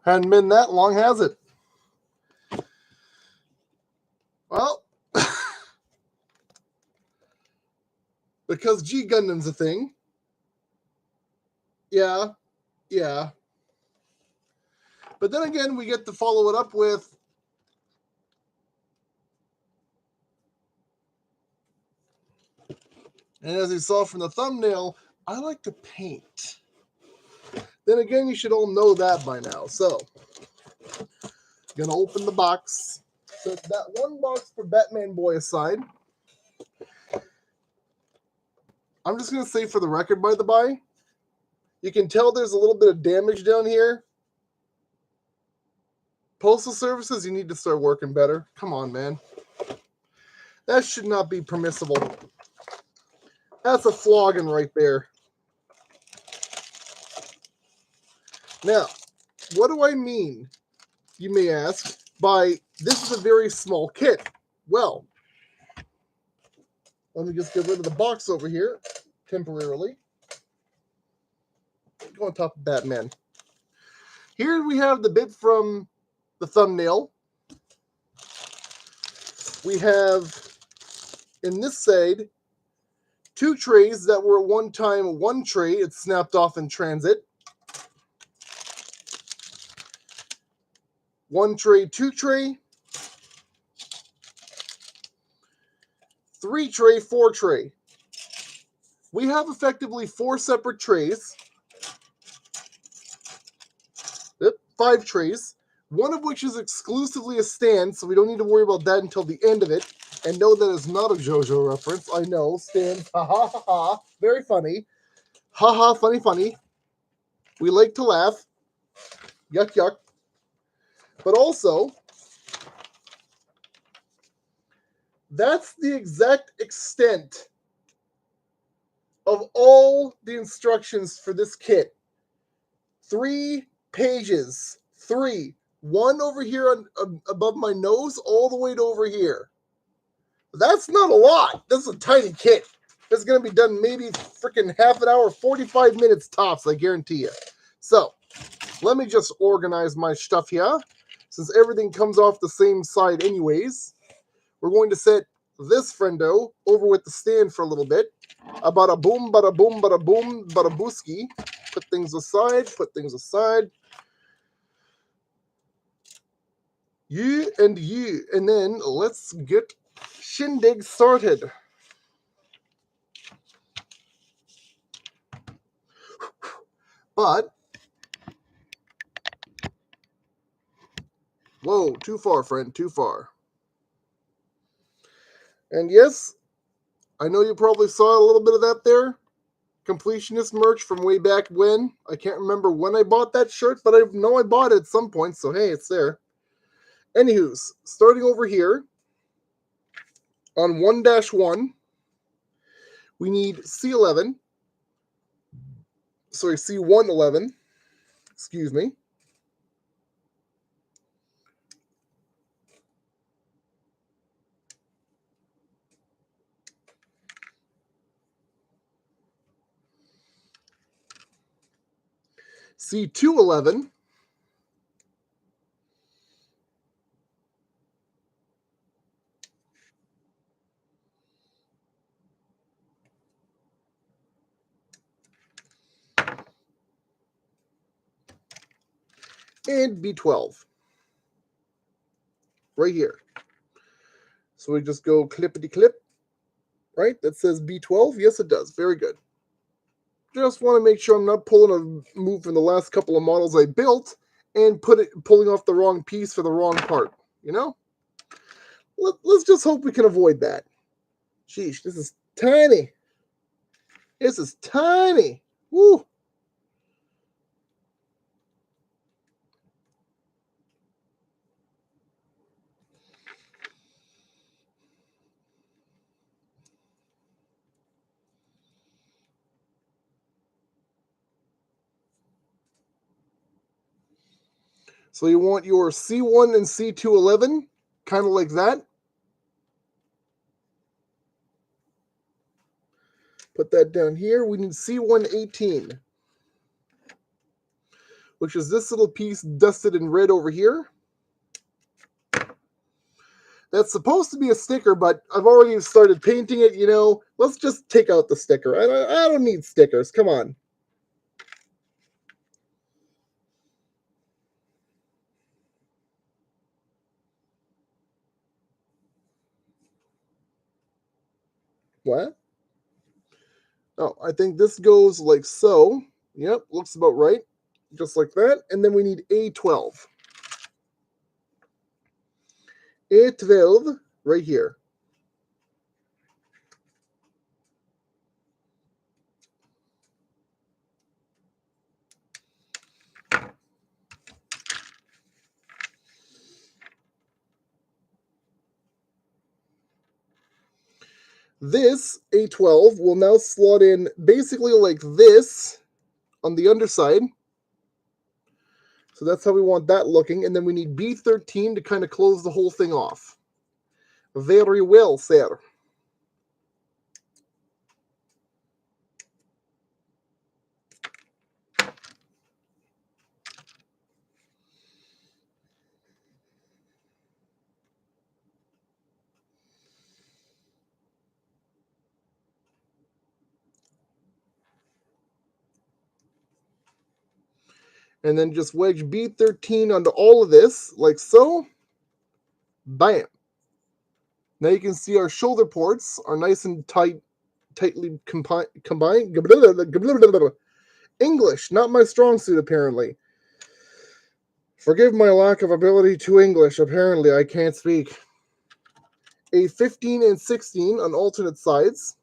Hadn't been that long, has it? Well, because G Gundam's a thing. Yeah. But then again, we get to follow it up with and as you saw from the thumbnail, I like to paint. Then again, you should all know that by now. So, gonna open the box. Set that one box for Batman Boy aside. I'm just gonna say for the record, by the by, you can tell there's a little bit of damage down here. Postal services, you need to start working better. Come on, man. That should not be permissible. That's a flogging right there. Now, what do I mean, you may ask, by this is a very small kit? Well, let me just get rid of the box over here temporarily. Go on top of Batman. Here we have the bit from the thumbnail. We have, in this side, 2 trays that were at one time 1 tray. It's snapped off in transit. 1 tray, 2 tray. 3 tray, 4 tray. We have effectively 4 separate trays. 5 trays. One of which is exclusively a stand, so we don't need to worry about that until the end of it. And no, that is not a JoJo reference. I know, stand, ha ha ha ha, very funny. Ha ha, funny, funny. We like to laugh. Yuck, yuck. But also, that's the exact extent of all the instructions for this kit. 3 pages. 3. 1 over here above my nose, all the way to over here. That's not a lot. This is a tiny kit. This is going to be done maybe freaking half an hour, 45 minutes tops, I guarantee you. So, let me just organize my stuff here. Since everything comes off the same side anyways, we're going to set this friendo over with the stand for a little bit. Bada boom, bada boom, bada boom, bada booski. Put things aside, put things aside. You and you. And then let's get shindig started. But, whoa, too far, friend, too far. And yes, I know you probably saw a little bit of that there. Completionist merch from way back when. I can't remember when I bought that shirt, but I know I bought it at some point, so hey, it's there. Anywho's, starting over here, on 1-1, we need C11. Sorry, C111. Excuse me. C211. And B12. Right here. So we just go clippity-clip. Right? That says B12. Yes, it does. Very good. Just want to make sure I'm not pulling a move from the last couple of models I built and pulling off the wrong piece for the wrong part. You know? Let's just hope we can avoid that. Sheesh, this is tiny. This is tiny. Woo! So you want your C1 and C211, kind of like that. Put that down here. We need C118. which is this little piece dusted in red over here. That's supposed to be a sticker, but I've already started painting it, you know. Let's just take out the sticker. I don't need stickers. Come on. What? Oh, I think this goes like so. Yep, looks about right. Just like that. And then we need A12. A12 right here. This A12 will now slot in basically like this on the underside. So that's how we want that looking. And then we need B13 to kind of close the whole thing off. Very well, sir. And then just wedge B13 onto all of this, like so. Bam. Now you can see our shoulder ports are nice and tightly combined. English, not my strong suit, apparently. Forgive my lack of ability to English. Apparently, I can't speak. A 15 and 16 on alternate sides.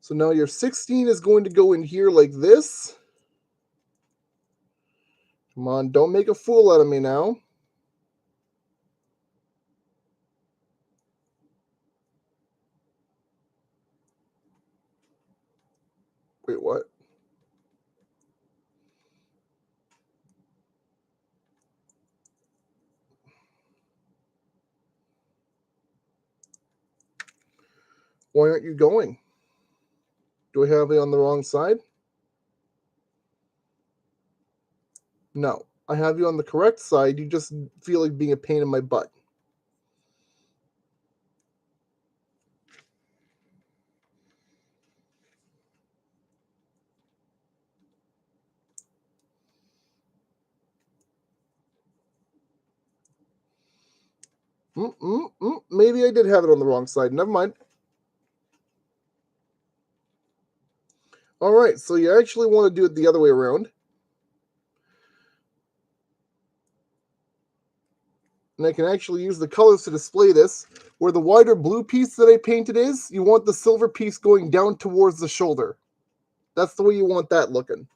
So now your 16 is going to go in here like this. Come on, don't make a fool out of me now. Wait, what? Why aren't you going? Do I have it on the wrong side? No. I have you on the correct side. You just feel like being a pain in my butt. Maybe I did have it on the wrong side. Never mind. All right, so you actually want to do it the other way around. And I can actually use the colors to display this. Where the wider blue piece that I painted is, you want the silver piece going down towards the shoulder. That's the way you want that looking.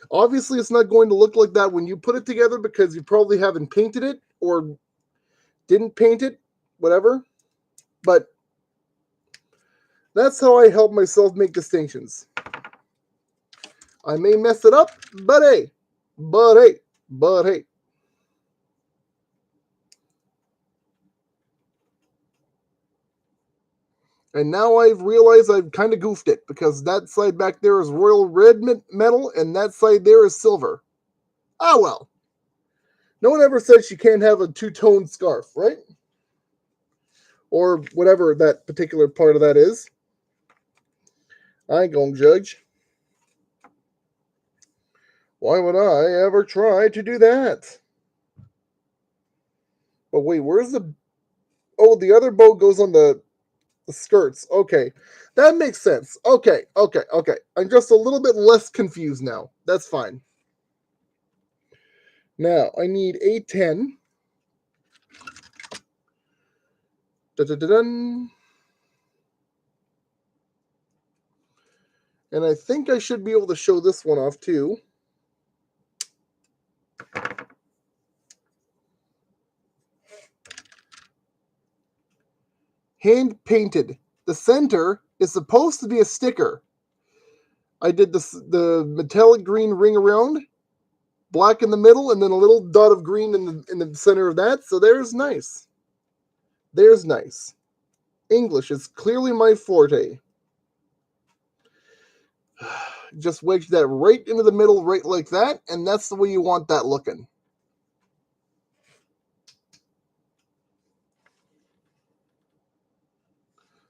Obviously, it's not going to look like that when you put it together because you probably haven't painted it or didn't paint it, whatever. But that's how I help myself make distinctions. I may mess it up, but hey. And now I've realized I've kind of goofed it because that side back there is royal red metal and that side there is silver. Ah, well. No one ever said she can't have a two-tone scarf, right? Or whatever that particular part of that is. I ain't gonna judge. Why would I ever try to do that? But wait, where's the... Oh, the other bow goes on the skirts. Okay. That makes sense. Okay. I'm just a little bit less confused now. That's fine. Now, I need A10. Da-da-da-dun. And I think I should be able to show this one off too. hand painted. The center is supposed to be a sticker. I did the metallic green ring around, black in the middle, and then a little dot of green in the center of that. So there's nice. There's nice. English is clearly my forte. Just wedge that right into the middle, right like that, and that's the way you want that looking.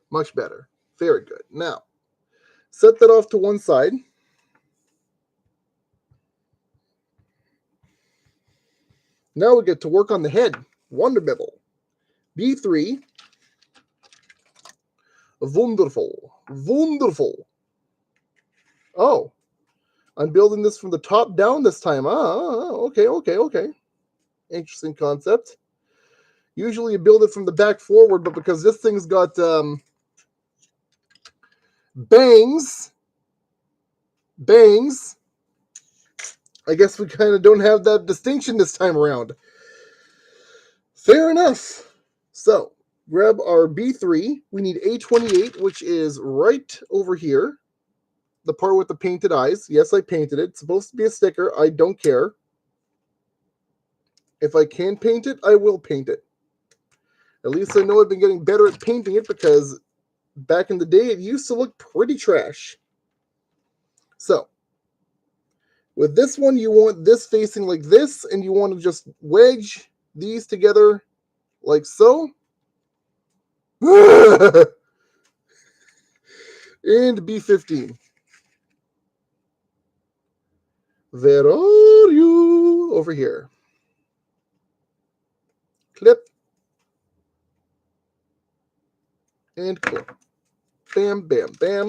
Much better. Very good. Now, set that off to one side. Now we get to work on the head. Wonderful. B3. Wonderful. Wonderful. Oh, I'm building this from the top down this time. Okay. Interesting concept. Usually you build it from the back forward, but because this thing's got bangs, I guess we kind of don't have that distinction this time around. Fair enough. So, grab our B3. We need A28, which is right over here. The part with the painted eyes. Yes, I painted it. It's supposed to be a sticker. I don't care. If I can paint it, I will paint it. At least I know I've been getting better at painting it because back in the day, it used to look pretty trash. So, with this one, you want this facing like this, and you want to just wedge these together like so. And B15. Where are you? Over here. Clip. And clip. Bam, bam, bam.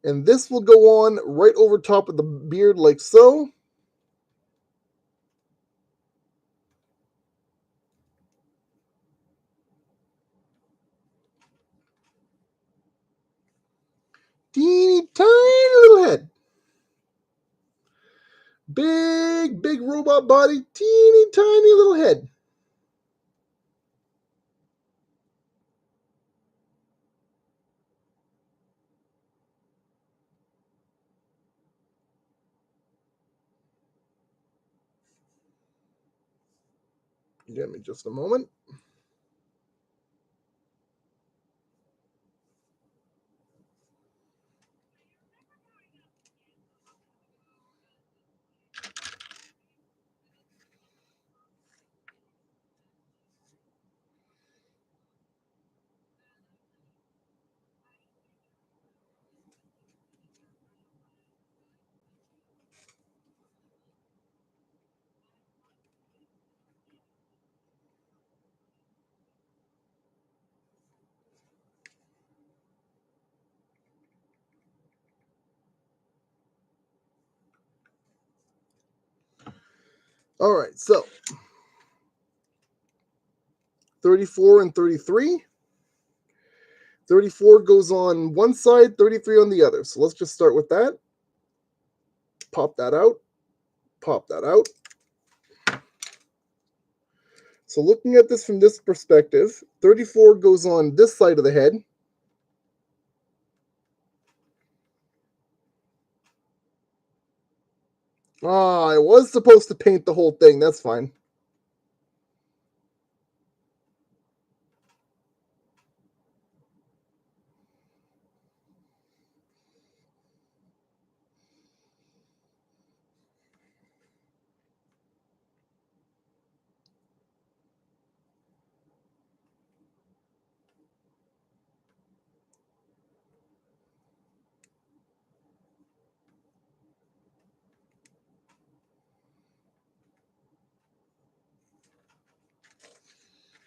And this will go on right over top of the beard like so. Teeny tiny little head. Big robot body. Teeny tiny little head. Give me just a moment. All right, so 34 and 33. 34 goes on one side, 33 on the other. So let's just start with that. Pop that out. Pop that out. So looking at this from this perspective, 34 goes on this side of the head. I was supposed to paint the whole thing. That's fine.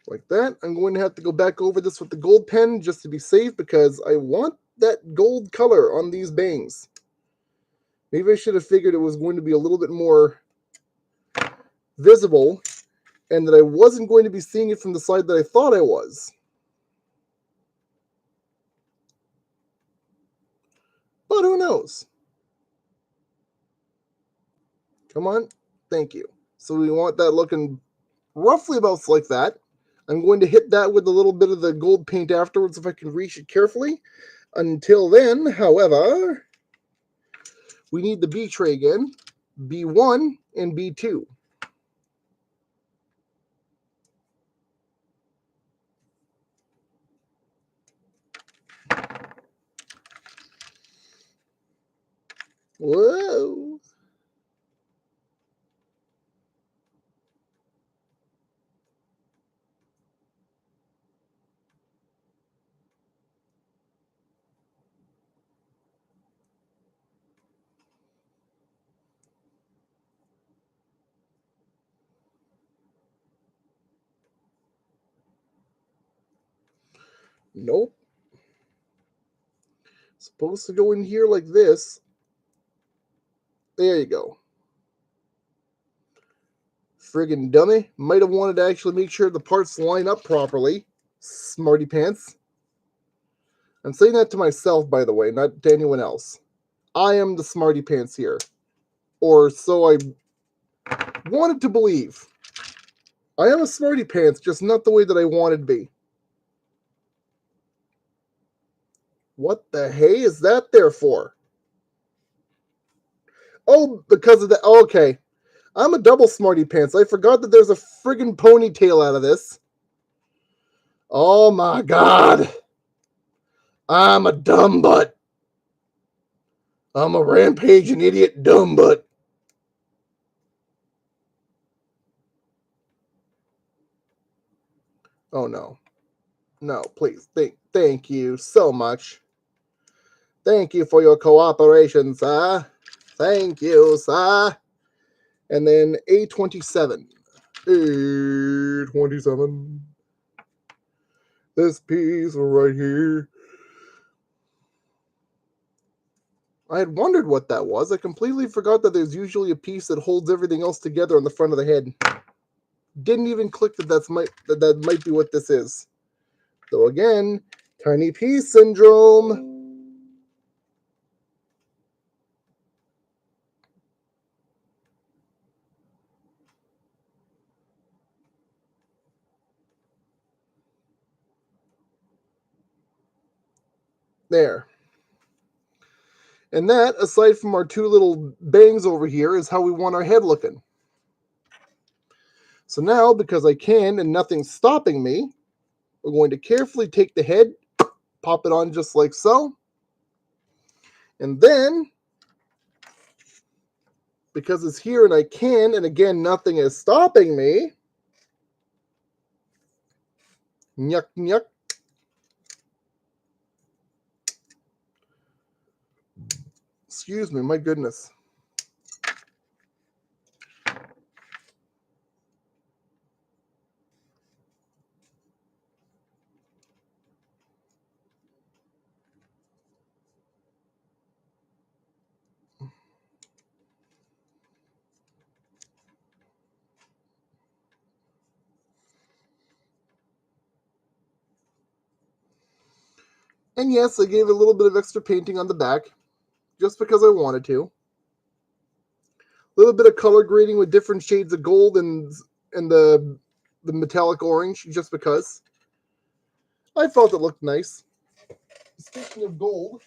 Like that. I'm going to have to go back over this with the gold pen just to be safe because I want that gold color on these bangs. Maybe I should have figured it was going to be a little bit more visible and that I wasn't going to be seeing it from the side that I thought I was. But who knows? Come on. Thank you. So we want that looking roughly about like that. I'm going to hit that with a little bit of the gold paint afterwards if I can reach it carefully. Until then, however, we need the B tray again, B1 and B2. Whoa. Nope. Supposed to go in here like this. There you go. Friggin' dummy. Might have wanted to actually make sure the parts line up properly. Smarty pants. I'm saying that to myself, by the way, not to anyone else. I am the smarty pants here. Or so I wanted to believe. I am a smarty pants, just not the way that I wanted to be. What the hey is that there for? Oh, because of the... Okay. I'm a double smarty pants. I forgot that there's a friggin' ponytail out of this. Oh my god. I'm a dumb butt. I'm a rampaging idiot dumb butt. Oh no. No, please. Thank you so much. Thank you for your cooperation, sir. Thank you, sir. And then A27. A27. This piece right here. I had wondered what that was. I completely forgot that there's usually a piece that holds everything else together on the front of the head. Didn't even click that that might be what this is. So again, tiny piece syndrome. There. And that, aside from our two little bangs over here, is how we want our head looking. So now, because I can and nothing's stopping me, we're going to carefully take the head, pop it on just like so. And then, because it's here and I can, and again, nothing is stopping me, nyuk nyuk. Excuse me, my goodness. And yes, I gave a little bit of extra painting on the back, just because I wanted to. A little bit of color grading with different shades of gold and the metallic orange, just because. I felt it looked nice. Speaking of gold,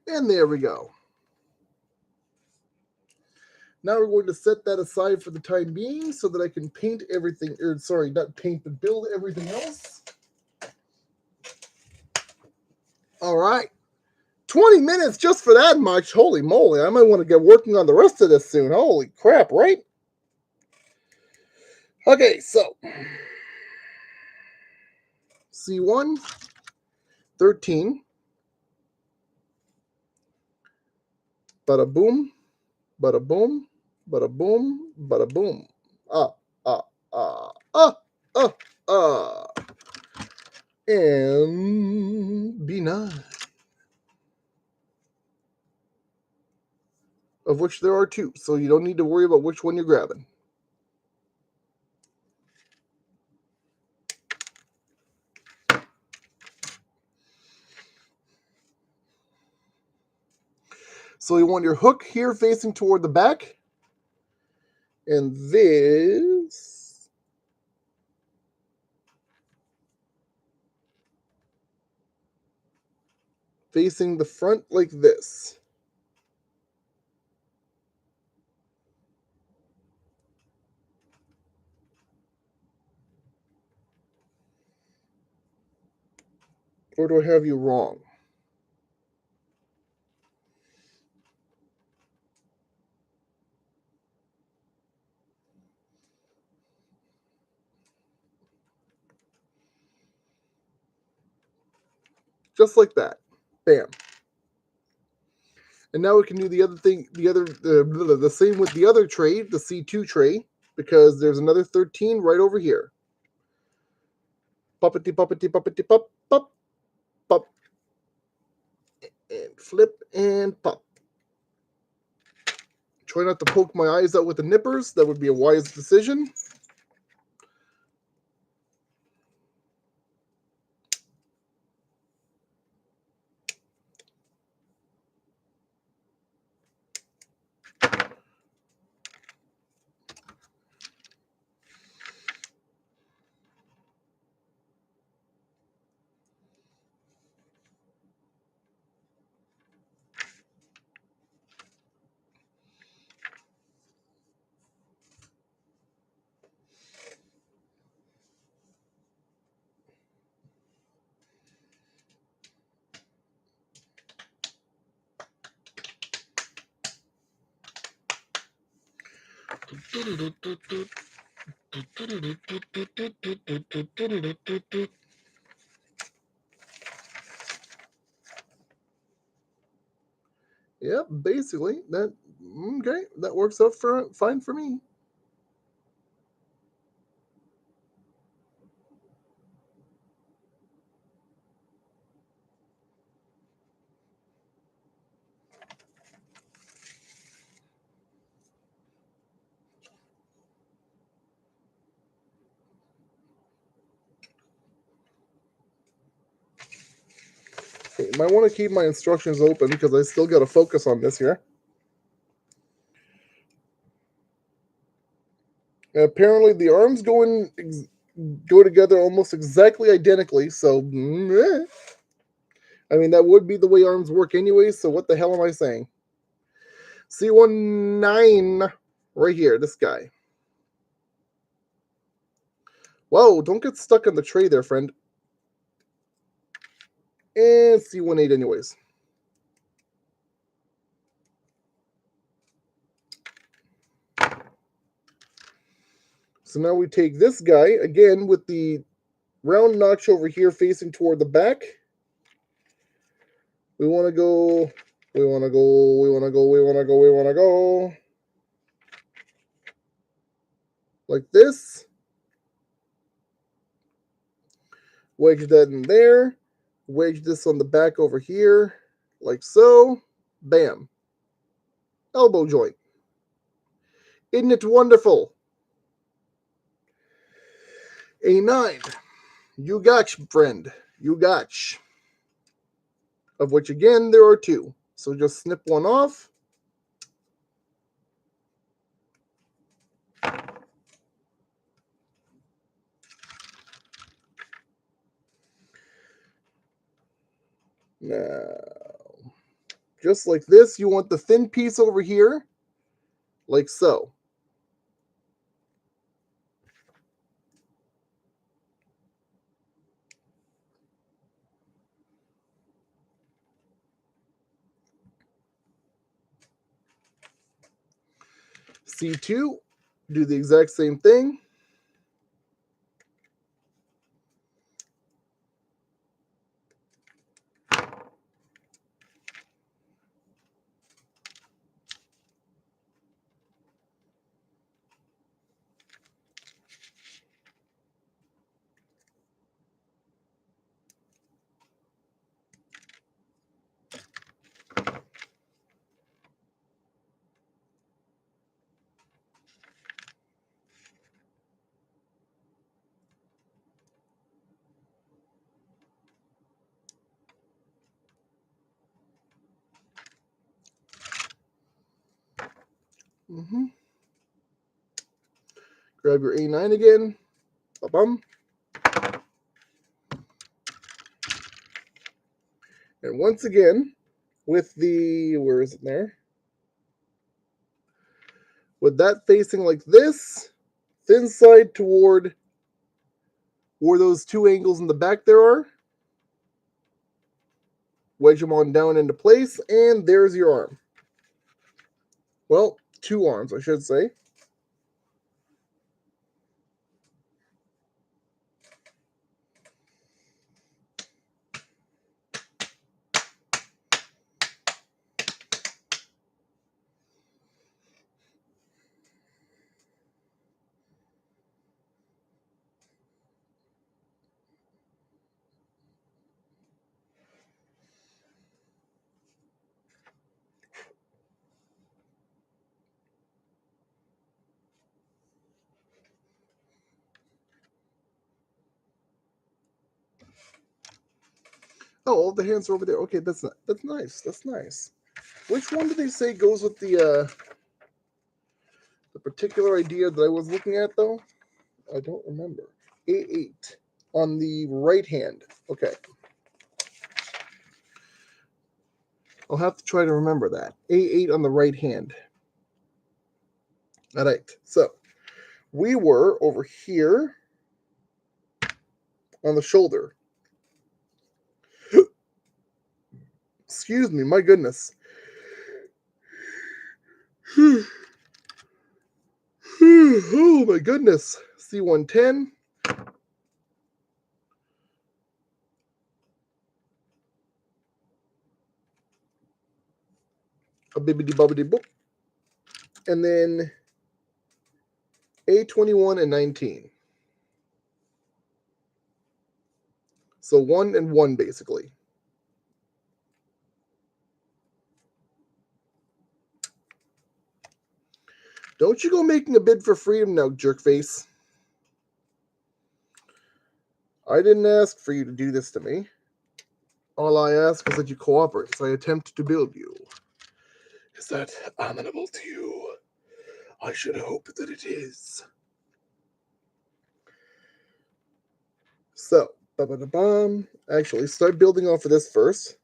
And there we go. Now we're going to set that aside for the time being so that I can paint everything, or sorry, not paint, but build everything else. All right. 20 minutes just for that much. Holy moly. I might want to get working on the rest of this soon. Holy crap, right? Okay, so C1, 13. Bada boom, bada boom, bada boom, bada boom. Ah, ah, ah, ah, ah, ah. And B9. Of which there are two, so you don't need to worry about which one you're grabbing. So you want your hook here facing toward the back, and this facing the front like this. Or do I have you wrong? Just like that. Bam. And now we can do the other thing, the same with the other tray, the C2 tray, because there's another 13 right over here. Puppety, puppety, puppety, pop, pop, pop. And flip and pop. Try not to poke my eyes out with the nippers. That would be a wise decision. Yeah, basically that. Okay, that works out fine for me. Okay, might want to keep my instructions open because I still got to focus on this here. And apparently, the arms go together almost exactly identically. So, I mean, that would be the way arms work anyway. So, what the hell am I saying? C19 right here, this guy. Whoa, don't get stuck on the tray there, friend. And C18 anyways. So now we take this guy, again, with the round notch over here facing toward the back. We want to go, we want to go, we want to go, we want to go, we want to go. Like this. Wedge that in there. Wedge this on the back over here. Like so. Bam. Elbow joint. Isn't it wonderful? A9. You gotch, friend. You gotch. Of which, again, there are two. So just snip one off. Now, just like this. You want the thin piece over here, like so. C2, do the exact same thing. Grab your A9 again. Ba-bum. And once again, with the, where is it there? With that facing like this, thin side toward where those two angles in the back there are. Wedge them on down into place, and there's your arm. Well, two arms, I should say. Oh, all the hands are over there. Okay, that's nice. That's nice. Which one did they say goes with the particular idea that I was looking at though? I don't remember. A8 on the right hand. Okay. I'll have to try to remember that. A8 on the right hand. All right. So we were over here on the shoulder. Excuse me, my goodness. Oh my goodness. C110. A bibbidi bobbidi boop. And then A21 and 19. So 1 and 1 basically. Don't you go making a bid for freedom now, jerkface. I didn't ask for you to do this to me. All I ask is that you cooperate as I attempt to build you. Is that amenable to you? I should hope that it is. So, actually, start building off of this first.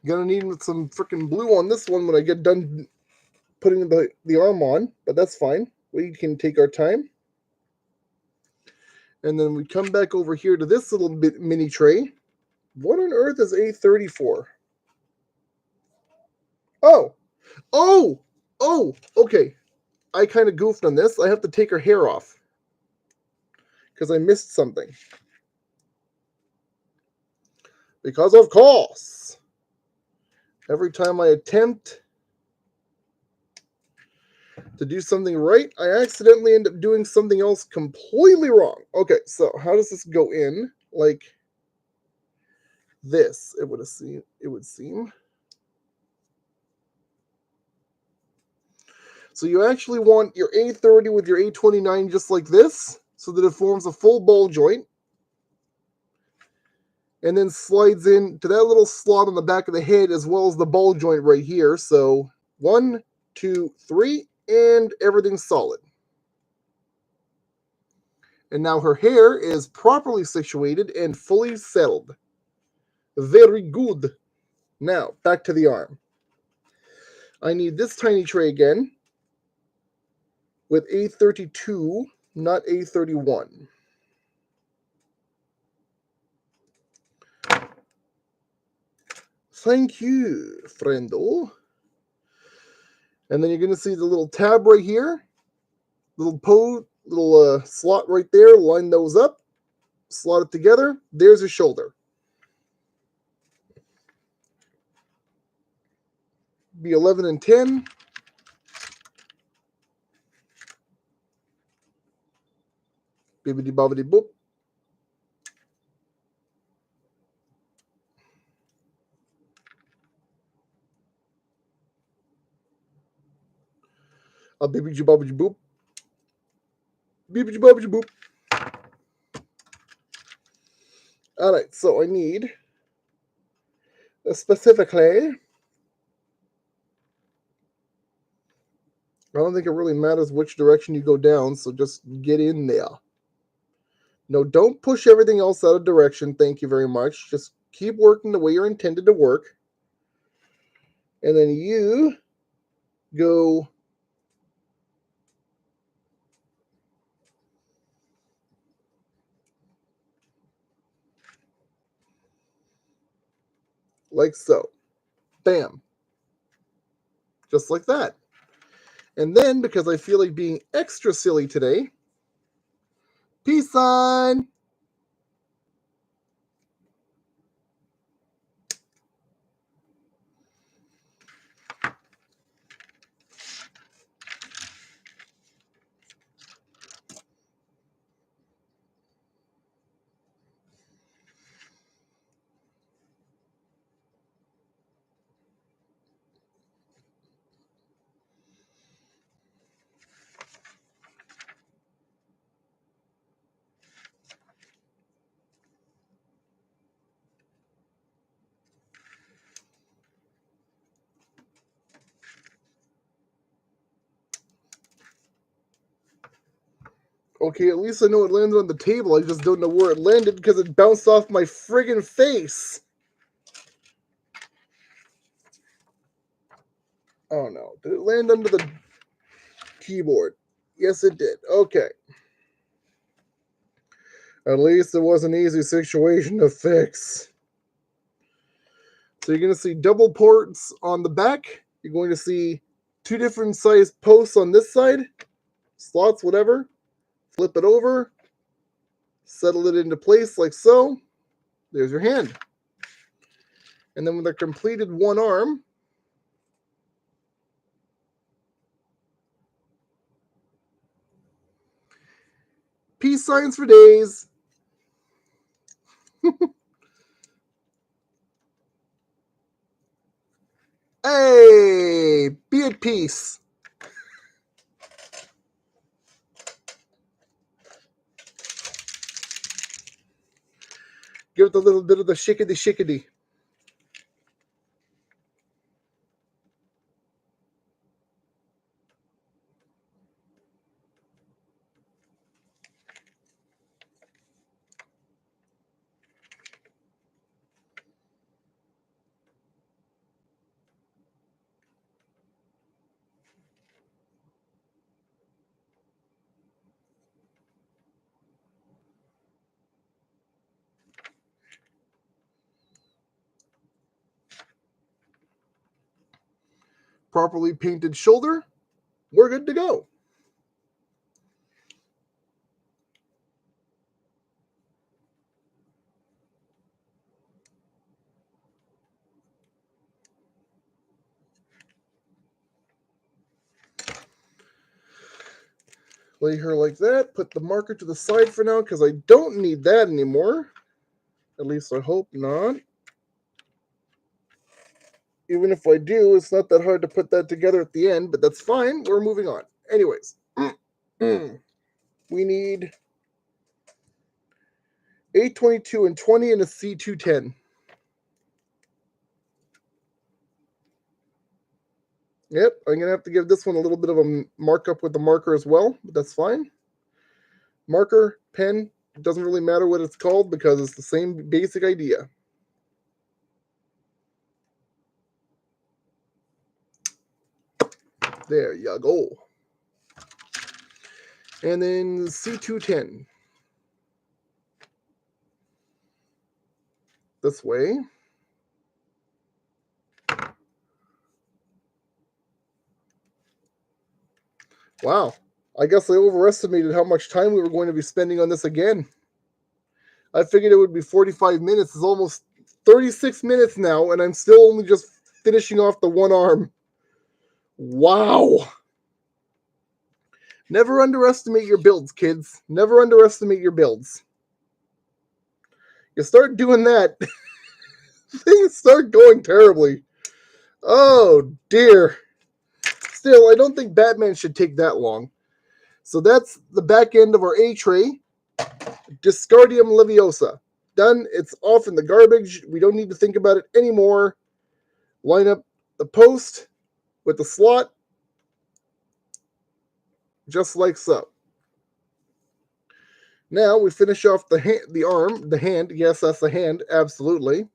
Gonna need some freaking blue on this one when I get done putting the arm on, but that's fine. We can take our time. And then we come back over here to this little bit mini tray. What on earth is A30 for? Oh, okay. I kind of goofed on this. I have to take her hair off because I missed something. Because of course, every time I attempt to do something right, I accidentally end up doing something else completely wrong. Okay, so how does this go in? Like this, it would seem. So you actually want your A30 with your A29 just like this, so that it forms a full ball joint. And then slides in to that little slot on the back of the head as well as the ball joint right here. So 1, 2, 3, and everything's solid. And now her hair is properly situated and fully settled. Very good. Now, back to the arm. I need this tiny tray again with A32, not A31. Thank you, friendo. And then you're going to see the little tab right here. Little slot right there. Line those up. Slot it together. There's your shoulder. Be 11 and 10. Bibbidi bobbidi boop. A bibbidi bobbidi boop. Bibbidi bobbidi boop. Alright, so I need specifically. I don't think it really matters which direction you go down, so just get in there. No, don't push everything else out of direction. Thank you very much. Just keep working the way you're intended to work. And then you go like so. Bam. Just like that. And then, because I feel like being extra silly today, peace sign. Okay, at least I know it landed on the table. I just don't know where it landed because it bounced off my friggin' face. Oh no. Did it land under the keyboard? Yes, it did. Okay. At least it was an easy situation to fix. So you're going to see double ports on the back. You're going to see 2 different sized posts on this side. Slots, whatever. Flip it over. Settle it into place like so. There's your hand. And then with a completed one arm, peace signs for days. Hey, be at peace. Give it a little bit of the shickety-shickety. Properly painted shoulder. We're good to go. Lay her like that. Put the marker to the side for now because I don't need that anymore. At least I hope not. even if I do, it's not that hard to put that together at the end, but that's fine. We're moving on. Anyways, we need 822 and 20 and a C210. Yep, I'm going to have to give this one a little bit of a markup with the marker as well, but that's fine. Marker, pen, it doesn't really matter what it's called because it's the same basic idea. There you go. And then C210. This way. Wow. I guess I overestimated how much time we were going to be spending on this again. I figured it would be 45 minutes. It's almost 36 minutes now, and I'm still only just finishing off the one arm. Wow. Never underestimate your builds, kids. Never underestimate your builds. You start doing that, things start going terribly. Oh, dear. Still, I don't think Batman should take that long. So that's the back end of our A-tray. Discardium Leviosa. Done. It's off in the garbage. We don't need to think about it anymore. Line up the post with the slot. Just like so. Now we finish off the arm, the hand. Yes, that's the hand. Absolutely.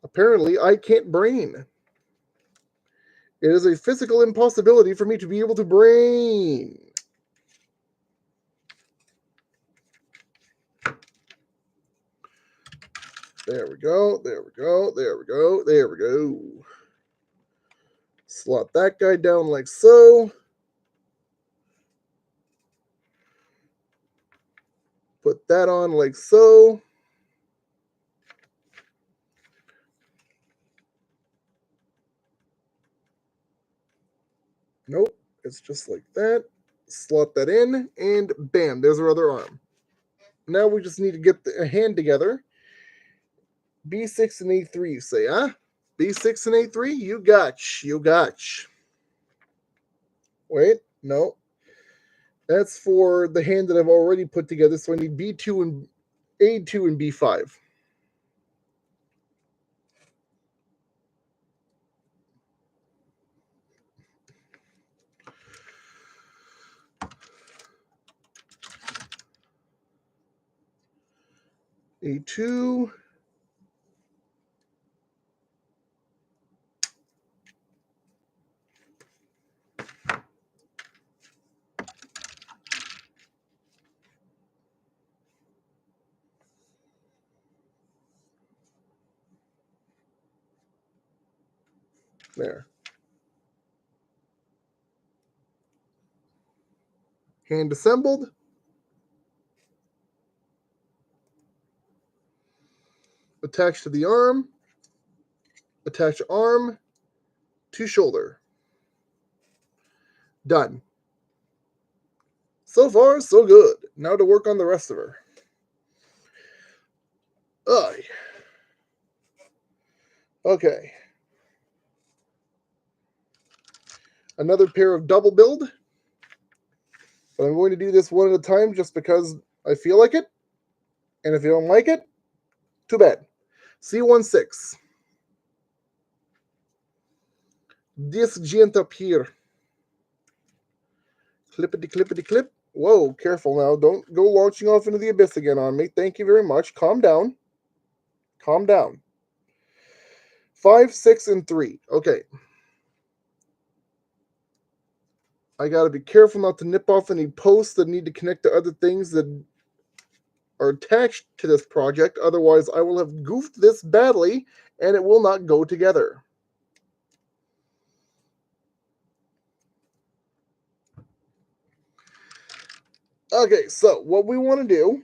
Apparently, I can't brain. It is a physical impossibility for me to be able to brain. There we go. There we go. There we go. There we go. Slot that guy down like so. Put that on like so. Nope. It's just like that. Slot that in. And bam. There's our other arm. Now we just need to get a hand together. B6 and A3, you say, huh? B6 and A3? You gotch. You gotch. Wait. No. That's for the hand that I've already put together. So I need B2 and A2 and B5. A2. There. Hand assembled. Attached to the arm. Attach arm to shoulder. Done. So far, so good. Now to work on the rest of her. Ugh. Okay. Another pair of double build. But I'm going to do this one at a time just because I feel like it. And if you don't like it, too bad. C16. This gent up here. Clippity, clippity, clip. Whoa, careful now. Don't go launching off into the abyss again on me. Thank you very much. Calm down. Calm down. 5, 6, and 3. Okay. I got to be careful not to nip off any posts that need to connect to other things that are attached to this project. Otherwise, I will have goofed this badly, and it will not go together. Okay, so what we want to do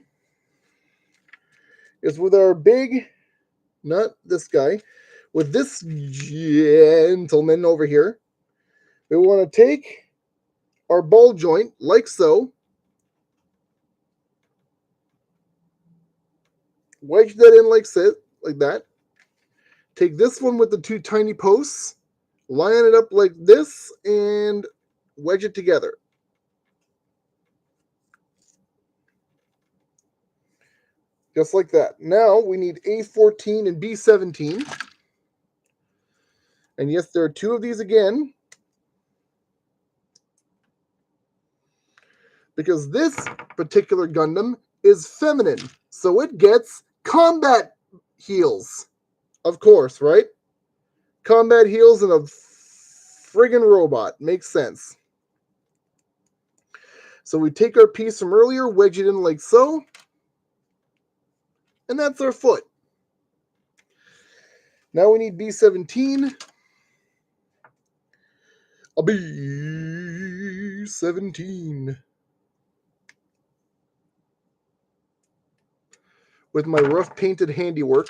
is with our big, not this guy, with this gentleman over here, we want to take our ball joint like so, wedge that in like that. Take this one with the two tiny posts, line it up like this, and wedge it together. Just like that. Now we need A14 and B17. And yes, there are two of these again. Because this particular Gundam is feminine. So it gets combat heels. Of course, right? Combat heels and a friggin' robot. Makes sense. So we take our piece from earlier, wedge it in like so. And that's our foot. Now we need B17. A B17. With my rough painted handiwork.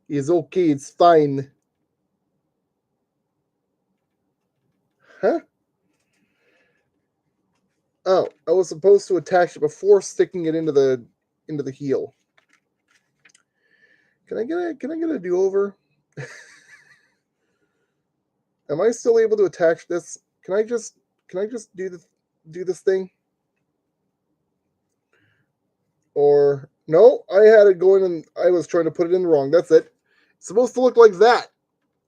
Is okay, it's fine. Huh? Oh, I was supposed to attach it before sticking it into the heel. Can I get a do-over? Am I still able to attach this? Can I just do this thing? Or no, I had it going and I was trying to put it in wrong. That's it. It's supposed to look like that.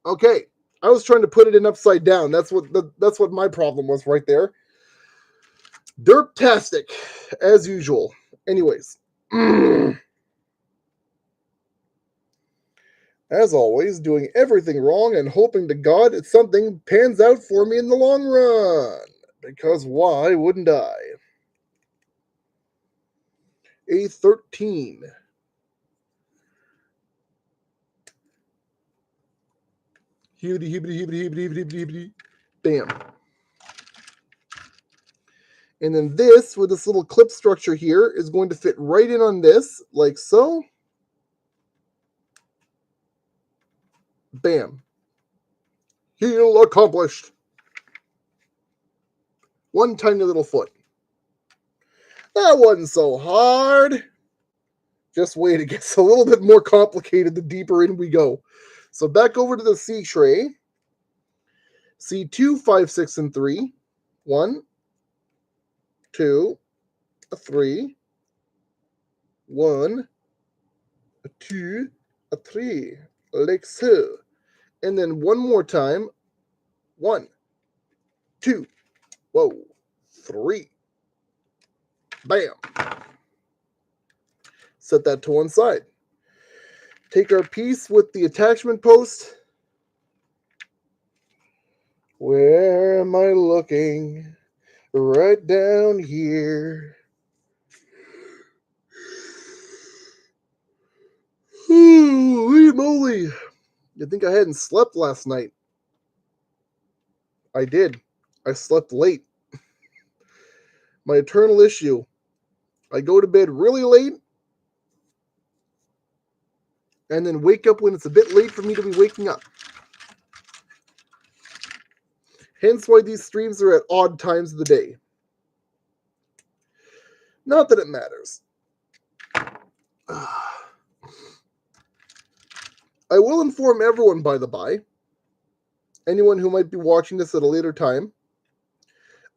Okay. I was trying to put it in upside down. That's what my problem was right there. Derptastic, as usual. Anyways. As always, doing everything wrong and hoping to God that something pans out for me in the long run. Because why wouldn't I? A13. Bam. And then this, with this little clip structure here, is going to fit right in on this, like so. Bam. Heel accomplished. One tiny little foot. That wasn't so hard. Just wait, it gets a little bit more complicated the deeper in we go. So back over to the C tray. C2, 5, 6, and 3. 1, 2, 3. 1, 2, 3. Like so. And then one more time. 1, 2, 3. Bam. Set that to one side. Take our piece with the attachment post. Where am I looking? Right down here. Holy moly. You'd think I hadn't slept last night. I did. I slept late. My eternal issue. I go to bed really late and then wake up when it's a bit late for me to be waking up. Hence why these streams are at odd times of the day. Not that it matters. I will inform everyone, by the by, anyone who might be watching this at a later time,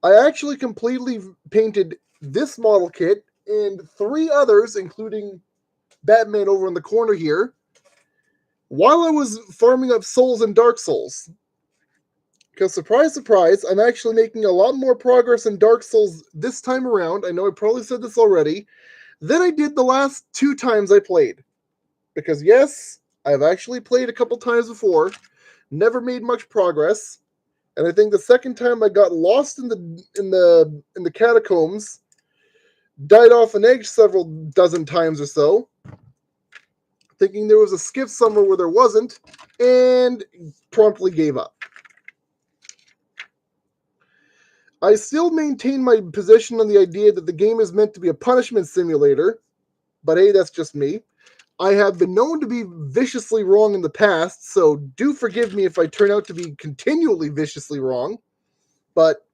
I actually completely painted this model kit and 3 others, including Batman over in the corner here, while I was farming up souls in Dark Souls. Because surprise, surprise, I'm actually making a lot more progress in Dark Souls this time around. I know I probably said this already. Than I did the last 2 times I played. Because yes, I've actually played a couple times before, never made much progress, and I think the second time I got lost in the catacombs, died off an edge several dozen times or so, thinking there was a skiff somewhere where there wasn't, and promptly gave up. I still maintain my position on the idea that the game is meant to be a punishment simulator, but hey, that's just me. I have been known to be viciously wrong in the past, so do forgive me if I turn out to be continually viciously wrong. But,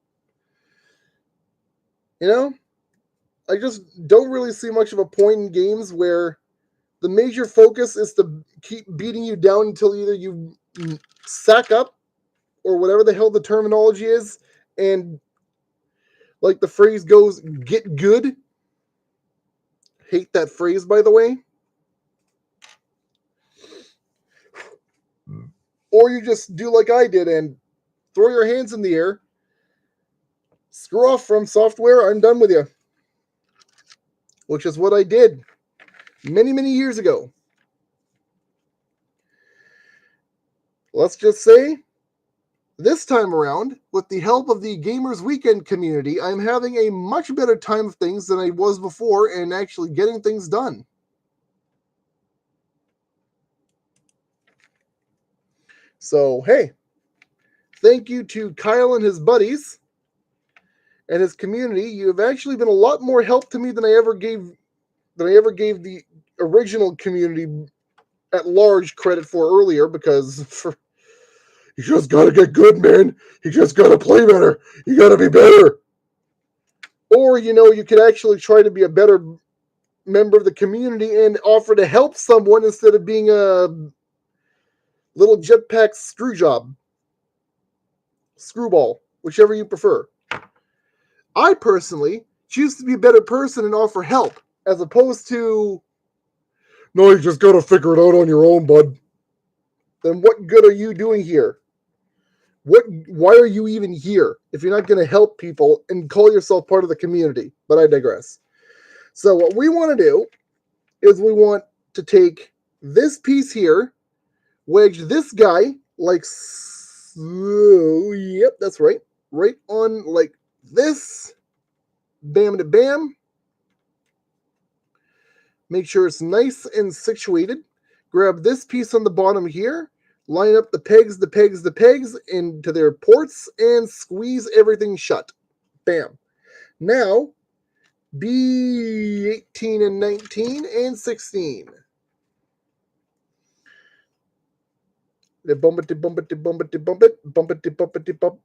you know, I just don't really see much of a point in games where the major focus is to keep beating you down until either you sack up or whatever the hell the terminology is, and like the phrase goes, get good. Hate that phrase, by the way. Or you just do like I did and throw your hands in the air. Screw off From Software, I'm done with you. Which is what I did many, many years ago. Let's just say, this time around, with the help of the Gamers Weekend community, I'm having a much better time of things than I was before and actually getting things done. So, hey, thank you to Kyle and his buddies and his community. You have actually been a lot more help to me than I ever gave the original community at large credit for earlier, because you just gotta get good, man. You just gotta play better. You gotta be better. Or, you could actually try to be a better member of the community and offer to help someone instead of being a little jetpack screwball, whichever you prefer. I personally choose to be a better person and offer help, as opposed to, no, you just gotta figure it out on your own, bud. Then what good are you doing here? Why are you even here if you're not going to help people and call yourself part of the community? But I digress. So what we want to do is we want to take this piece here, wedge this guy like so. Yep, that's right. Right on like this. Bam to bam. Make sure it's nice and situated. Grab this piece on the bottom here. Line up the pegs into their ports and squeeze everything shut. Bam. Now, B18 and 19 and 16. Bump it, bump it, bump it, bump it, bump it, bump it, bump.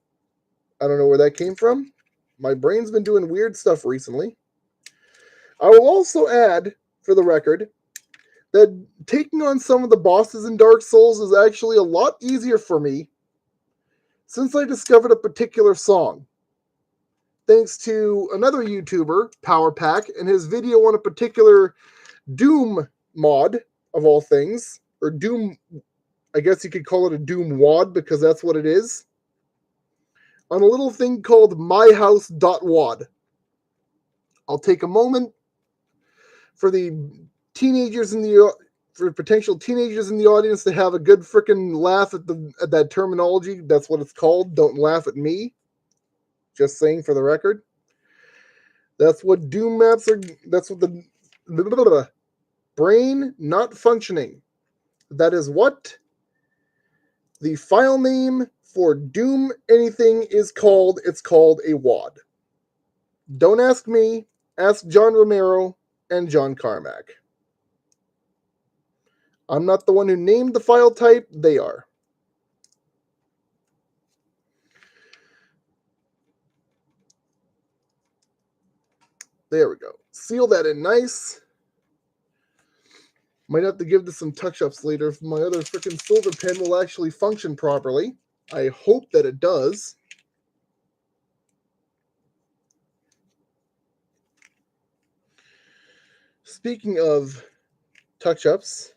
I don't know where that came from. My brain's been doing weird stuff recently. I will also add, for the record, that taking on some of the bosses in Dark Souls is actually a lot easier for me since I discovered a particular song. Thanks to another YouTuber, PowerPack, and his video on a particular Doom mod, of all things. Or Doom, I guess you could call it a Doom WOD, because that's what it is. On a little thing called myhouse.wad. I'll take a moment for potential teenagers in the audience to have a good frickin' laugh at that terminology. That's what it's called. Don't laugh at me. Just saying for the record. That's what Doom maps are. That's what the brain not functioning. That is what the file name for Doom anything is called. It's called a WAD. Don't ask me. Ask John Romero and John Carmack. I'm not the one who named the file type. They are. There we go. Seal that in nice. Might have to give this some touch-ups later if my other freaking silver pen will actually function properly. I hope that it does. Speaking of touch-ups,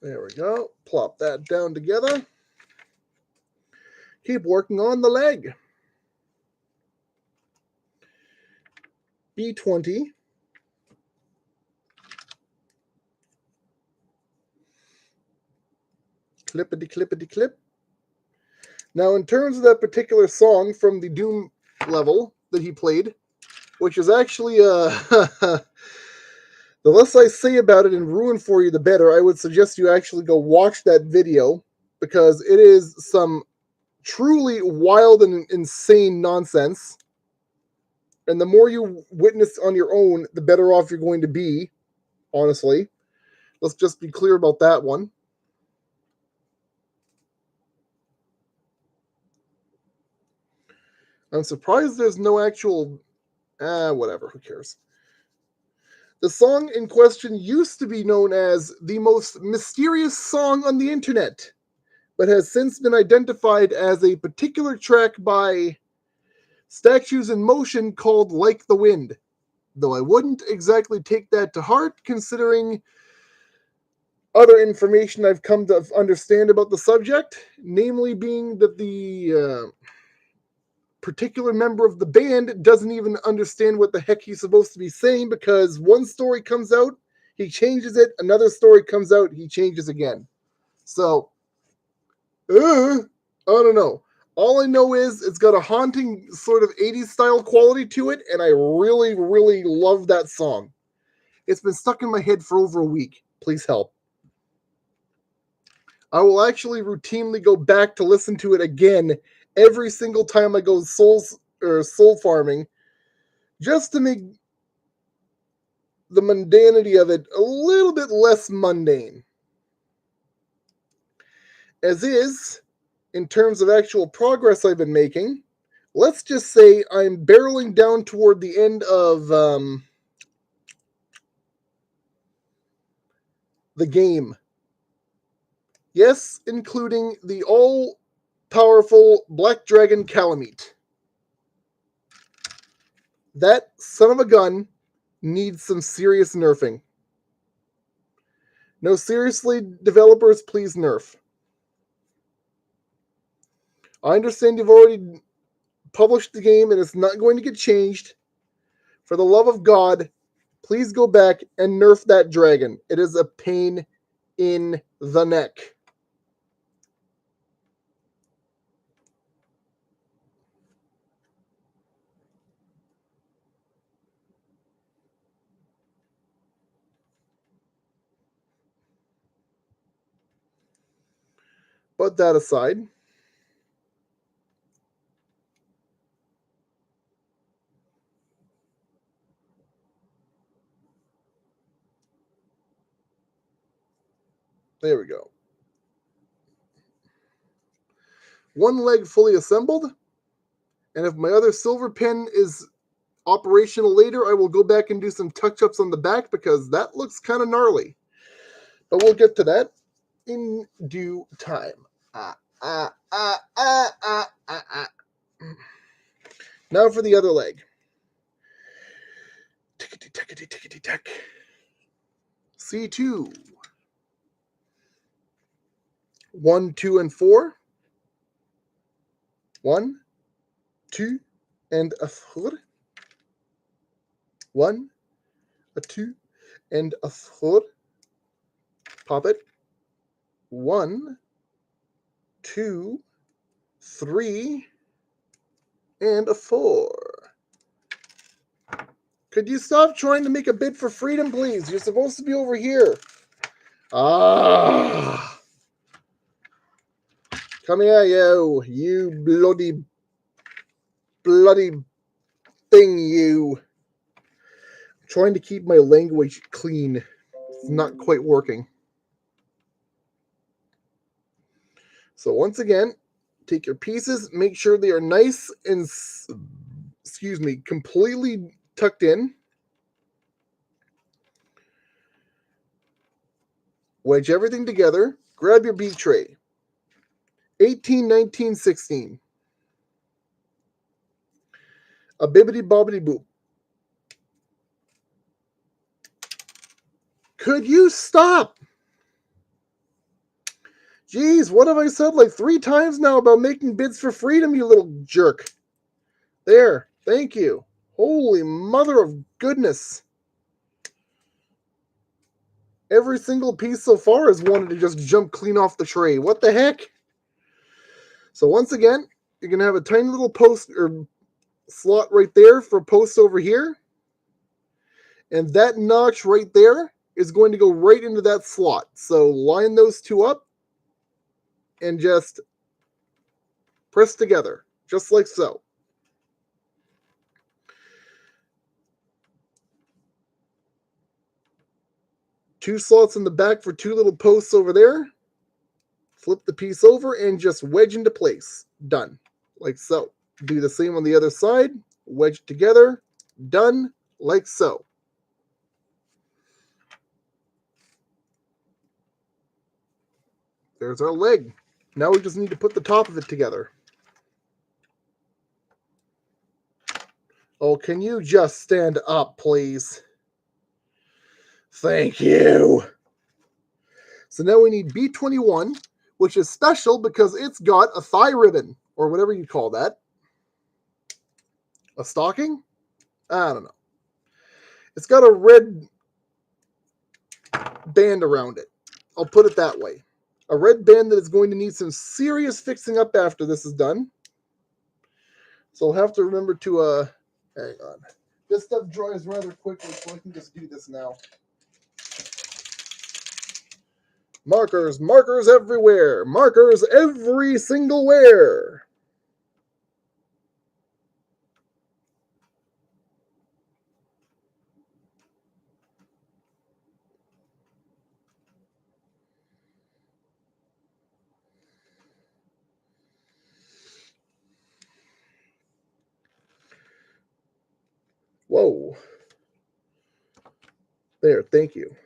there we go. Plop that down together. Keep working on the leg. B20. Clippity, clippity, clip. Now, in terms of that particular song from the Doom level that he played, which is actually the less I say about it and ruin for you, the better. I would suggest you actually go watch that video because it is some truly wild and insane nonsense. And the more you witness on your own, the better off you're going to be, honestly. Let's just be clear about that one. I'm surprised there's no actual... whatever, who cares? The song in question used to be known as the most mysterious song on the internet, but has since been identified as a particular track by Statues in Motion called Like the Wind. Though I wouldn't exactly take that to heart, considering other information I've come to understand about the subject, namely being that the particular member of the band doesn't even understand what the heck he's supposed to be saying, because one story comes out, he changes it, another story comes out, he changes again. So, I don't know. All I know is it's got a haunting sort of 80s style quality to it, and I really, really love that song. It's been stuck in my head for over a week. Please help. I will actually routinely go back to listen to it again every single time I go soul farming, just to make the mundanity of it a little bit less mundane. As is, in terms of actual progress I've been making, let's just say I'm barreling down toward the end of the game. Yes, including the all-powerful Black Dragon Calamite. That son of a gun needs some serious nerfing. No, seriously, developers, please nerf. I understand you've already published the game and it's not going to get changed. For the love of God, please go back and nerf that dragon. It is a pain in the neck. But that aside, there we go. One leg fully assembled, and if my other silver pin is operational later, I will go back and do some touch-ups on the back because that looks kind of gnarly. But we'll get to that in due time. Now for the other leg. Tickety-tickety-tickety-tack. C2. 1, 2, and 4. 1, 2, and a 4. 1, a 2, and a 4. Pop it. 1, 2, 3, and a 4. Could you stop trying to make a bid for freedom, please? You're supposed to be over here. Come here, you bloody thing, you. I'm trying to keep my language clean. It's not quite working. So once again, take your pieces, make sure they are nice and, completely tucked in. Wedge everything together. Grab your B tray. 18, 19, 16. A bibbity bobbity boop. Could you stop? Jeez, what have I said like 3 times now about making bids for freedom, you little jerk? There, thank you. Holy mother of goodness. Every single piece so far has wanted to just jump clean off the tray. What the heck? So once again, you're going to have a tiny little post or slot right there for posts over here. And that notch right there is going to go right into that slot. So line those two up and just press together, just like so. Two slots in the back for two little posts over there. Flip the piece over and just wedge into place. Done. Like so. Do the same on the other side. Wedge together. Done. Like so. There's our leg. Now we just need to put the top of it together. Oh, can you just stand up, please? Thank you. So now we need B21, which is special because it's got a thigh ribbon, or whatever you call that. A stocking? I don't know. It's got a red band around it. I'll put it that way. A red band that is going to need some serious fixing up after this is done. So I'll have to remember to, hang on. This stuff dries rather quickly, so I can just do this now. Markers, markers everywhere. Markers every single where. Whoa. There, thank you.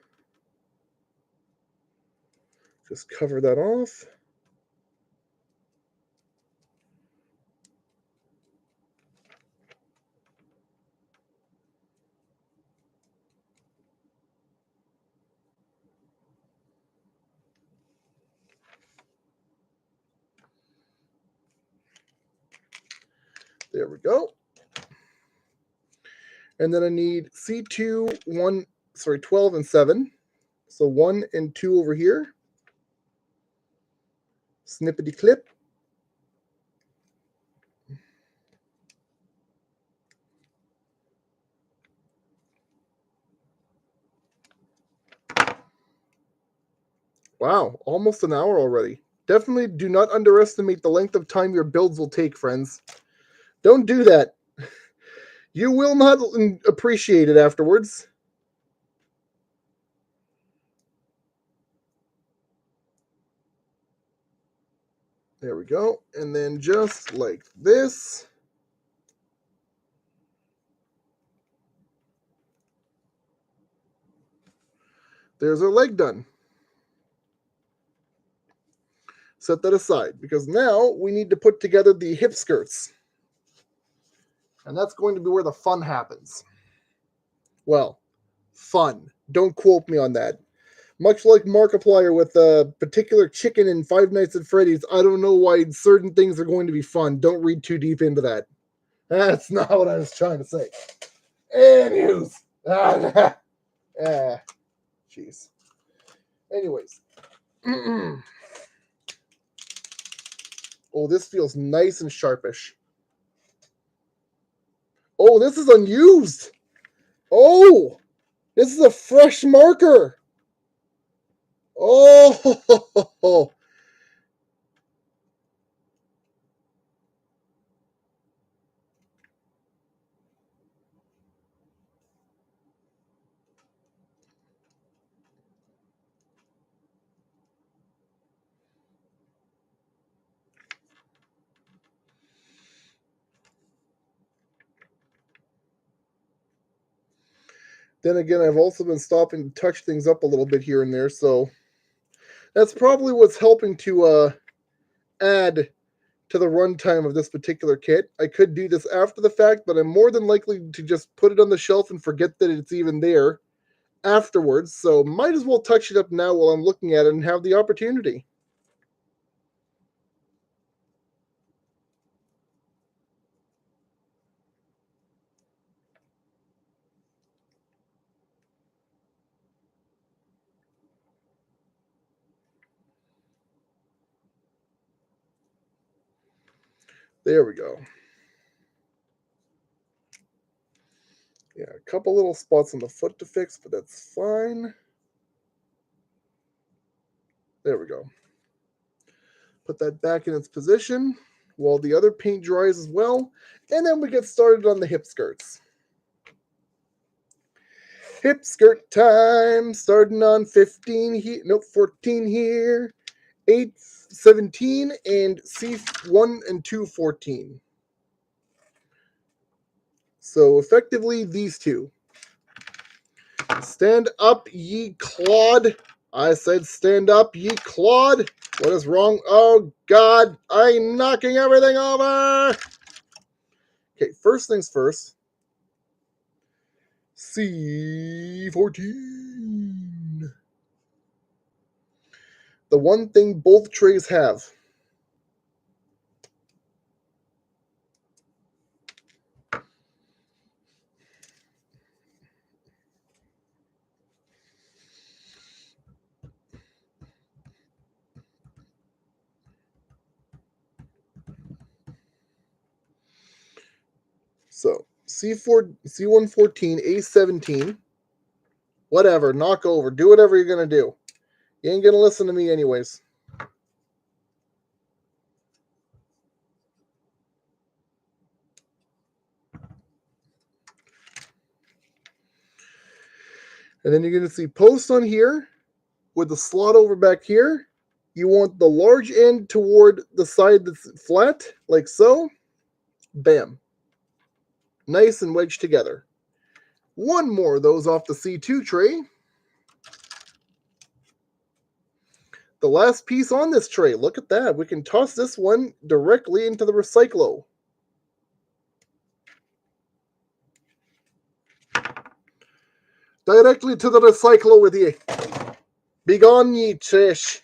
Just cover that off. There we go. And then I need C2, 12 and 7. So 1 and 2 over here. Snippety clip. Wow, almost an hour already. Definitely do not underestimate the length of time your builds will take, friends. Don't do that. You will not appreciate it afterwards. There we go. And then just like this. There's our leg done. Set that aside because now we need to put together the hip skirts. And that's going to be where the fun happens. Well, fun. Don't quote me on that. Much like Markiplier with a particular chicken in Five Nights at Freddy's, I don't know why certain things are going to be fun. Don't read too deep into that. That's not what I was trying to say. Anyways. Jeez. Anyways. Oh, this feels nice and sharpish. Oh, this is unused. Oh, this is a fresh marker. Oh, then again, I've also been stopping to touch things up a little bit here and there, so that's probably what's helping to add to the runtime of this particular kit. I could do this after the fact, but I'm more than likely to just put it on the shelf and forget that it's even there afterwards, so might as well touch it up now while I'm looking at it and have the opportunity. There we go. Yeah, a couple little spots on the foot to fix, but that's fine. There we go. Put that back in its position while the other paint dries as well. And then we get started on the hip skirts. Hip skirt time, starting on 15 here, nope, 14 here, 8, 17, and C1 and 2, 14. So effectively, these two. Stand up, ye clod. I said stand up, ye clod. What is wrong? Oh, God, I'm knocking everything over. Okay, first things first. C14. The one thing both trays have. So, C114, A17, whatever, knock over, do whatever you're going to do. You ain't going to listen to me anyways. And then you're going to see post on here with the slot over back here. You want the large end toward the side that's flat, like so. Bam. Nice and wedged together. One more of those off the C2 tray. The last piece on this tray. Look at that. We can toss this one directly into the recyclo. Directly to the recyclo with you. Begone ye, Trish.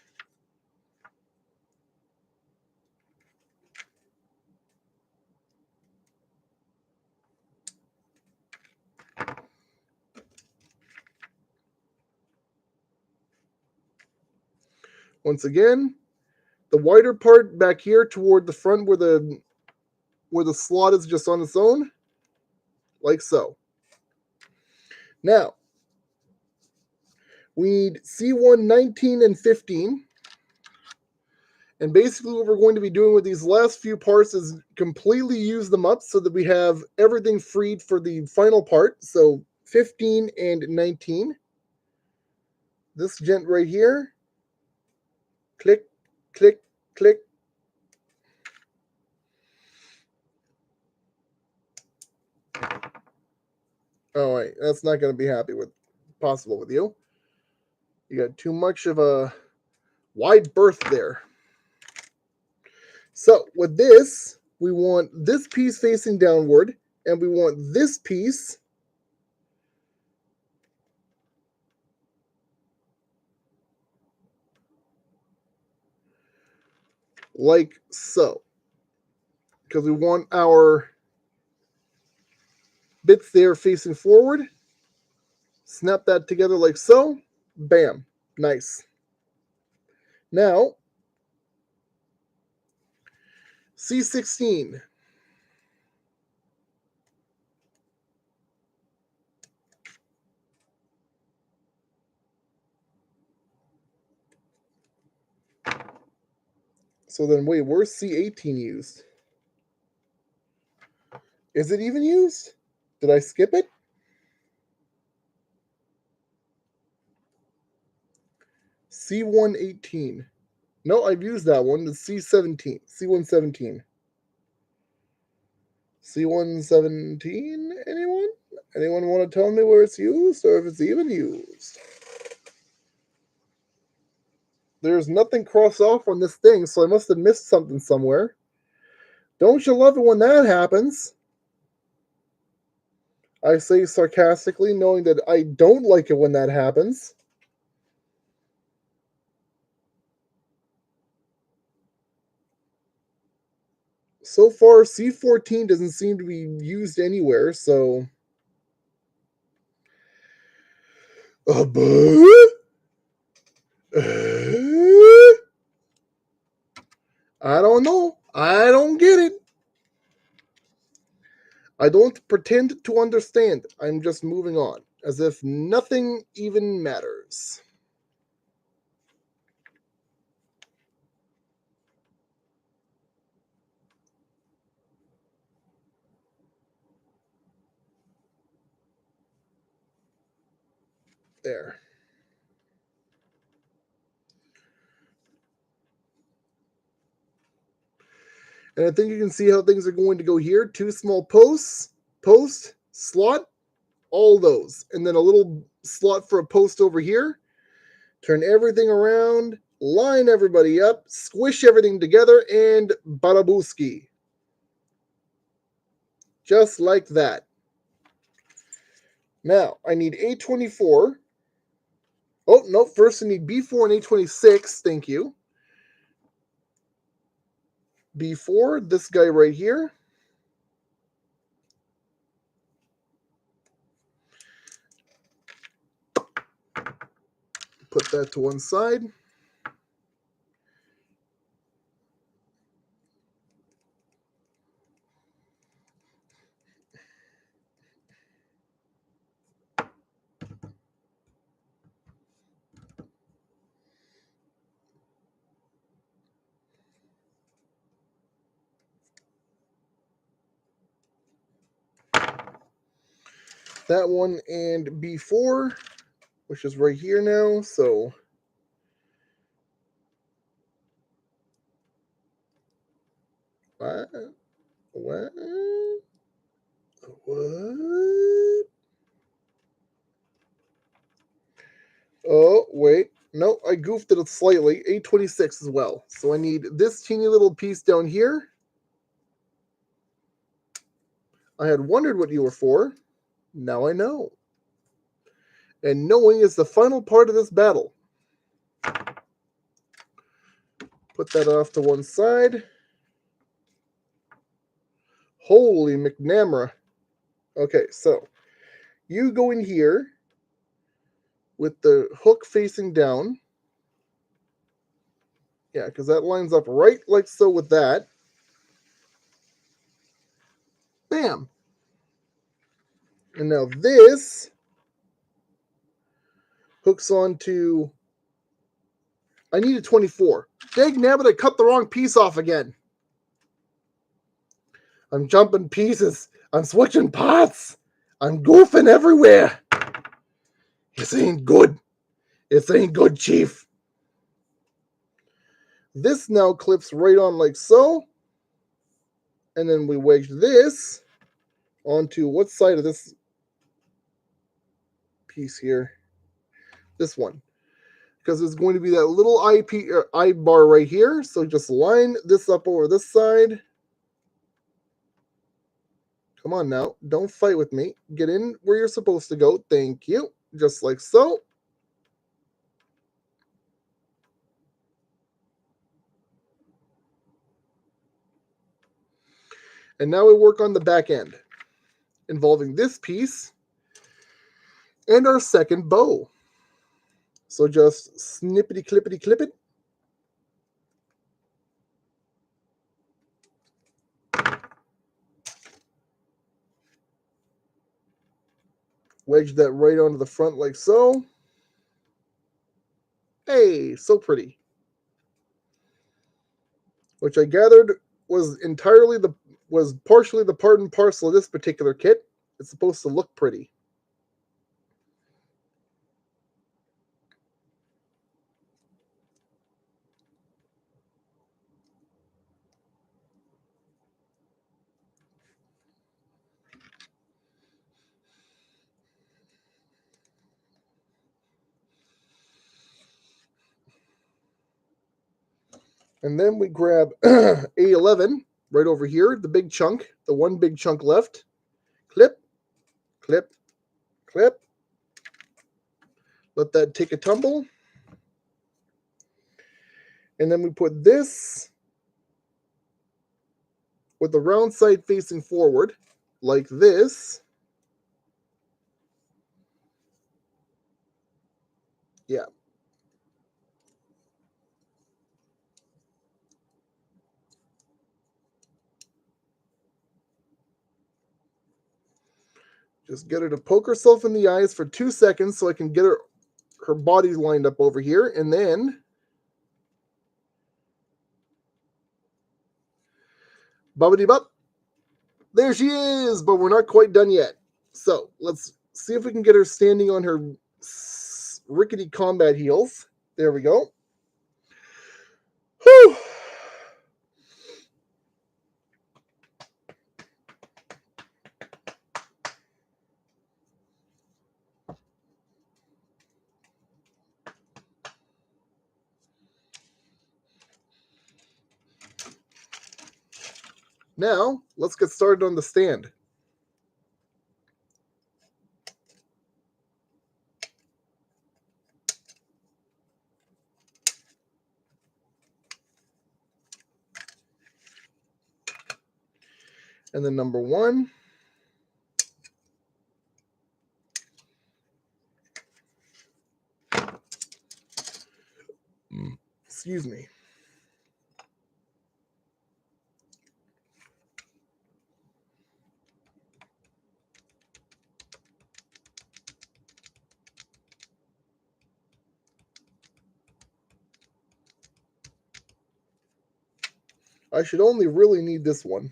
Once again, the wider part back here toward the front where the slot is just on its own, like so. Now, we need C1, 19, and 15. And basically what we're going to be doing with these last few parts is completely use them up so that we have everything freed for the final part. So 15 and 19. This gent right here. Click, click, click. Oh, wait, that's not going to be possible with you. You got too much of a wide berth there. So with this, we want this piece facing downward, and we want this piece like so. Because we want our bits there facing forward. Snap that together like so. Bam. Nice. Now, C16. So then, wait, where's C18 used? Is it even used? Did I skip it? C118. No, I've used that one. The C17. C117. C117? Anyone? Anyone want to tell me where it's used or if it's even used? There's nothing crossed off on this thing, so I must have missed something somewhere. Don't you love it when that happens? I say sarcastically, knowing that I don't like it when that happens. So far, C14 doesn't seem to be used anywhere, so... I don't know. I don't get it. I don't pretend to understand. I'm just moving on, as if nothing even matters. There. And I think you can see how things are going to go here. 2 small posts, post, slot, all those. And then a little slot for a post over here. Turn everything around, line everybody up, squish everything together, and barabooski. Just like that. Now, I need A24. Oh, no, first I need B4 and A26. Thank you. B4, this guy right here. Put that to one side. That one and B4, which is right here now. So what? What? What? Oh, wait. No, I goofed it slightly. A26 as well. So I need this teeny little piece down here. I had wondered what you were for. Now I know. And knowing is the final part of this battle. Put that off to one side. Holy McNamara. Okay, so you go in here with the hook facing down. Yeah, because that lines up right like so with that. Bam. And now this hooks onto... I need a 24. Dag nabbit, I cut the wrong piece off again. I'm jumping pieces. I'm switching parts. I'm goofing everywhere. This ain't good. This ain't good, Chief. This now clips right on like so. And then we wedge this onto what side of this piece here? This one. Because there's going to be that little eye bar right here. So just line this up over this side. Come on now. Don't fight with me. Get in where you're supposed to go. Thank you. Just like so. And now we work on the back end, involving this piece and our second bow. So just snippety clippity clip it. Wedge that right onto the front like so. Hey, so pretty. Which I gathered was partially the part and parcel of this particular kit. It's supposed to look pretty. And then we grab A11 right over here, the big chunk, the one big chunk left. Clip, clip, clip. Let that take a tumble. And then we put this with the round side facing forward, like this. Yeah. Just get her to poke herself in the eyes for 2 seconds so I can get her body lined up over here, and then bubbity bop. There she is, but we're not quite done yet. So let's see if we can get her standing on her rickety combat heels. There we go. Whew. Now, let's get started on the stand. And then number 1. Excuse me. I should only really need this one.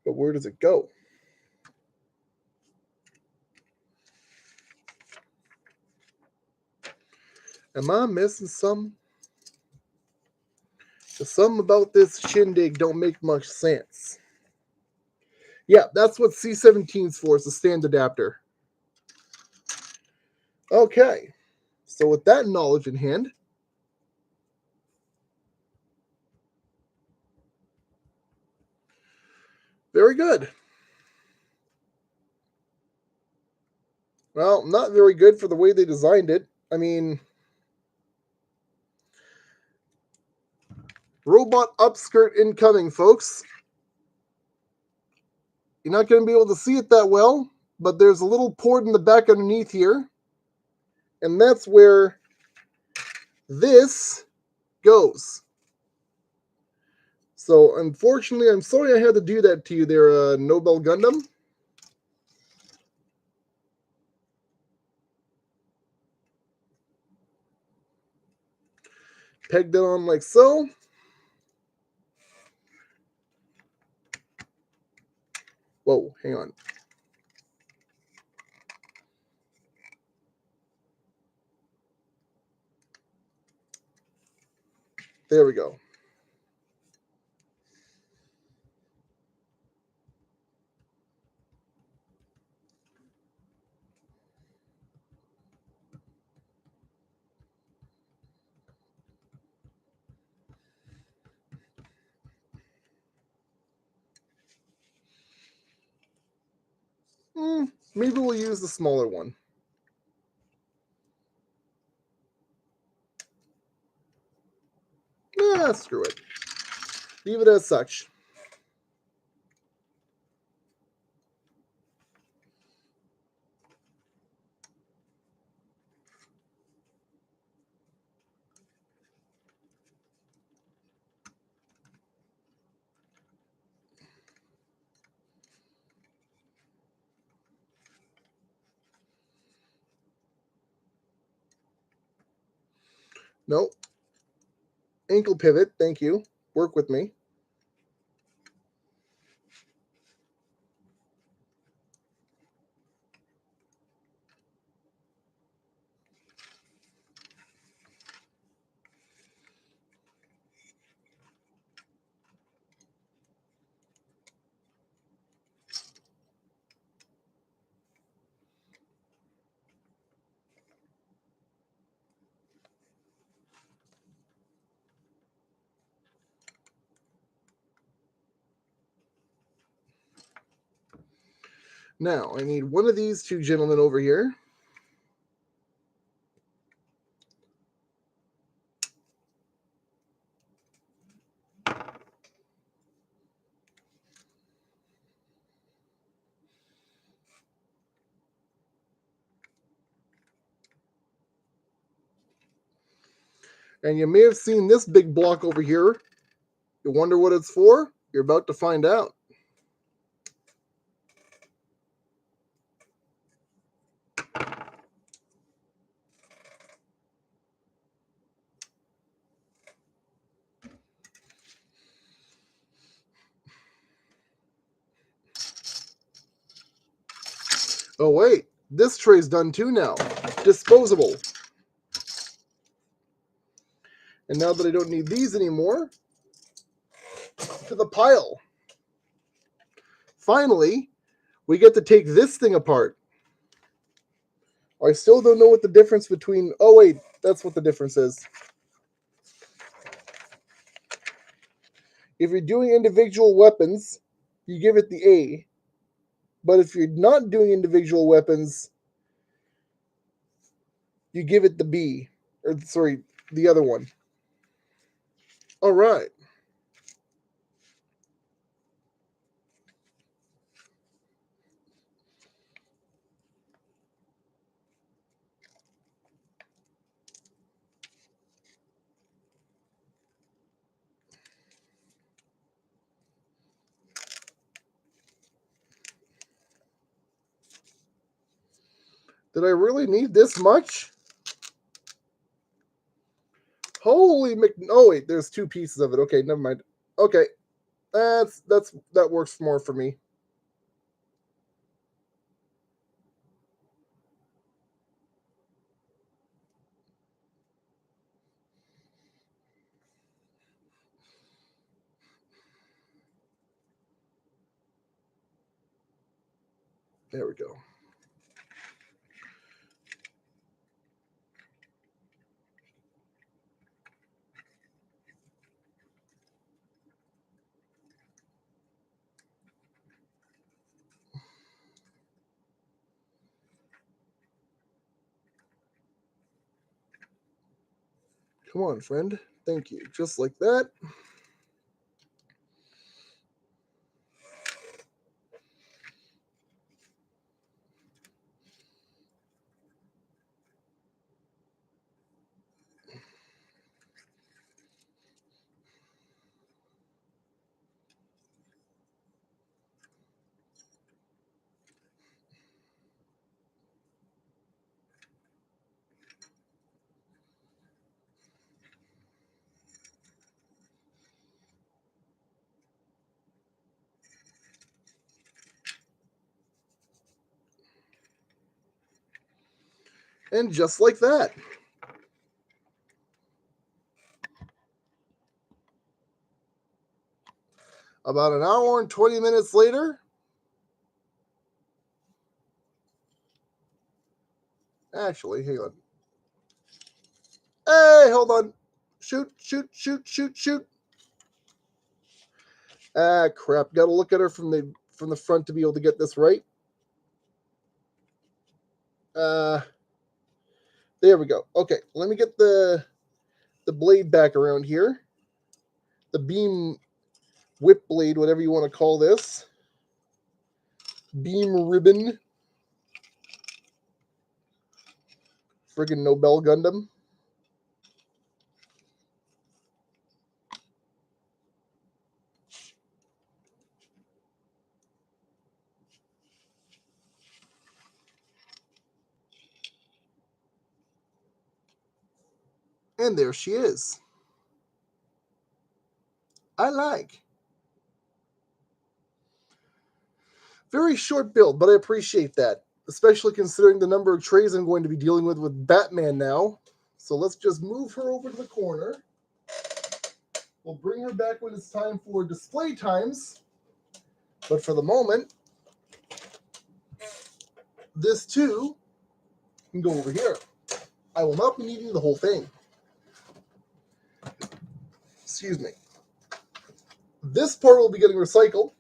But where does it go? Am I missing some? The sum about this shindig don't make much sense. Yeah, that's what C17's for, is the stand adapter. Okay, so with that knowledge in hand, very good. Well, not very good for the way they designed it. I mean, robot upskirt incoming, folks. You're not going to be able to see it that well, but there's a little port in the back underneath here. And that's where this goes. So, unfortunately, I'm sorry I had to do that to you there, Nobel Gundam. Pegged it on like so. Whoa, hang on. There we go. Maybe we'll use the smaller one. Screw it. Leave it as such. Nope. Ankle pivot, thank you. Work with me. Now, I need one of these two gentlemen over here. And you may have seen this big block over here. You wonder what it's for? You're about to find out. Oh wait, this tray's done too now. Disposable. And now that I don't need these anymore, to the pile. Finally, we get to take this thing apart. I still don't know what the difference between... Oh wait, that's what the difference is. If you're doing individual weapons, you give it the A. But if you're not doing individual weapons, you give it the B. Or, sorry, the other one. All right. Did I really need this much? Holy Mc... Oh wait, there's two pieces of it. Okay, never mind. Okay, that works more for me. There we go. Come on, friend. Thank you. Just like that. And just like that. About an hour and 20 minutes later. Actually, hang on. Hey, hold on. Shoot, shoot, shoot, shoot, shoot. Ah, crap. Got to look at her from the front to be able to get this right. There we go. Okay, let me get the blade back around here. The beam whip blade, whatever you want to call this. Beam ribbon. Friggin' Nobel Gundam. And there she is. I like. Very short build, but I appreciate that. Especially considering the number of trays I'm going to be dealing with Batman now. So let's just move her over to the corner. We'll bring her back when it's time for display times. But for the moment, this too can go over here. I will not be needing the whole thing. Excuse me. This part will be getting recycled.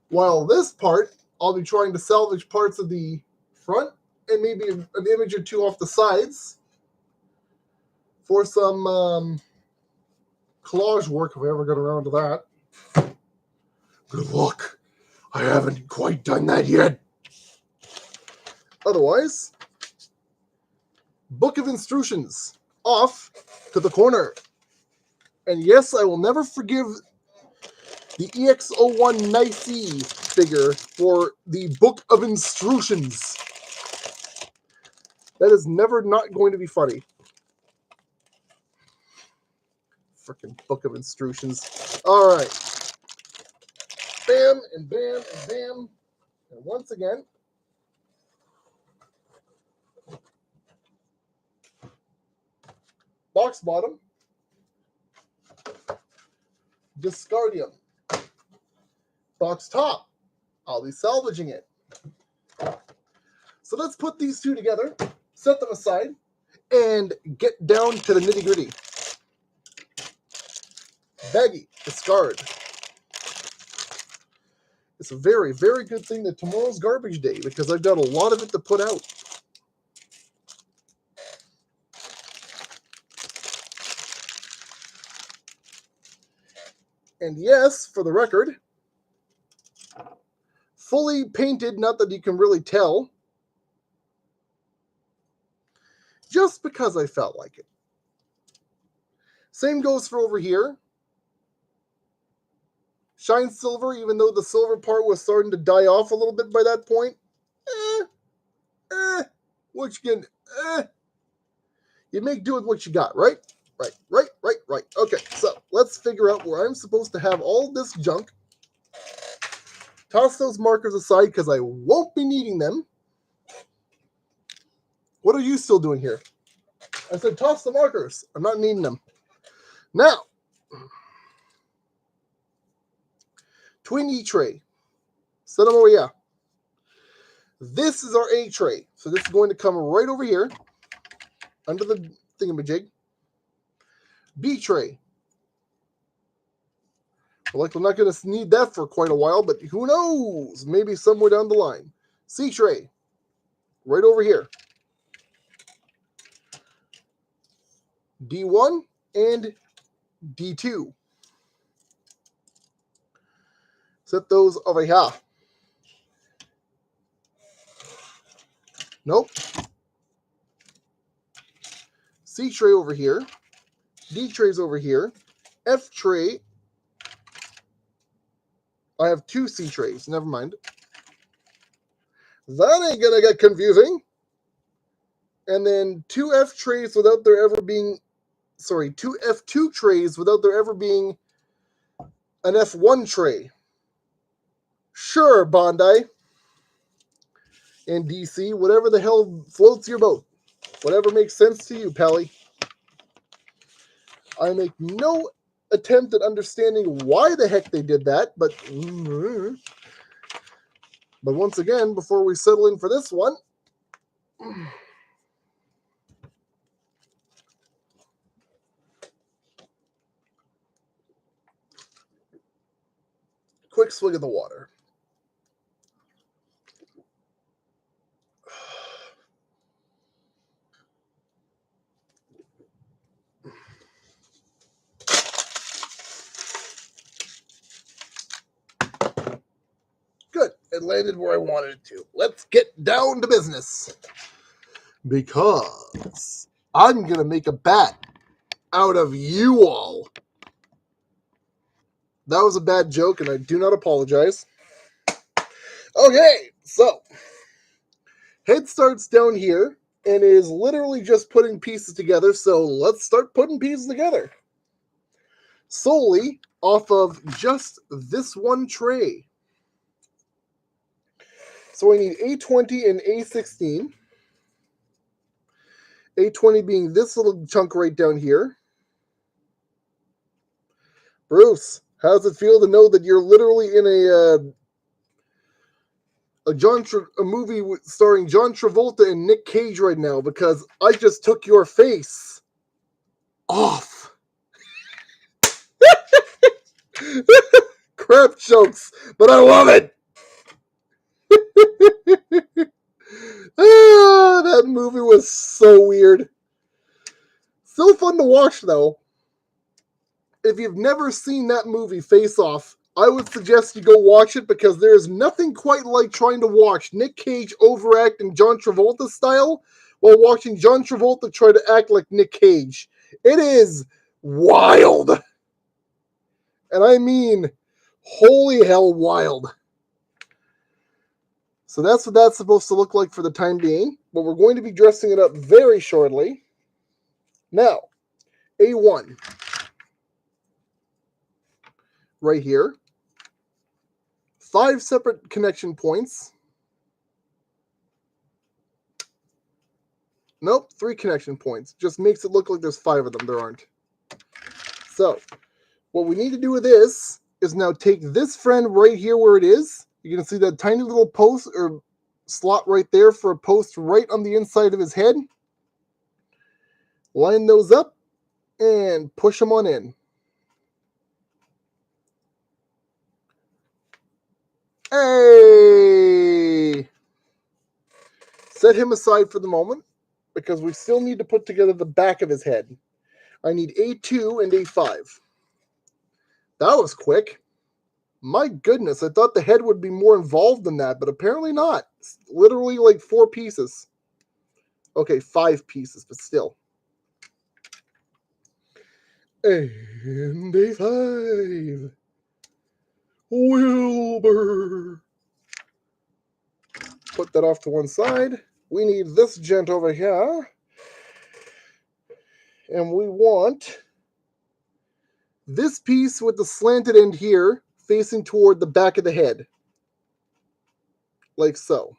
While this part, I'll be trying to salvage parts of the front and maybe an image or two off the sides for some collage work if I ever get around to that. Good luck. I haven't quite done that yet. Otherwise, book of instructions off to the corner. And yes, I will never forgive the EX01 Nicey figure for the Book of Instructions. That is never not going to be funny. Freaking Book of Instructions. All right. Bam and bam and bam. And once again, box bottom, Discardium. Box top, I'll be salvaging it. So let's put these two together, set them aside, and get down to the nitty-gritty. Baggy, discard. It's a very, very good thing that tomorrow's garbage day because I've got a lot of it to put out. And yes, for the record, fully painted, not that you can really tell, just because I felt like it. Same goes for over here. Shine silver, even though the silver part was starting to die off a little bit by that point. What you can, you make do with what you got, right? Right. Okay, so let's figure out where I'm supposed to have all this junk. Toss those markers aside because I won't be needing them. What are you still doing here? I said toss the markers. I'm not needing them. Now, twin E tray. Set them over here. This is our A tray. So this is going to come right over here under the thingamajig. B tray. Well, we're not going to need that for quite a while, but who knows? Maybe somewhere down the line. C tray. Right over here. D1 and D2. Set those over here. Nope. C tray over here. D tray's over here. F tray. I have two C trays. Never mind. That ain't gonna get confusing. And then two F trays without there ever being... Sorry, two F2 trays without there ever being an F1 tray. Sure, Bandai. And DC, whatever the hell floats your boat. Whatever makes sense to you, Pally. I make no attempt at understanding why the heck they did that, but once again, before we settle in for this one, quick swig of the water. Good. It landed where I wanted it to. Let's get down to business. Because I'm going to make a bat out of you all. That was a bad joke, and I do not apologize. Okay, so head starts down here and is literally just putting pieces together, so let's start putting pieces together. Solely off of just this one tray. So I need A20 and A16. A20 being this little chunk right down here. Bruce, how does it feel to know that you're literally in a movie starring John Travolta and Nick Cage right now? Because I just took your face off. Crap jokes, but I love it. That movie was so weird. Still fun to watch, though. If you've never seen that movie, Face Off, I would suggest you go watch it because there is nothing quite like trying to watch Nick Cage overact in John Travolta style while watching John Travolta try to act like Nick Cage. It is wild. And I mean, holy hell wild. So that's what that's supposed to look like for the time being. But we're going to be dressing it up very shortly. Now, A1. Right here. 5 separate connection points. Nope, 3 connection points. Just makes it look like there's 5 of them. There aren't. So, what we need to do with this is now take this friend right here where it is. You can see that tiny little post or slot right there for a post right on the inside of his head. Line those up and push them on in. Hey! Set him aside for the moment because we still need to put together the back of his head. I need A2 and A5. That was quick. My goodness, I thought the head would be more involved than that, but apparently not. It's literally like 4 pieces. Okay, 5 pieces, but still. And A5. Wilbur. Put that off to one side. We need this gent over here. And we want this piece with the slanted end here facing toward the back of the head. Like so.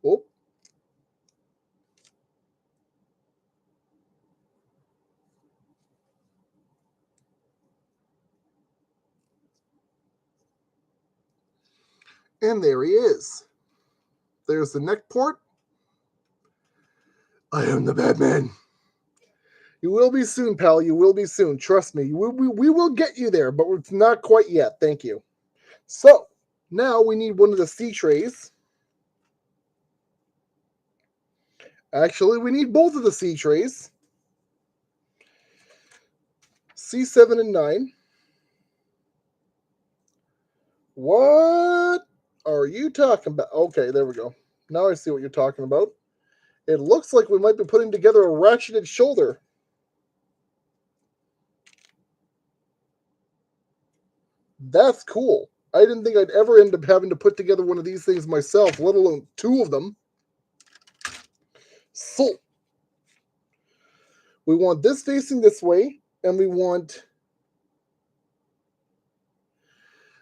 Oh. And there he is. There's the neck port. I am the Batman. You will be soon, pal. You will be soon. Trust me. We will get you there, but it's not quite yet. Thank you. So, now we need one of the C trays. Actually, we need both of the C trays. C7 and 9. What are you talking about? Okay, there we go. Now I see what you're talking about. It looks like we might be putting together a ratcheted shoulder. That's cool. I didn't think I'd ever end up having to put together one of these things myself, let alone 2 of them. So, we want this facing this way, and we want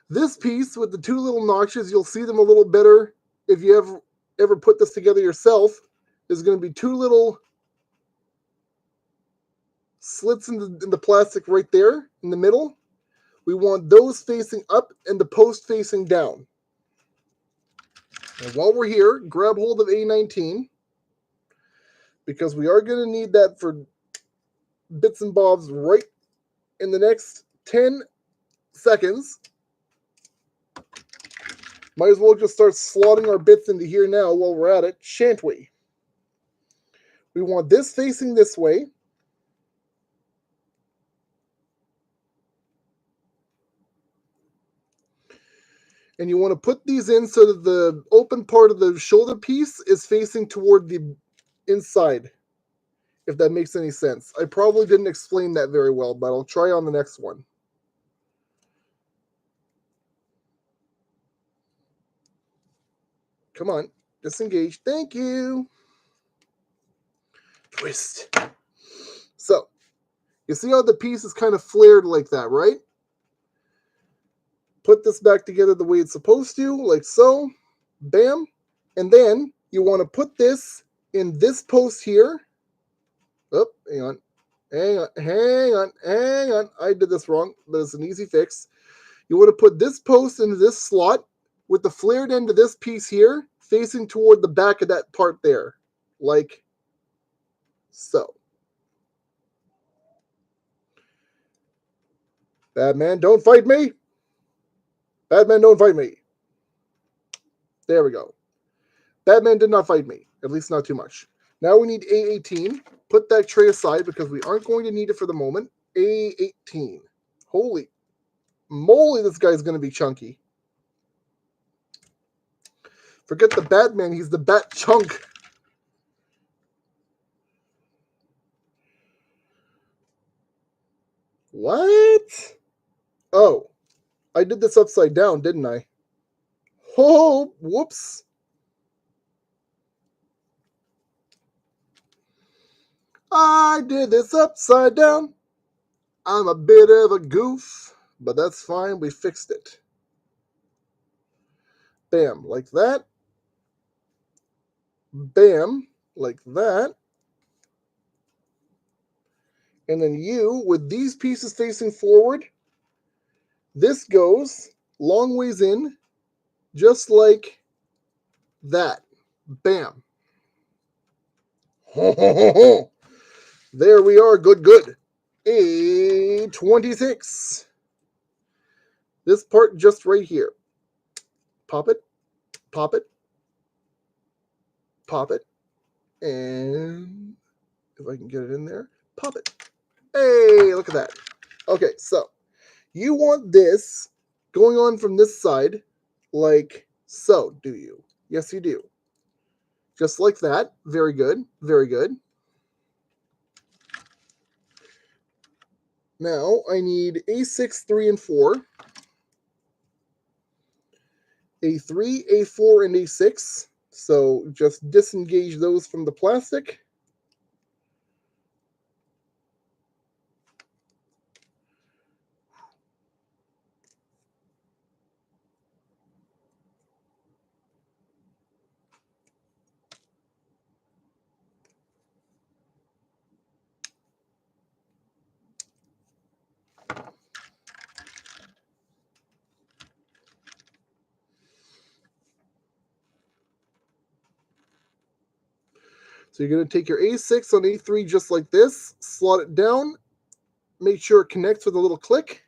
this piece with the 2 little notches. You'll see them a little better if you ever put this together yourself. There's going to be 2 little slits in the plastic right there in the middle. We want those facing up and the post facing down. And while we're here, grab hold of A19 because we are going to need that for bits and bobs right in the next 10 seconds. Might as well just start slotting our bits into here now while we're at it, shan't we? We want this facing this way. And you want to put these in so that the open part of the shoulder piece is facing toward the inside, if that makes any sense. I probably didn't explain that very well, but I'll try on the next one. Come on, disengage. Thank you. Twist. So, you see how the piece is kind of flared like that, right? Put this back together the way it's supposed to, like so. Bam. And then you want to put this in this post here. Oh, hang on. Hang on. I did this wrong, but it's an easy fix. You want to put this post into this slot with the flared end of this piece here facing toward the back of that part there. Like so. Batman, don't fight me. Batman, don't fight me. There we go. Batman did not fight me. At least not too much. Now we need A18. Put that tray aside because we aren't going to need it for the moment. A18. Holy moly, this guy's going to be chunky. Forget the Batman, he's the Bat Chunk. What? Oh, I did this upside down, didn't I? Oh, whoops. I did this upside down. I'm a bit of a goof, but that's fine. We fixed it. Bam, like that. Bam, like that. And then you, with these pieces facing forward, this goes long ways in, just like that. Bam. There we are. Good, good. A26. This part just right here. Pop it, pop it, pop it, and if I can get it in there, pop it. Hey, look at that. Okay, so you want this going on from this side like so, do you? Yes, you do. Just like that. Very good. Very good. Now I need A6, 3, and 4. A3, A4, and A6. So just disengage those from the plastic. So you're going to take your A6 on A3 just like this, slot it down, make sure it connects with a little click.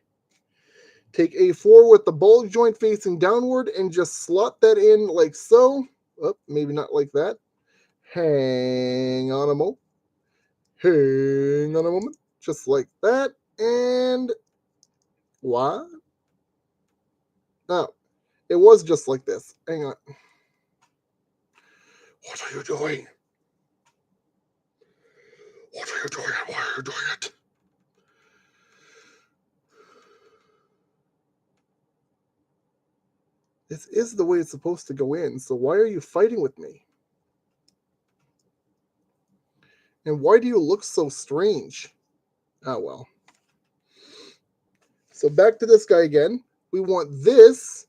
Take A4 with the ball joint facing downward and just slot that in like so. Oh, maybe not like that. Hang on a moment. Hang on a moment. Just like that. And what? No, it was just like this. Hang on. What are you doing? What are you doing? Why are you doing it? This is the way it's supposed to go in, so why are you fighting with me? And why do you look so strange? Oh, well. So back to this guy again. We want this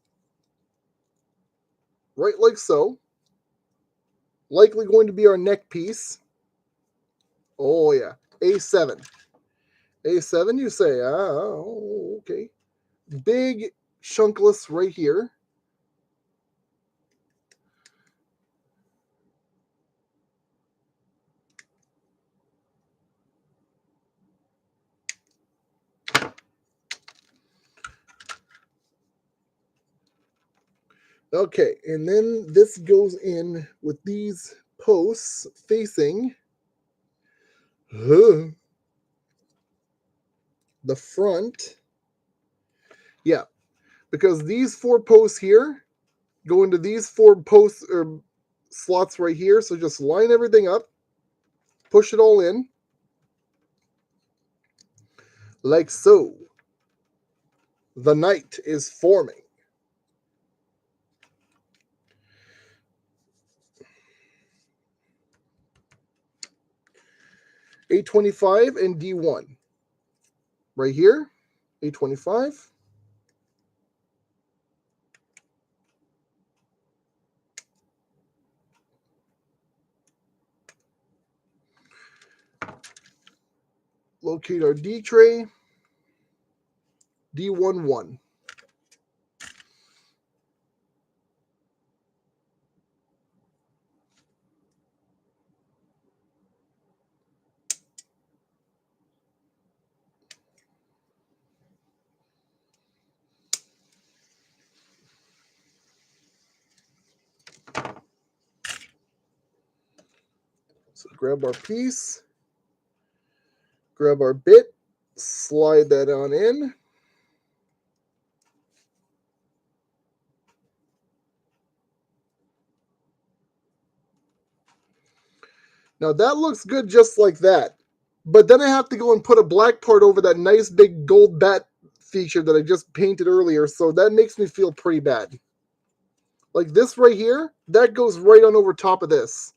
right like so. Likely going to be our neck piece. Oh, yeah. A7. A7, you say, oh, okay. Big chunkless right here. Okay, and then this goes in with these posts facing the front. Yeah, because these 4 posts here go into these 4 posts or slots right here. So just line everything up, push it all in, like so. The knight is forming. A25 and D1. Right here, A25. Locate our D tray. D11. So grab our piece, grab our bit, slide that on in. Now that looks good just like that. But then I have to go and put a black part over that nice big gold bat feature that I just painted earlier, so that makes me feel pretty bad. Like this right here, that goes right on over top of this.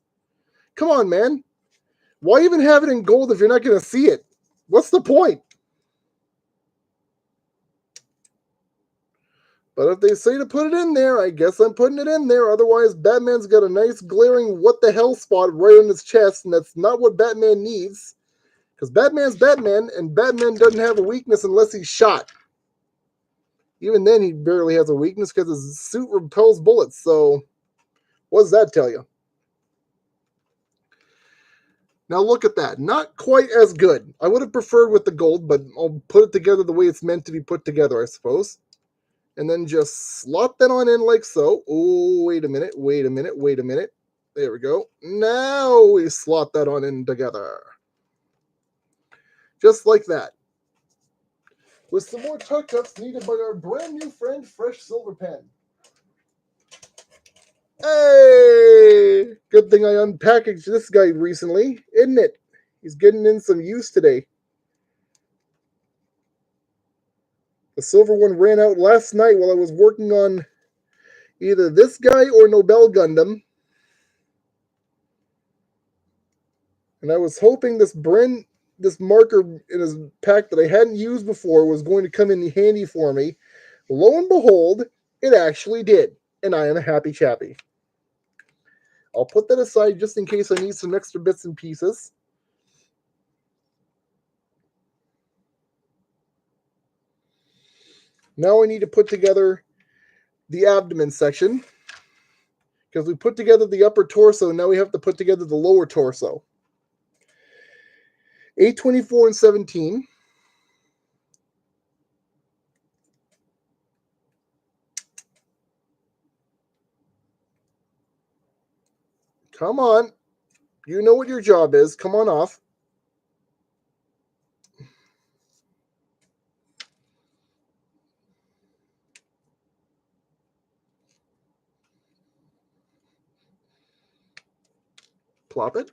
Come on, man. Why even have it in gold if you're not going to see it? What's the point? But if they say to put it in there, I guess I'm putting it in there. Otherwise, Batman's got a nice glaring what the hell spot right on his chest, and that's not what Batman needs. Because Batman's Batman, and Batman doesn't have a weakness unless he's shot. Even then, he barely has a weakness because his suit repels bullets. So, what does that tell you? Now look at that. Not quite as good. I would have preferred with the gold, but I'll put it together the way it's meant to be put together, I suppose. And then just slot that on in like so. Oh, wait a minute. There we go. Now we slot that on in together. Just like that. With some more touch-ups needed by our brand new friend, Fresh Silver Pen. Hey! Good thing I unpackaged this guy recently, isn't it? He's getting in some use today. The silver one ran out last night while I was working on either this guy or Nobel Gundam. And I was hoping this marker in his pack that I hadn't used before was going to come in handy for me. Lo and behold, it actually did. And I am a happy chappy. I'll put that aside just in case I need some extra bits and pieces. Now I need to put together the abdomen section. Because we put together the upper torso, now we have to put together the lower torso. 824 and 17. Come on. You know what your job is. Come on off. Plop it.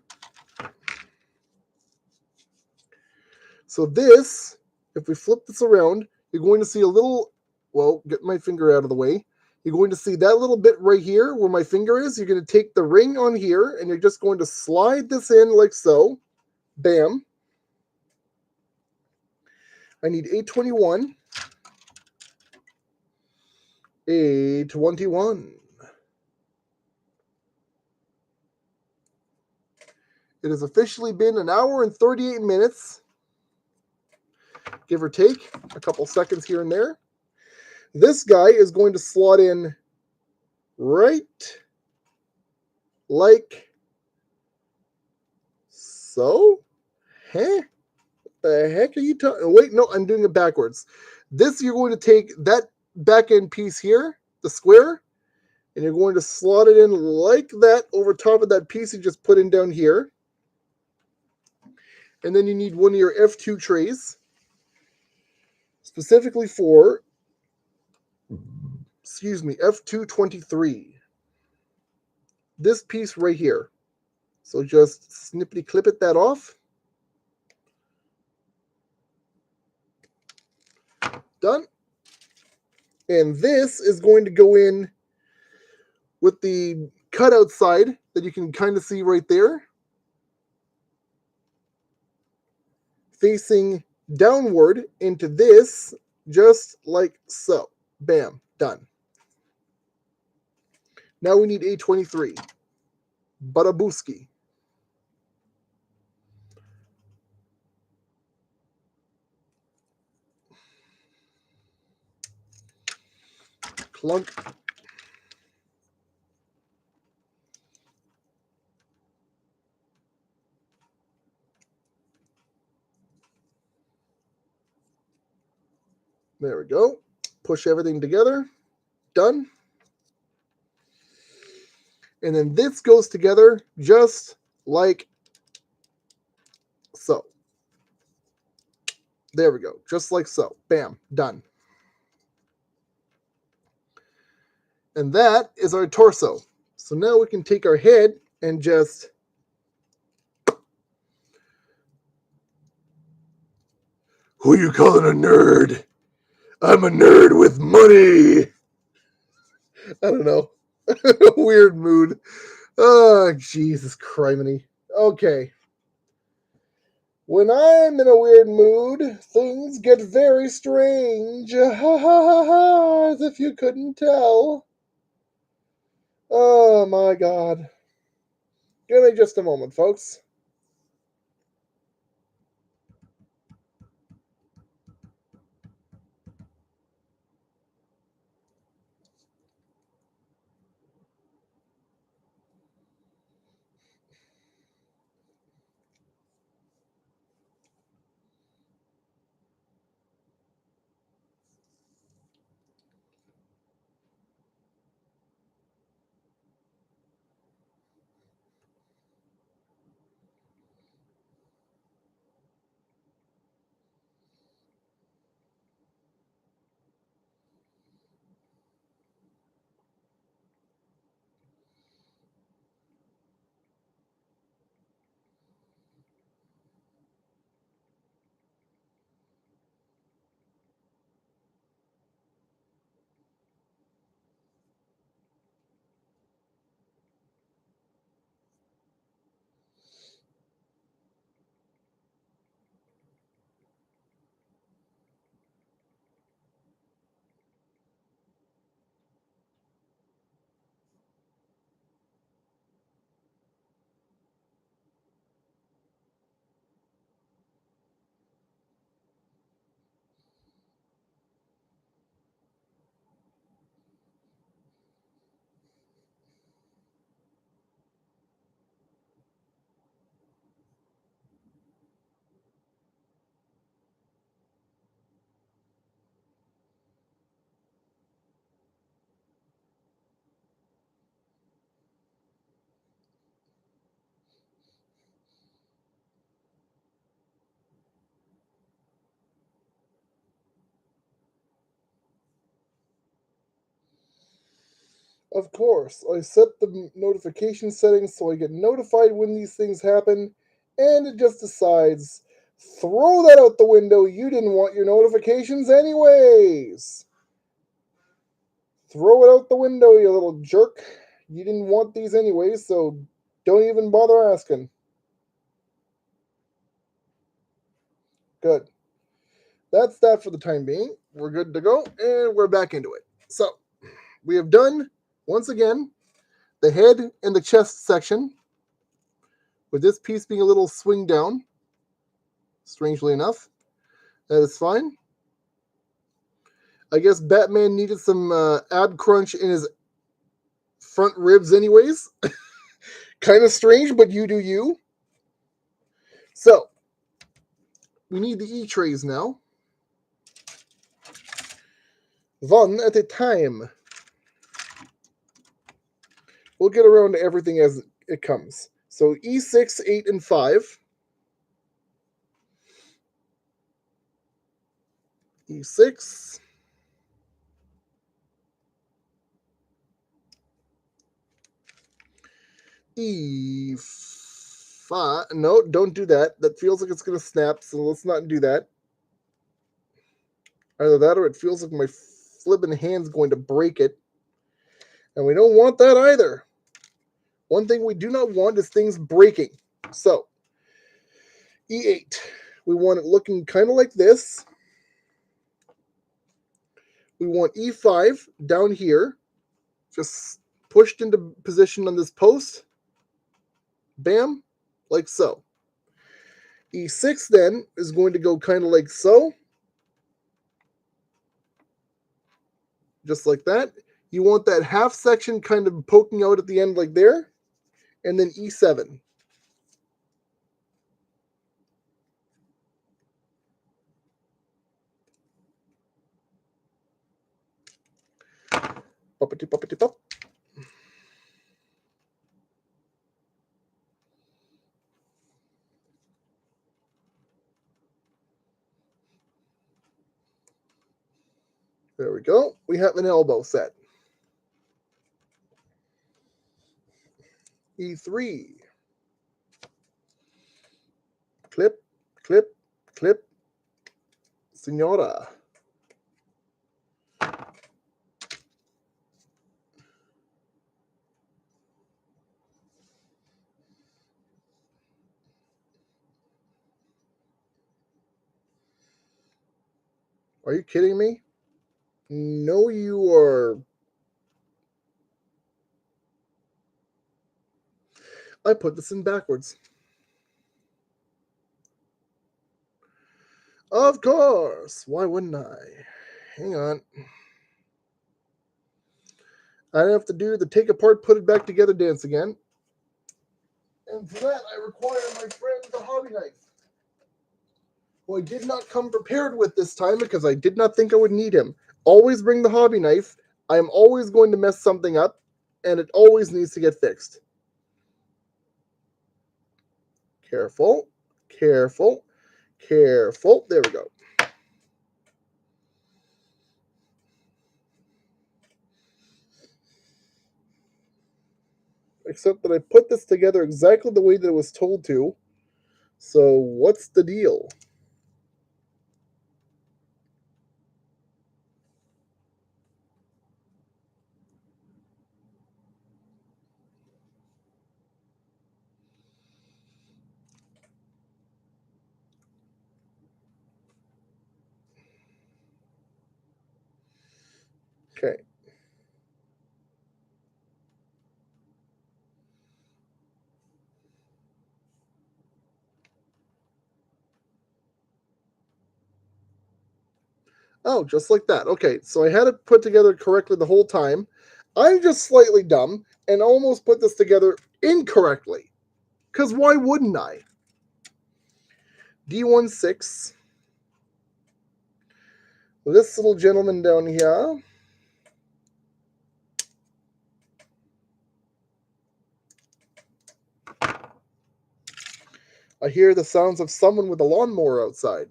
So this, if we flip this around, you're going to see a little, well, get my finger out of the way. You're going to see that little bit right here where my finger is. You're going to take the ring on here and you're just going to slide this in like so. Bam. I need 821. 821. It has officially been an hour and 38 minutes. Give or take a couple seconds here and there. This guy is going to slot in right like so. Huh? What the heck are you talking? Wait, no, I'm doing it backwards. This, you're going to take that back end piece here, the square, and you're going to slot it in like that over top of that piece you just put in down here. And then you need one of your F2 trays, specifically for, F223. This piece right here. So just snippety clip it that off. Done. And this is going to go in with the cutout side that you can kind of see right there, facing downward into this, just like so. Bam, done. Now we need A23. Badabuski. Clunk. There we go. Push everything together. Done. And then this goes together just like so. There we go. Just like so. Bam. Done. And that is our torso. So now we can take our head and just Who you calling a nerd? I'm a nerd with money. I don't know. Weird mood. Oh, Jesus criminy. Okay. When I'm in a weird mood, things get very strange. Ha ha ha ha, as if you couldn't tell. Oh my god. Give me just a moment, folks. Of course, I set the notification settings so I get notified when these things happen, and it just decides, throw that out the window, you didn't want your notifications anyways. Throw it out the window, you little jerk. You didn't want these anyways, so don't even bother asking. Good. That's that for the time being. We're good to go, and we're back into it. So, we have done, once again, the head and the chest section, with this piece being a little swing down, strangely enough. That is fine. I guess Batman needed some ab crunch in his front ribs anyways. Kind of strange, but you do you. So, we need the E-trays now. One at a time. We'll get around to everything as it comes. So E6, 8, and 5. E6. E5. No, don't do that. That feels like it's going to snap, so let's not do that. Either that or it feels like my flipping hand's going to break it. And we don't want that either. One thing we do not want is things breaking. So, E8. We want it looking kind of like this. We want E5 down here. Just pushed into position on this post. Bam. Like so. E6 then is going to go kind of like so. Just like that. You want that half section kind of poking out at the end like there. And then E7. Puppety puppety pop. There we go. We have an elbow set. E3. Clip, clip, clip. Senora. Are you kidding me? No, you are. I put this in backwards. Of course. Why wouldn't I? Hang on. I have to do the take apart, put it back together dance again. And for that, I require my friend the hobby knife. Who I did not come prepared with this time because I did not think I would need him. Always bring the hobby knife. I am always going to mess something up, and it always needs to get fixed. Careful, careful, careful. There we go. Except that I put this together exactly the way that it was told to. So what's the deal? Okay. Oh, just like that. Okay, so I had it put together correctly the whole time. I'm just slightly dumb and almost put this together incorrectly. Because why wouldn't I? D16. This little gentleman down here. I hear the sounds of someone with a lawnmower outside.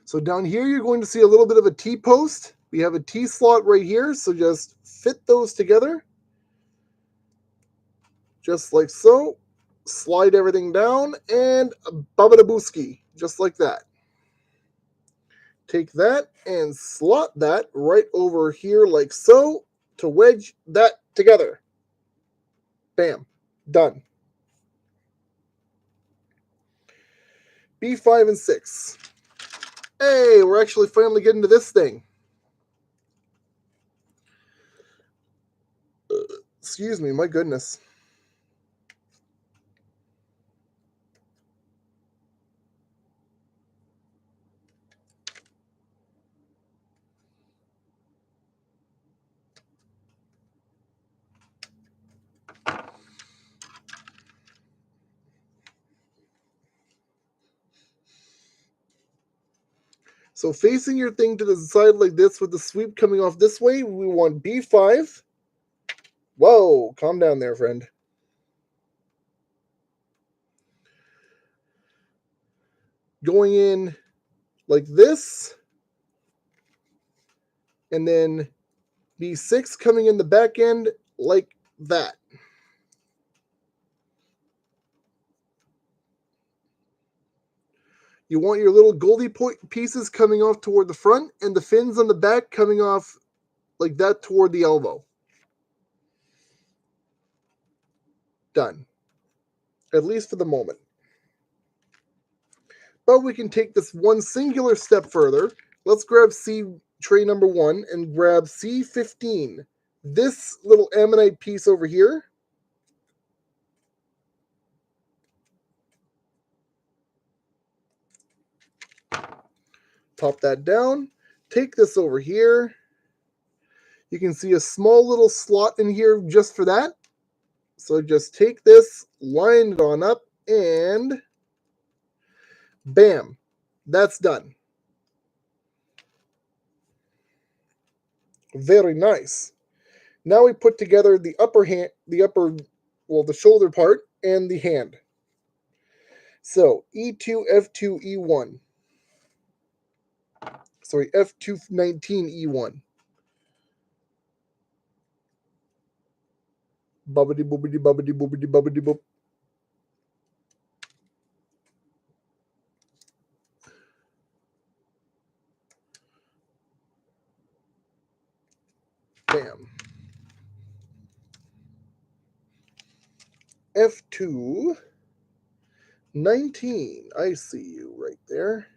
So down here, you're going to see a little bit of a T-post. We have a T-slot right here, so just fit those together. Just like so. Slide everything down, and babadabooski, just like that. Take that and slot that right over here like so to wedge that together. Bam. Done. B5 and 6. Hey, we're actually finally getting to this thing. Excuse me, my goodness. So facing your thing to the side like this with the sweep coming off this way, we want B5. Whoa, calm down there, friend. Going in like this. And then B6 coming in the back end like that. You want your little goldie pieces coming off toward the front and the fins on the back coming off like that toward the elbow. Done. At least for the moment. But we can take this one singular step further. Let's grab C tray number 1 and grab C15. This little ammonite piece over here. Pop that down. Take this over here. You can see a small little slot in here just for that. So just take this, line it on up, and bam, that's done. Very nice. Now we put together the the shoulder part and the hand. So E2, F2, E1. Sorry, F219, E1. Bubbity boobity bubbity boobity bubbity boop. Bam. F2 19. I see you right there.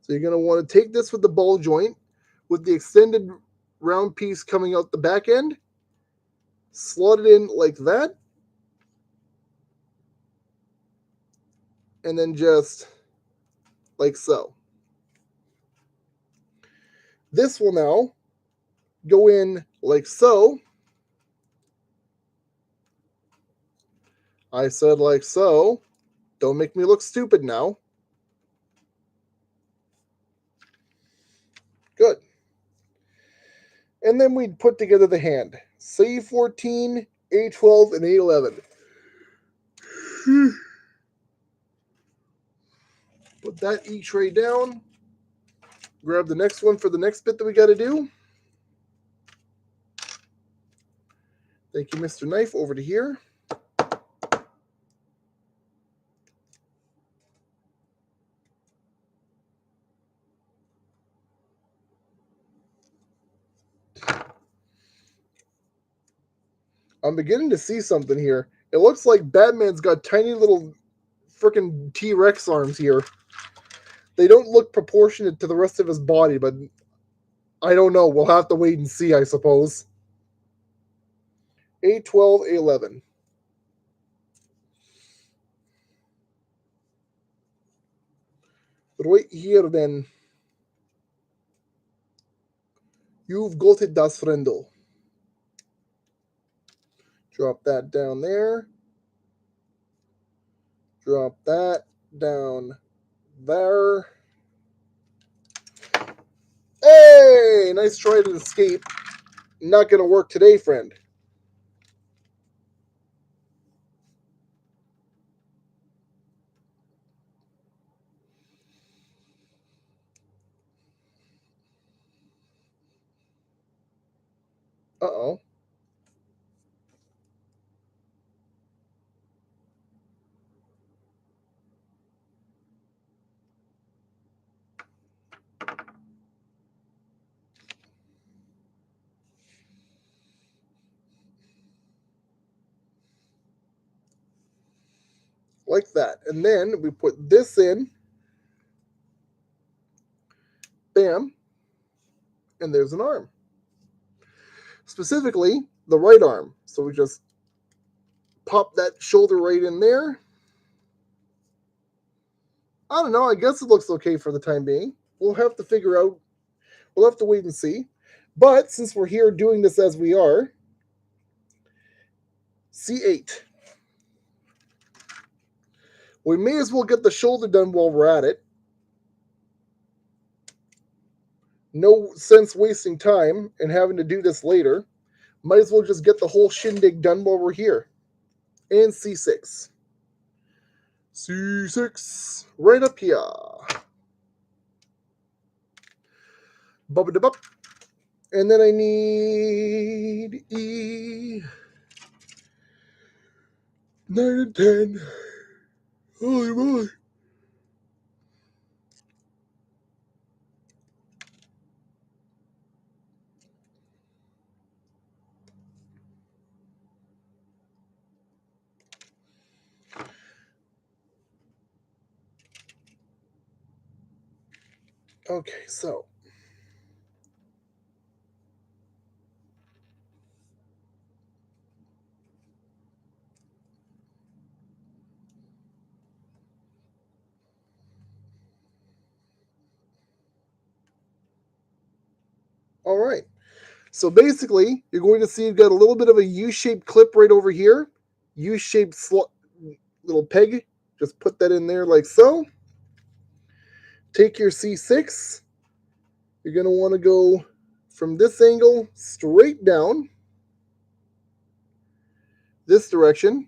So you're going to want to take this with the ball joint with the extended round piece coming out the back end, slot it in like that, and then just like so. This will now go in like so. I said like so. Don't make me look stupid now. Good. And then we'd put together the hand. C14, A12, and A11. Put that E-tray down. Grab the next one for the next bit that we got to do. Thank you, Mr. Knife. Over to here. I'm beginning to see something here. It looks like Batman's got tiny little freaking T-Rex arms here. They don't look proportionate to the rest of his body, but I don't know. We'll have to wait and see, I suppose. A12, A11. Right here, then. You've got it, das Frendel. Drop that down there. Drop that down there. Hey! Nice try to escape. Not going to work today, friend. Uh-oh. Like that. And then we put this in. Bam. And there's an arm. Specifically, the right arm. So we just pop that shoulder right in there. I don't know. I guess it looks okay for the time being. We'll have to figure out. We'll have to wait and see. But since we're here doing this as we are, C8. We may as well get the shoulder done while we're at it. No sense wasting time and having to do this later. Might as well just get the whole shindig done while we're here. And C6. C6. Right up here. Bubba-da-bup. And then I need E. 9 and 10. Holy moly. Okay, so. All right. So basically, you're going to see you've got a little bit of a U-shaped clip right over here. U-shaped little peg. Just put that in there like so. Take your C6. You're going to want to go from this angle straight down. this direction,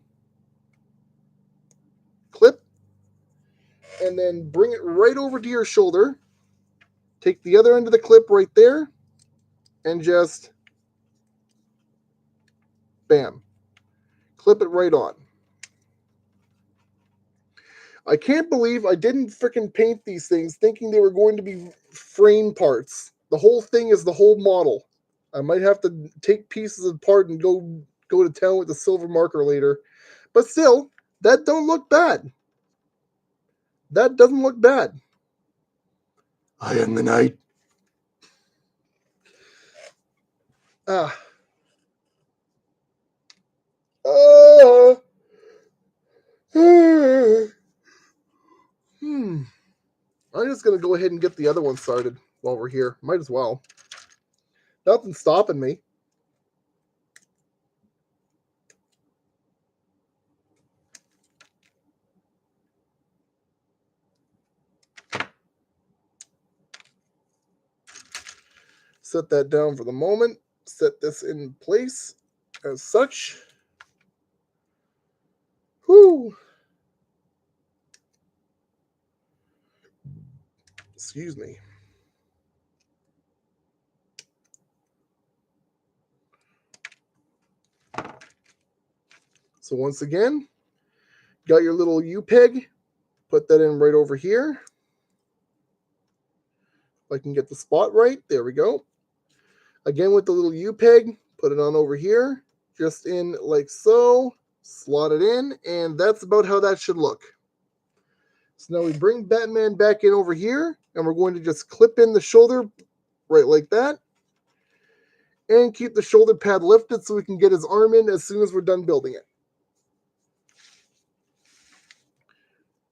clip, and then bring it right over to your shoulder. Take the other end of the clip right there, and just bam, clip it right on. I can't believe I didn't freaking paint these things thinking they were going to be frame parts. The whole thing is the whole model. I might have to take pieces apart and go to town with the silver marker later. But still, that don't look bad. That doesn't look bad. I am the night. Ah. I'm just going to go ahead and get the other one started while we're here. Might as well. Nothing's stopping me. Set that down for the moment. Set this in place as such. Whew. Excuse me. So once again, got your little U-peg. Put that in right over here. If I can get the spot right. There we go. Again with the little U-peg. Put it on over here. Just in like so. Slot it in. And that's about how that should look. So now we bring Batman back in over here. And we're going to just clip in the shoulder right like that. And keep the shoulder pad lifted so we can get his arm in as soon as we're done building it.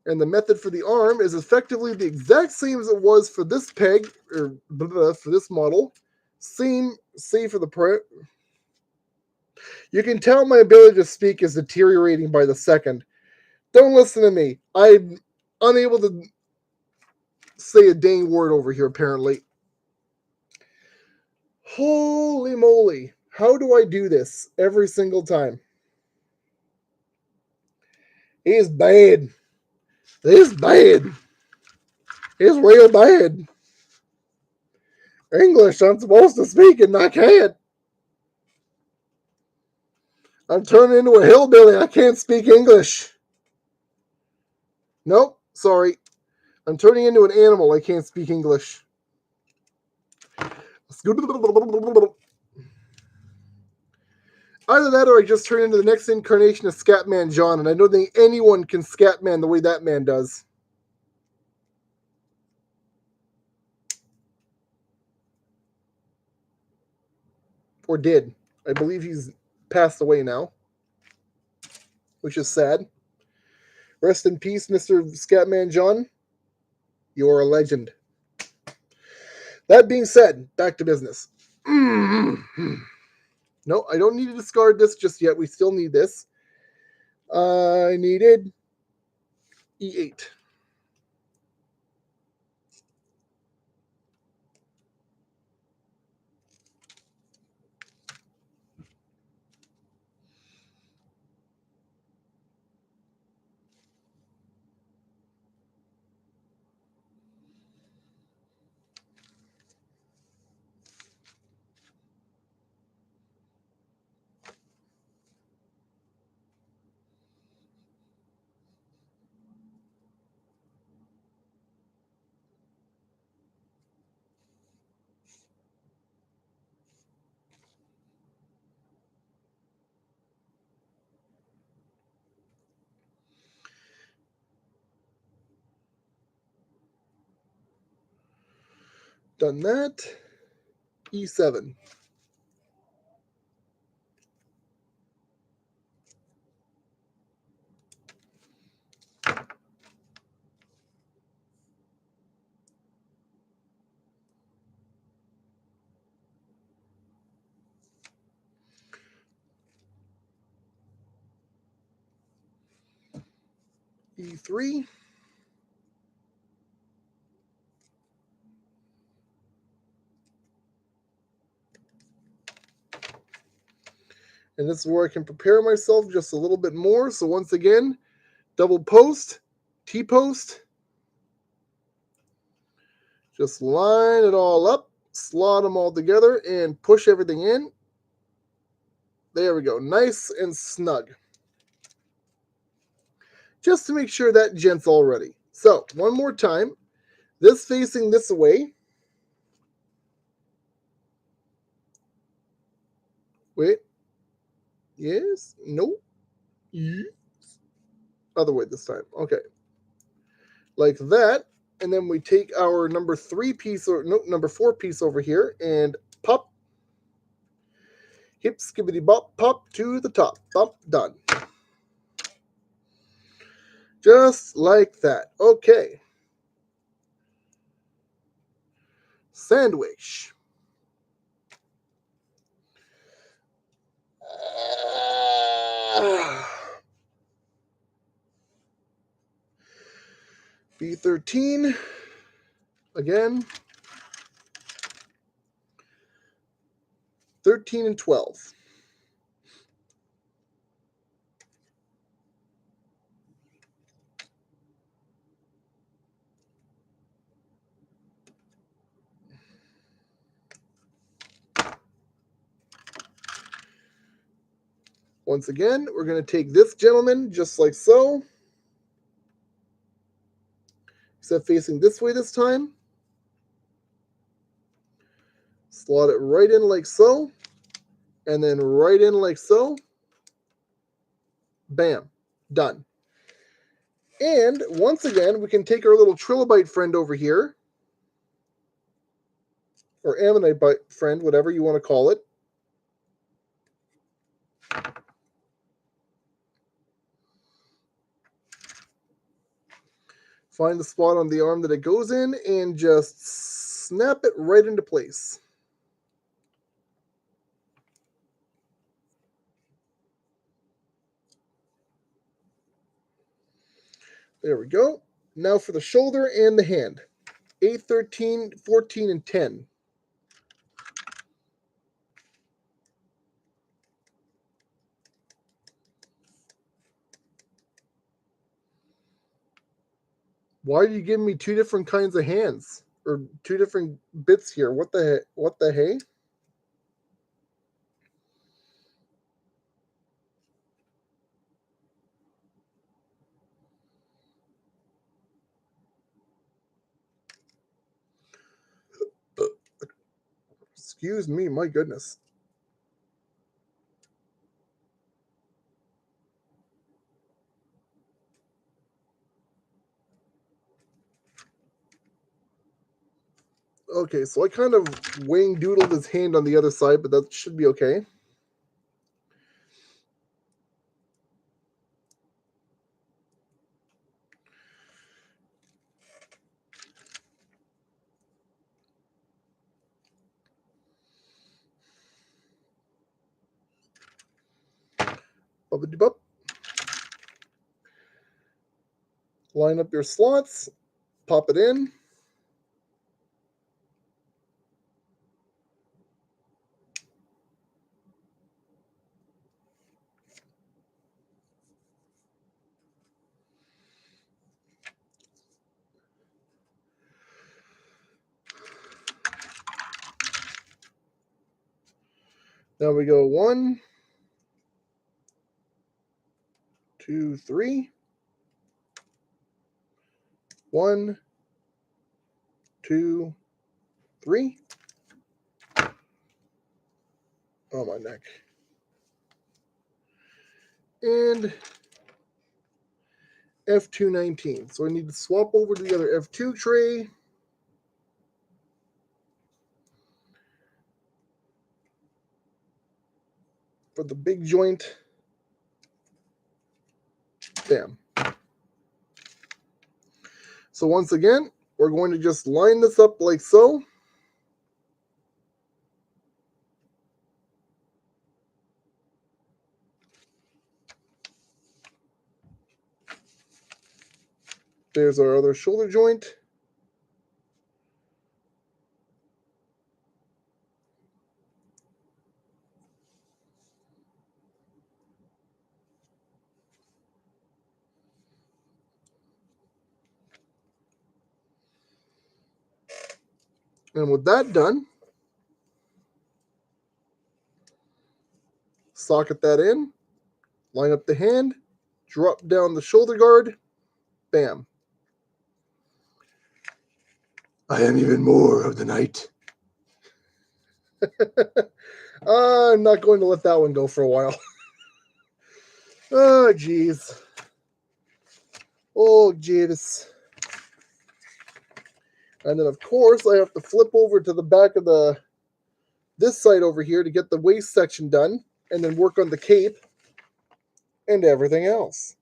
And the method for the arm is effectively the exact same as it was for this peg, or for this model. Same for the You can tell my ability to speak is deteriorating by the second. Don't listen to me. I'm unable to say a dang word over here, apparently. Holy moly. How do I do this every single time? It's bad. It's bad. It's real bad. English, I'm supposed to speak and I can't. I'm turning into a hillbilly. I can't speak English. Nope, sorry. I'm turning into an animal. I can't speak English. Either that or I just turn into the next incarnation of Scatman John, and I don't think anyone can Scatman the way that man does. Or did. I believe he's passed away now, which is sad. Rest in peace, Mr. Scatman John. You're a legend. That being said, back to business. No, I don't need to discard this just yet. We still need this. I needed E8. Done that. E7. E3. And this is where I can prepare myself just a little bit more. So once again, double post, T-post. Just line it all up, slot them all together, and push everything in. There we go, nice and snug. Just to make sure that gent's all ready. So, one more time. This facing this way. Wait. Yes. Nope. Yes. Other way this time. Okay. Like that. And then we take our number 3 piece, or no, number 4 piece over here and pop. Hip skibbity bop, pop to the top. Bop, done. Just like that. Okay. Sandwich. B13 again. 13 and 12. Once again, we're going to take this gentleman just like so, except facing this way this time. Slot it right in like so, and then right in like so. Bam. Done. And once again, we can take our little trilobite friend over here, or ammonite friend, whatever you want to call it. Find the spot on the arm that it goes in and just snap it right into place. There we go. Now for the shoulder and the hand. 8, 13, 14, and 10. Why are you giving me 2 different kinds of hands? Or 2 different bits here? What the hey? Excuse me, my goodness. Okay, so I kind of wing doodled his hand on the other side, but that should be okay. Bubbity-bup. Line up your slots, pop it in. Now we go 1, 2, 3. 1, 2, 3. Oh, my neck. And F219. So I need to swap over to the other F2 tray. For the big joint. Bam. So once again, we're going to just line this up like so. There's our other shoulder joint. And with that done, socket that in, line up the hand, drop down the shoulder guard, bam. I am even more of the night. I'm not going to let that one go for a while. Oh, jeez. Oh, jeez. And then, of course, I have to flip over to the back of this side over here to get the waist section done, and then work on the cape and everything else.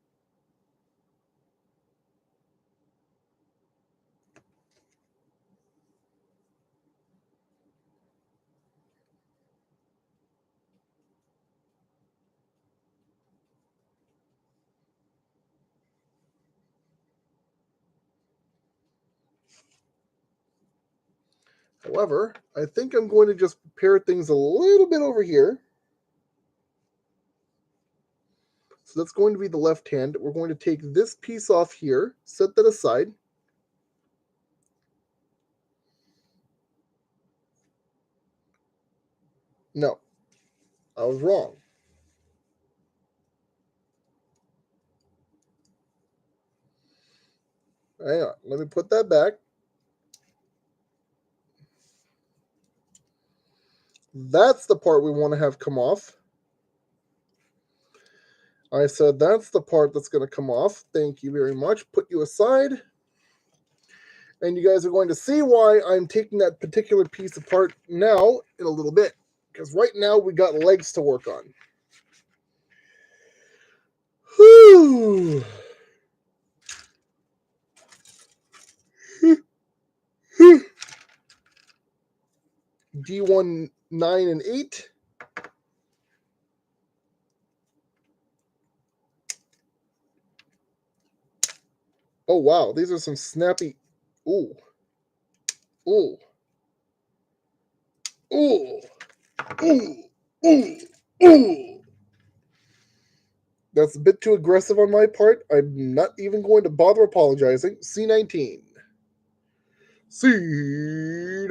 However, I think I'm going to just prepare things a little bit over here. So that's going to be the left hand. We're going to take this piece off here, set that aside. No, I was wrong. Hang on, let me put that back. That's the part we want to have come off. I said that's the part that's going to come off. Thank you very much. Put you aside. And you guys are going to see why I'm taking that particular piece apart now in a little bit. Because right now we got legs to work on. Whew. D1, 9, and 8. Oh, wow. These are some snappy... Ooh. Ooh. Ooh. Ooh. Ooh. Ooh. That's a bit too aggressive on my part. I'm not even going to bother apologizing. C19. C19.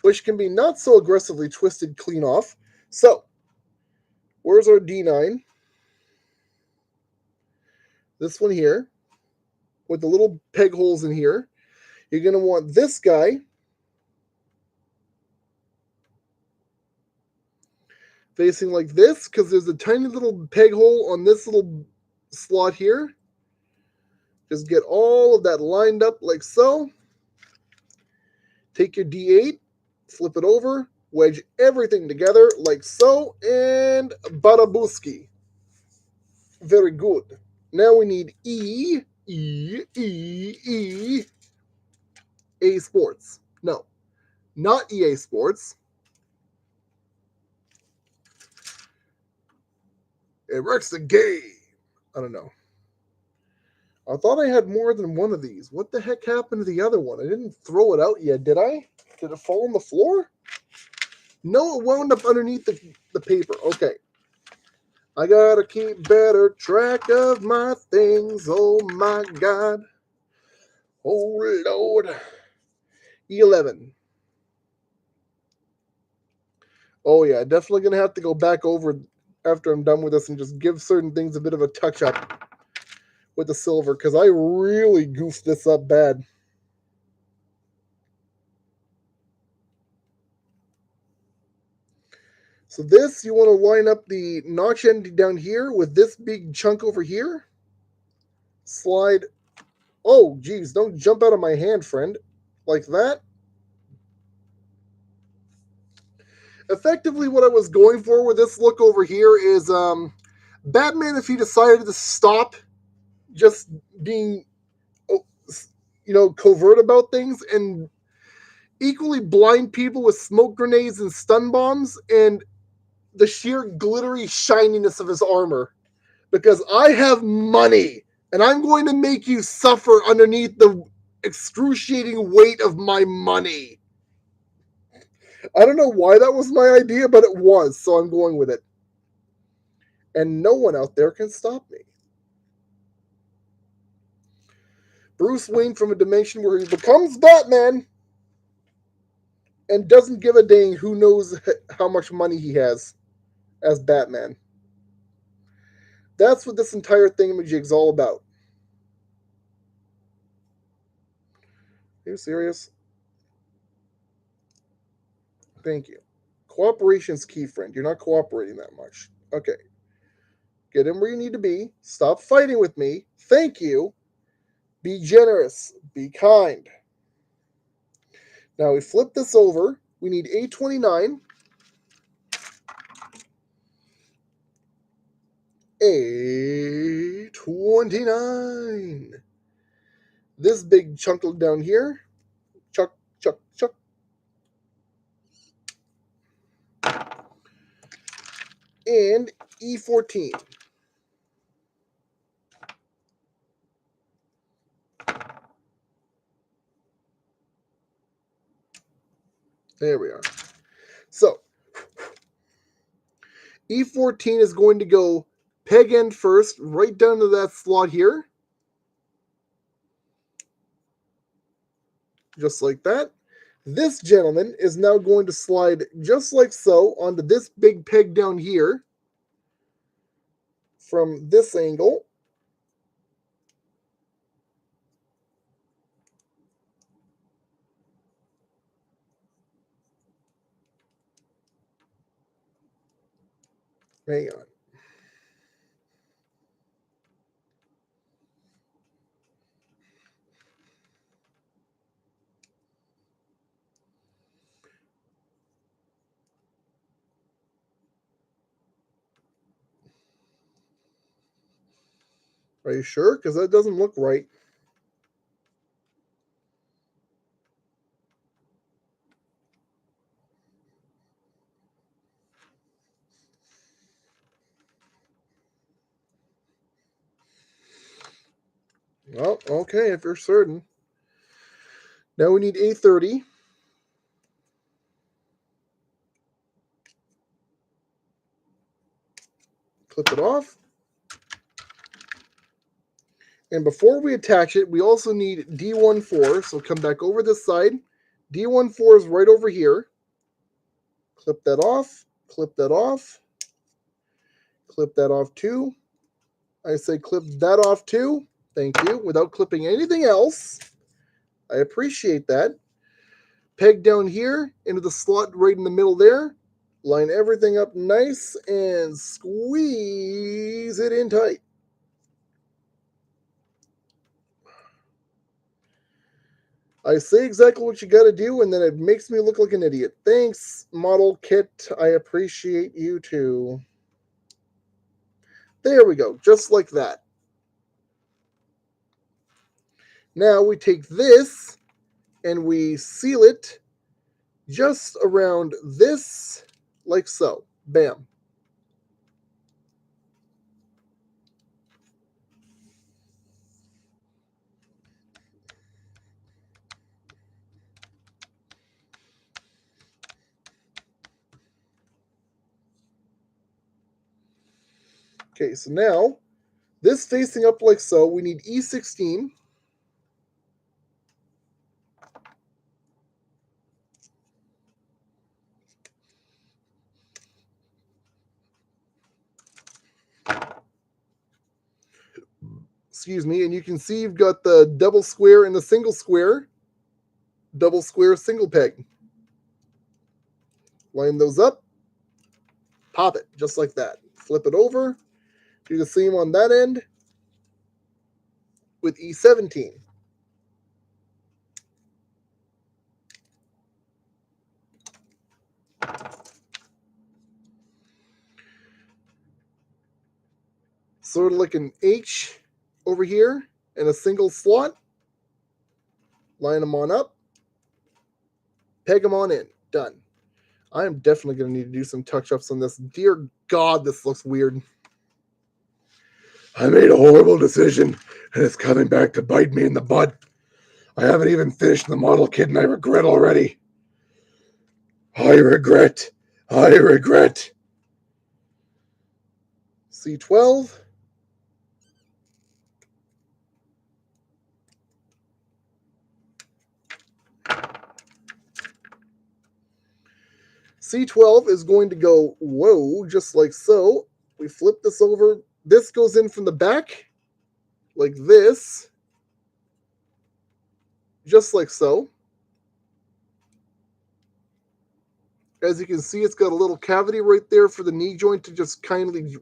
Which can be not so aggressively twisted clean off. So, where's our D9? This one here, with the little peg holes in here. You're going to want this guy facing like this, because there's a tiny little peg hole on this little slot here. Just get all of that lined up like so. Take your D8, flip it over, wedge everything together like so, and badabuski. Very good. Now we need E, A Sports. No, not EA Sports. It works the game. I don't know. I thought I had more than one of these. What the heck happened to the other one? I didn't throw it out yet, did I? Did it fall on the floor? No, it wound up underneath the paper. Okay. I gotta keep better track of my things. Oh my God. Oh Lord. E11. Oh yeah, definitely gonna have to go back over after I'm done with this and just give certain things a bit of a touch up with the silver, because I really goofed this up bad. So this, you want to line up the notch end down here with this big chunk over here. Slide. Oh, geez, don't jump out of my hand, friend. Like that. Effectively, what I was going for with this look over here is Batman, if he decided to stop just being, covert about things and equally blind people with smoke grenades and stun bombs and the sheer glittery shininess of his armor. Because I have money, and I'm going to make you suffer underneath the excruciating weight of my money. I don't know why that was my idea, but it was, so I'm going with it. And no one out there can stop me. Bruce Wayne from a dimension where he becomes Batman and doesn't give a dang who knows how much money he has as Batman. That's what this entire thingamajig's all about. Are you serious? Thank you. Cooperation's key, friend. You're not cooperating that much. Okay. Get him where you need to be. Stop fighting with me. Thank you. Be generous. Be kind. Now we flip this over. We need A29. A29. This big chunk down here. Chuck, chuck, chuck. And E14. There we are. So, E14 is going to go peg end first, right down to that slot here. Just like that. This gentleman is now going to slide just like so onto this big peg down here from this angle. Hang on. Are you sure? Because that doesn't look right. Well, okay, if you're certain. Now we need A30. Clip it off. And before we attach it, we also need D14. So come back over this side. D14 is right over here. Clip that off. Clip that off. Clip that off too. I say clip that off too. Thank you. Without clipping anything else. I appreciate that. Peg down here into the slot right in the middle there. Line everything up nice and squeeze it in tight. I say exactly what you got to do, and then it makes me look like an idiot. Thanks, model kit. I appreciate you too. There we go, just like that. Now we take this and we seal it just around this, like so. Bam. Okay, so now, this facing up like so, we need E16. Excuse me, and you can see you've got the double square and the single square. Double square, single peg. Line those up. Pop it, just like that. Flip it over. Do the same on that end with E17. Sort of like an H over here in a single slot. Line them on up. Peg them on in. Done. I am definitely going to need to do some touch-ups on this. Dear God, this looks weird. I made a horrible decision, and it's coming back to bite me in the butt. I haven't even finished the model kit, and I regret already. I regret. C12. C12 is going to go, whoa, just like so. We flip this over. This goes in from the back, like this, just like so. As you can see, it's got a little cavity right there for the knee joint to just kindly,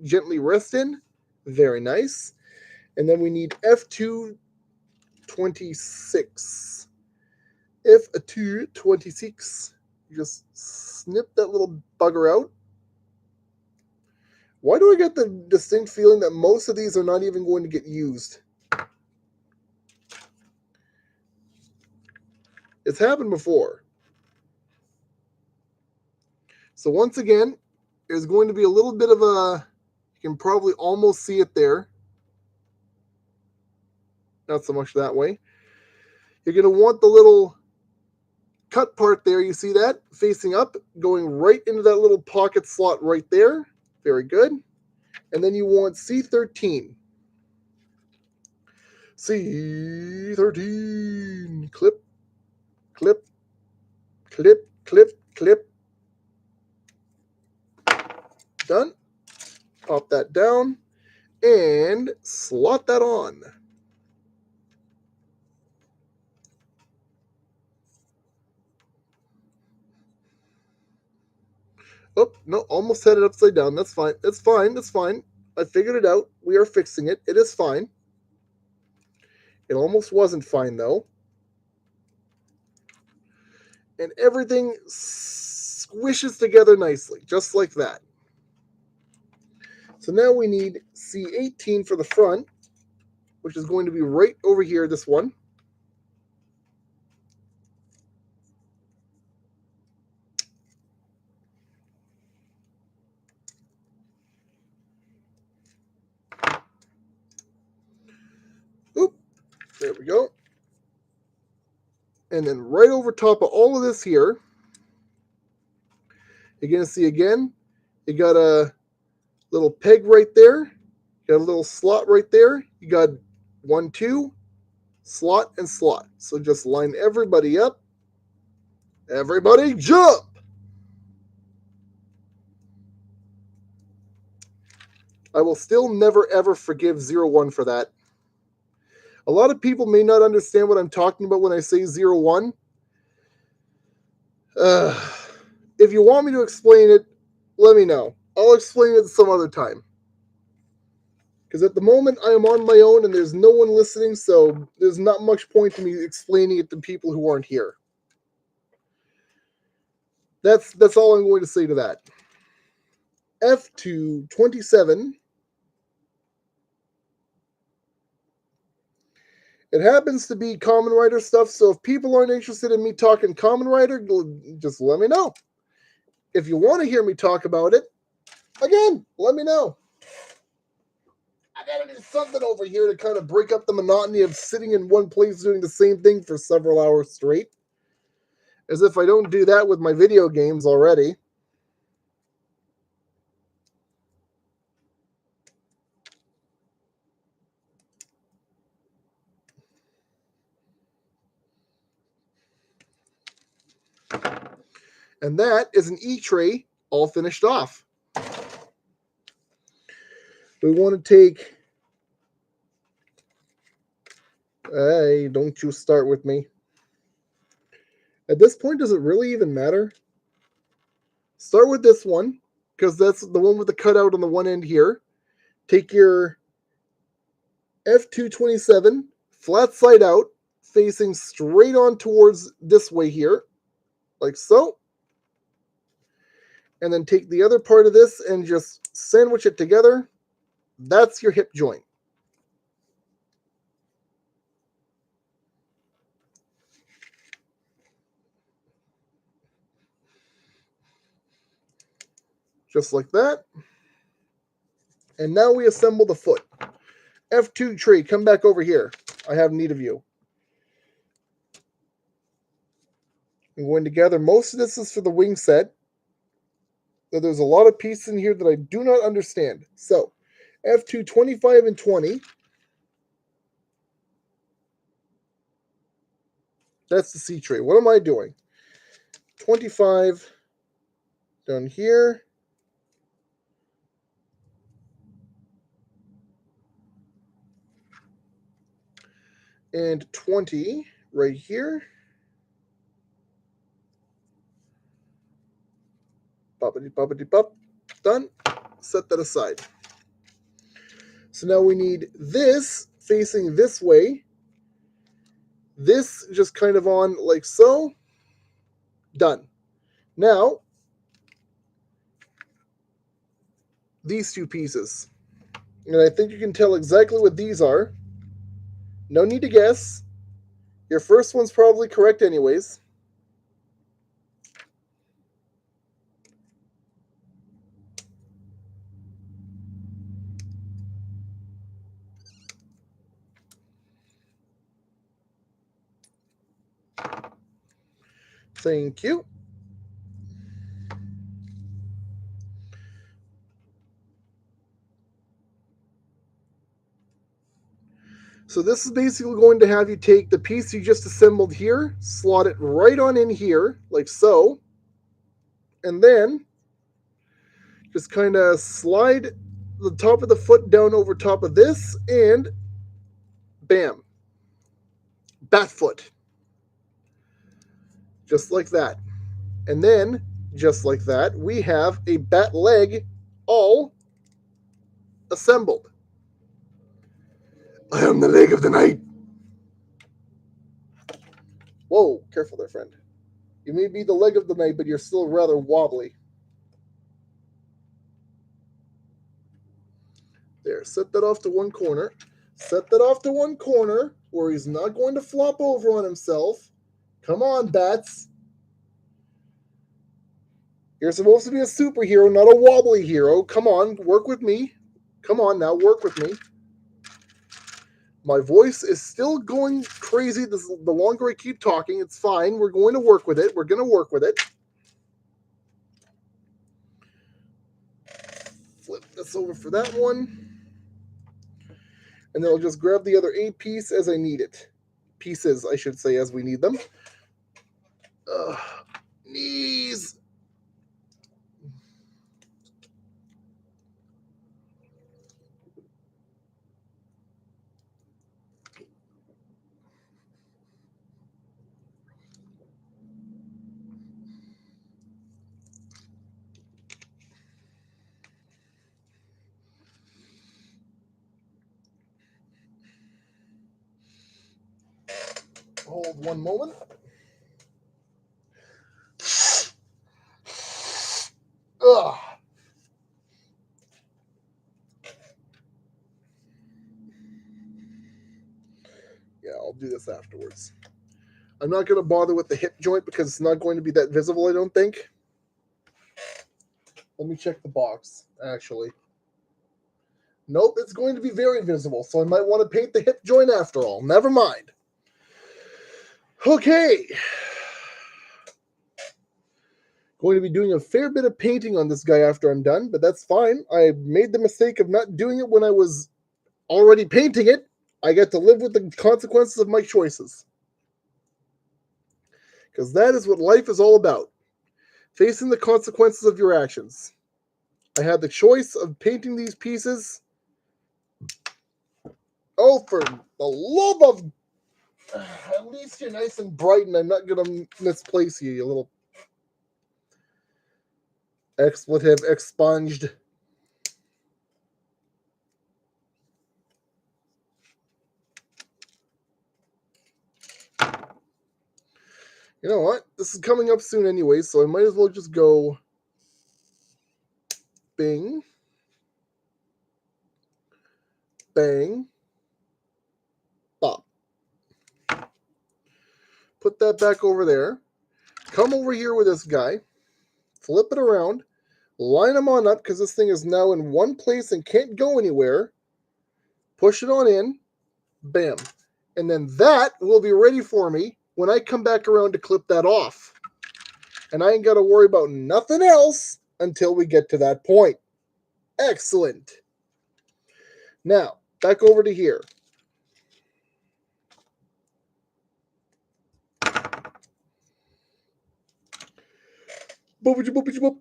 gently rest in. Very nice. And then we need F226. F226. Just snip that little bugger out. Why do I get the distinct feeling that most of these are not even going to get used? It's happened before. So once again, there's going to be a little bit of a, you can probably almost see it there. Not so much that way. You're going to want the little cut part there. You see that? Facing up, going right into that little pocket slot right there. Very good. And then you want C13. C13. Clip, clip, clip, clip, clip. Done. Pop that down and slot that on. Oh, no, almost had it upside down. That's fine. It's fine. That's fine. I figured it out. We are fixing it. It is fine. It almost wasn't fine, though. And everything squishes together nicely, just like that. So now we need C18 for the front, which is going to be right over here, this one. Oop, there we go. And then right over top of all of this here, you're going to see again, you got a little peg right there. You got a little slot right there. You got 1, 2, slot, and slot. So just line everybody up. Everybody jump! I will still never ever forgive 01 for that. A lot of people may not understand what I'm talking about when I say 01. If you want me to explain it, let me know. I'll explain it some other time. Because at the moment, I am on my own and there's no one listening, so there's not much point to me explaining it to people who aren't here. That's all I'm going to say to that. F227. It happens to be Kamen Rider stuff, so if people aren't interested in me talking Kamen Rider, just let me know. If you want to hear me talk about it, again, let me know. I gotta do something over here to kind of break up the monotony of sitting in one place doing the same thing for several hours straight. As if I don't do that with my video games already. And that is an E-tray all finished off. We want to take... Hey, don't you start with me. At this point, does it really even matter? Start with this one, because that's the one with the cutout on the one end here. Take your F227, flat side out, facing straight on towards this way here, like so. And then take the other part of this and just sandwich it together. That's your hip joint. Just like that. And now we assemble the foot. F2 tree, come back over here. I have need of you. I'm going to gather most of this is for the wing set. So there's a lot of pieces in here that I do not understand. So, F2 25 and 20. That's the C tray. What am I doing? 25 down here. And 20 right here. Boppity-boppity-bop. Done. Set that aside. So now we need this facing this way. This just kind of on like so. Done. Now, these two pieces. And I think you can tell exactly what these are. No need to guess. Your first one's probably correct anyways. Thank you. So this is basically going to have you take the piece you just assembled here, slot it right on in here, like so, and then just kind of slide the top of the foot down over top of this, and bam, bat foot. Just like that. And then, just like that, we have a bat leg all assembled. I am the leg of the night. Whoa, careful there, friend. You may be the leg of the night, but you're still rather wobbly. There, set that off to one corner. Set that off to one corner where he's not going to flop over on himself. Come on, bats. You're supposed to be a superhero, not a wobbly hero. Come on, work with me. Come on now, work with me. My voice is still going crazy. The longer I keep talking, it's fine. We're going to work with it. We're going to work with it. Flip this over for that one. And then I'll just grab the other A piece as I need it. Pieces, I should say, as we need them. Knees. Hold one moment. Ugh. Yeah, I'll do this afterwards. I'm not going to bother with the hip joint because it's not going to be that visible, I don't think. Let me check the box, actually. Nope, it's going to be very visible, so I might want to paint the hip joint after all. Never mind. Okay. Going to be doing a fair bit of painting on this guy after I'm done, but that's fine. I made the mistake of not doing it when I was already painting it. I get to live with the consequences of my choices. Because that is what life is all about. Facing the consequences of your actions. I had the choice of painting these pieces. Oh, for the love of... At least you're nice and bright and I'm not going to misplace you, you little... Expletive expunged. You know what? This is coming up soon anyway, so I might as well just go... Bing. Bang. Bop. Put that back over there. Come over here with this guy. Flip it around. Line them on up because this thing is now in one place and can't go anywhere. Push it on in. Bam. And then that will be ready for me when I come back around to clip that off. And I ain't got to worry about nothing else until we get to that point. Excellent. Now, back over to here. Boopity boopity boop.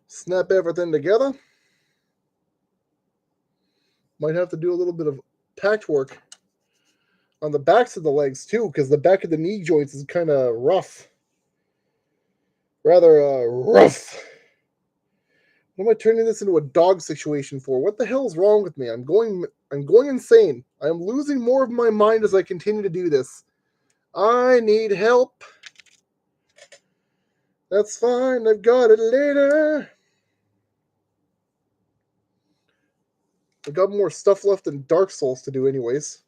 Snap everything together. Might have to do a little bit of patchwork on the backs of the legs too, because the back of the knee joints is kind of rough. Rather rough. What am I turning this into a dog situation for? What the hell is wrong with me? I'm going insane. I'm losing more of my mind as I continue to do this. I need help. That's fine. I've got it later. I've got more stuff left in Dark Souls to do anyways.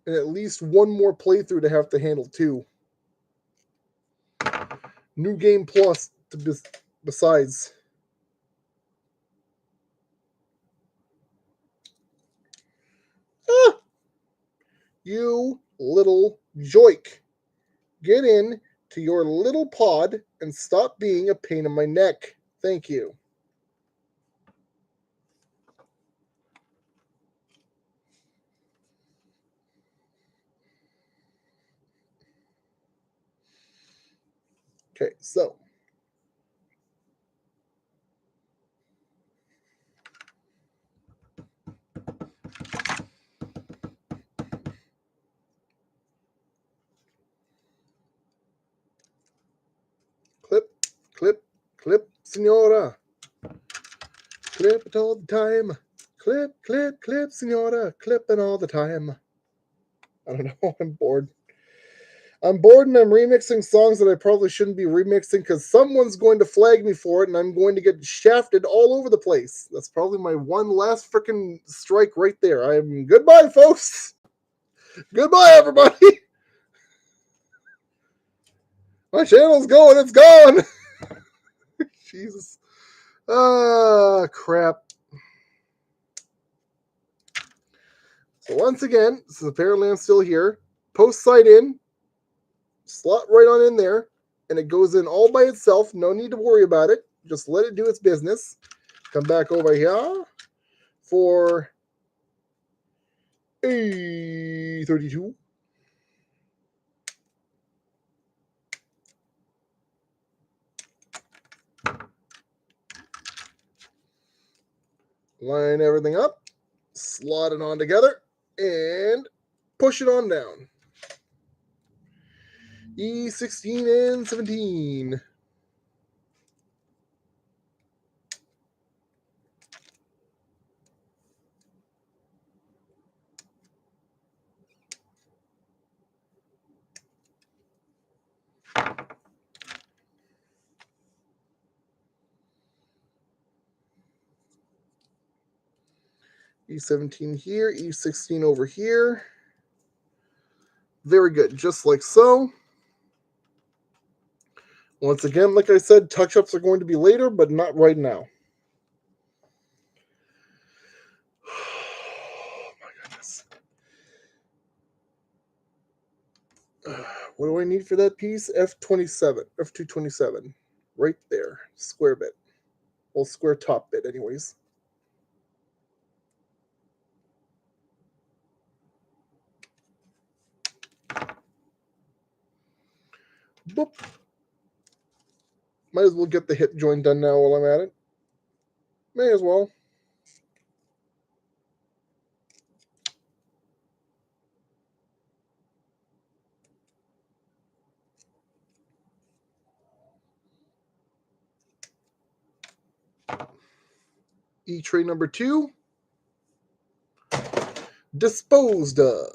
And at least one more playthrough to have to handle too. New game plus besides. Ah! You little joik. Get in to your little pod and stop being a pain in my neck. Thank you. Okay, so clip, clip, clip, senora. Clip it all the time. Clip, clip, clip, senora. Clipping all the time. I don't know. I'm bored. I'm bored and I'm remixing songs that I probably shouldn't be remixing because someone's going to flag me for it and I'm going to get shafted all over the place. That's probably my one last freaking strike right there. I'm goodbye, folks. Goodbye, everybody. My channel's going. It's gone. Jesus. Ah, crap. So once again, since apparently I'm still here, post site in, slot right on in there, and it goes in all by itself. No need to worry about it. Just let it do its business. Come back over here for A32. Line everything up, slot it on together, and push it on down. E16 and 17. E17 here, E16 over here. Very good, just like so. Once again, like I said, touch-ups are going to be later, but not right now. Oh my goodness. What do I need for that piece? F27, F227. Right there, square bit. Well, square top bit anyways. Boop. Might as well get the hip joint done now while I'm at it. May as well. E-tray number 2. Disposed of.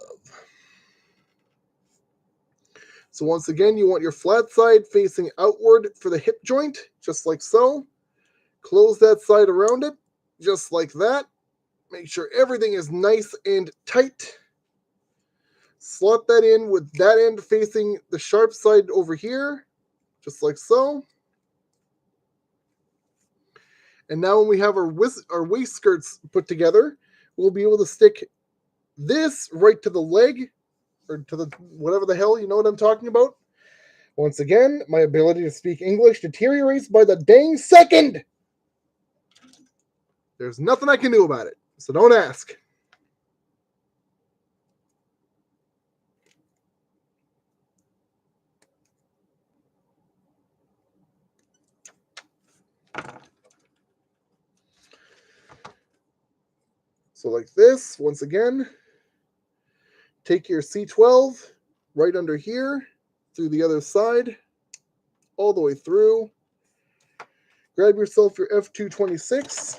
So once again, you want your flat side facing outward for the hip joint, just like so. Close that side around it, just like that. Make sure everything is nice and tight. Slot that in with that end facing the sharp side over here, just like so. And now when we have our waist skirts put together, we'll be able to stick this right to the leg, or to the whatever the hell, you know what I'm talking about. Once again, my ability to speak English deteriorates by the dang second. There's nothing I can do about it, so don't ask. So like this, once again, take your C12 right under here, through the other side, all the way through. Grab yourself your F226.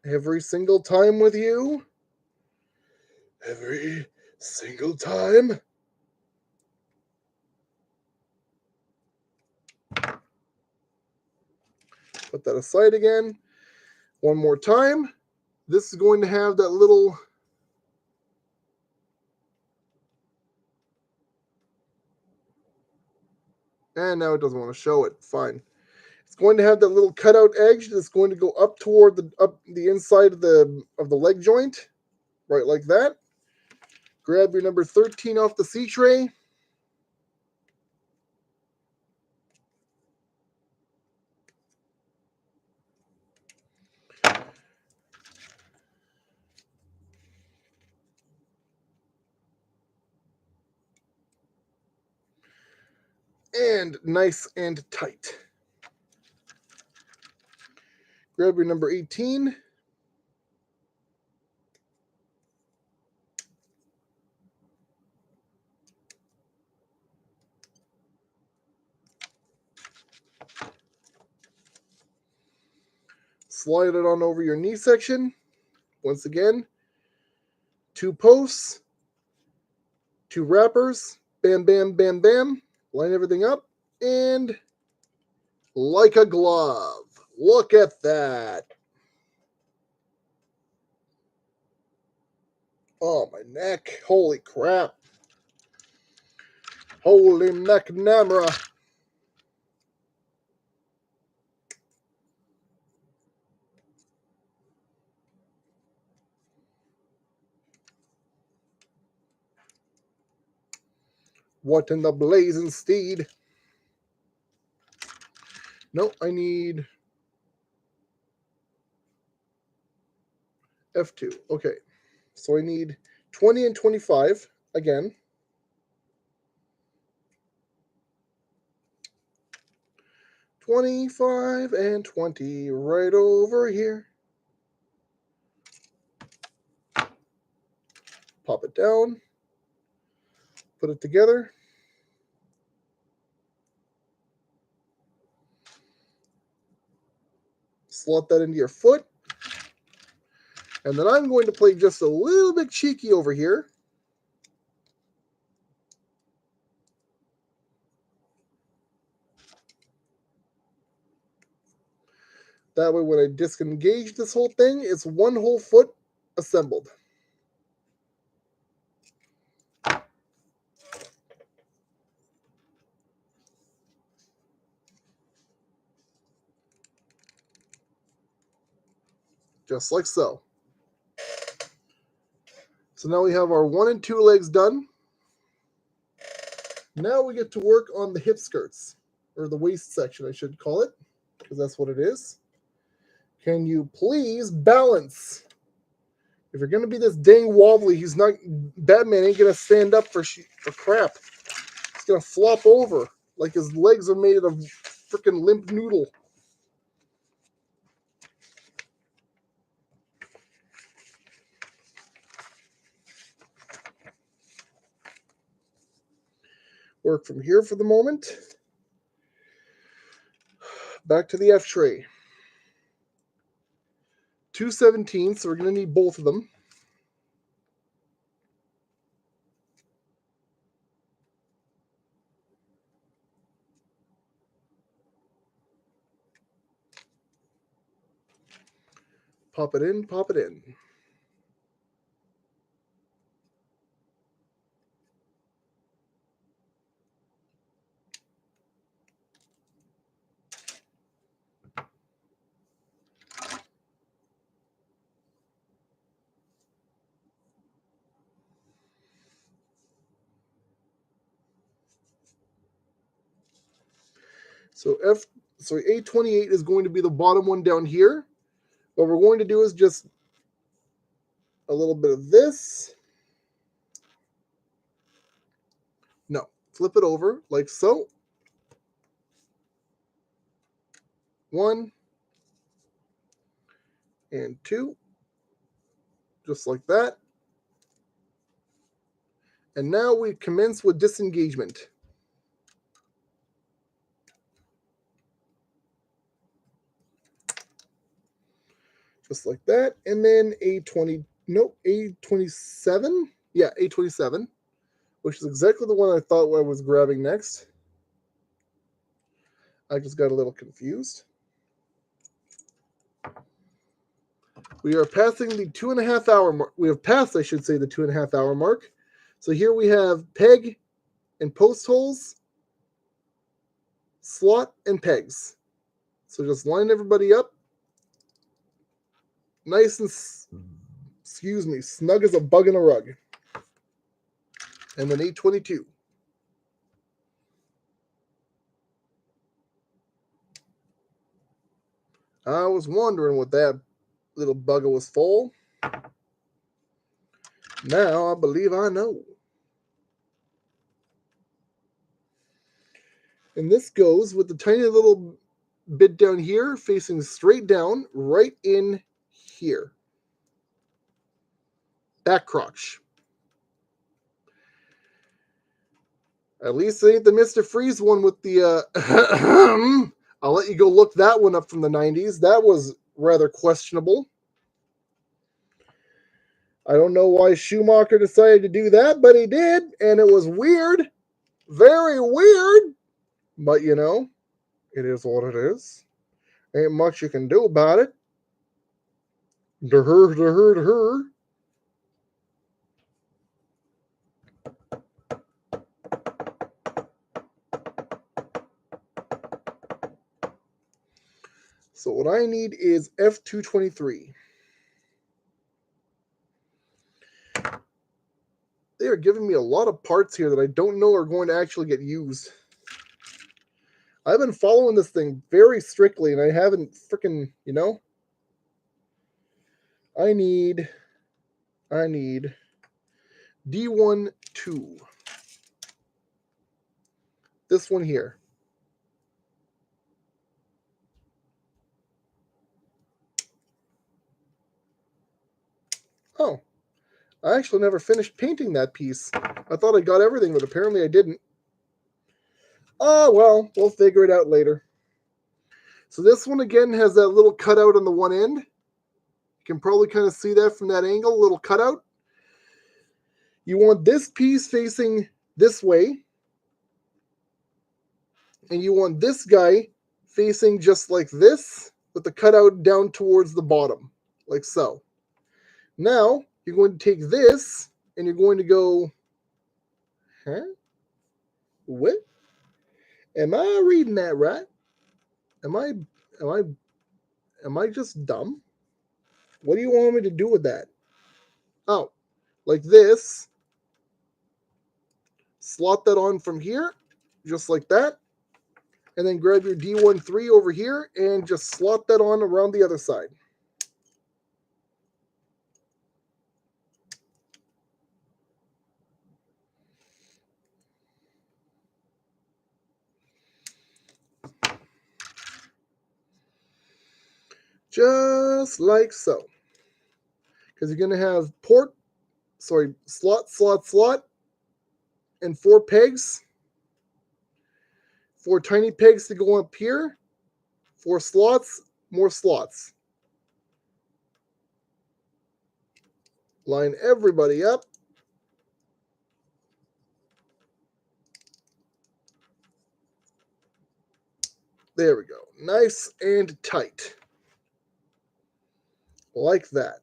Every single time with you. Every single time. Put that aside again. One more time. This is going to have that little... And now it doesn't want to show it. Fine. It's going to have that little cutout edge that's going to go up toward the inside of the leg joint. Right like that. Grab your number 13 off the C-tray. And nice and tight. Grab your number 18. Slide it on over your knee section. Once again, 2 posts, 2 wrappers, bam, bam, bam, bam. Line everything up, and like a glove. Look at that. Oh, my neck. Holy crap. Holy McNamara. What in the blazing steed? No, I need F2. Okay. So I need 20 and 25 again. 25 and 20 right over here. Pop it down. Put it together. Slot that into your foot. And then I'm going to play just a little bit cheeky over here. That way when I disengage this whole thing, it's one whole foot assembled. Just like so. So now we have our 1 and 2 legs done. Now we get to work on the hip skirts, or the waist section, I should call it, because that's what it is. Can you please balance? If you're going to be this dang wobbly, Batman ain't going to stand up for crap. He's going to flop over like his legs are made of freaking limp noodle. Work from here for the moment. Back to the F tray. 217, so we're going to need both of them. Pop it in, pop it in. So A28 is going to be the bottom one down here. What we're going to do is just a little bit of this. No, flip it over like so. 1 and 2, just like that. And now we commence with disengagement. Just like that. And then A27. Yeah, A27, which is exactly the one I thought I was grabbing next. I just got a little confused. We are passing the 2.5 hour mark. We have passed, I should say, the 2.5 hour mark. So here we have peg and post holes, slot and pegs. So just line everybody up. Nice and, snug as a bug in a rug. And then 822. I was wondering what that little bugger was for. Now I believe I know. And this goes with the tiny little bit down here facing straight down right in here. Back crotch. At least it ain't the Mr. Freeze one with the I'll let you go look that one up from the 90s. That was rather questionable. I don't know why Schumacher decided to do that, but he did, and it was weird. Very weird. But you know, it is what it is. Ain't much you can do about it. Der. So what I need is F223. They are giving me a lot of parts here that I don't know are going to actually get used. I've been following this thing very strictly, and I haven't freaking, you know. I need D12. This one here. Oh, I actually never finished painting that piece. I thought I got everything, but apparently I didn't. Oh, well, we'll figure it out later. So this one, again, has that little cutout on the one end. You can probably kind of see that from that angle, little cutout. You want this piece facing this way. And you want this guy facing just like this, with the cutout down towards the bottom, like so. Now, you're going to take this, and you're going to go, huh? What? Am I reading that right? Am I just dumb? What do you want me to do with that? Oh, like this. Slot that on from here, just like that. And then grab your D13 over here and just slot that on around the other side. Just like so. Because you're going to have slot, and 4 pegs. 4 tiny pegs to go up here. 4 slots, more slots. Line everybody up. There we go. Nice and tight. Like that.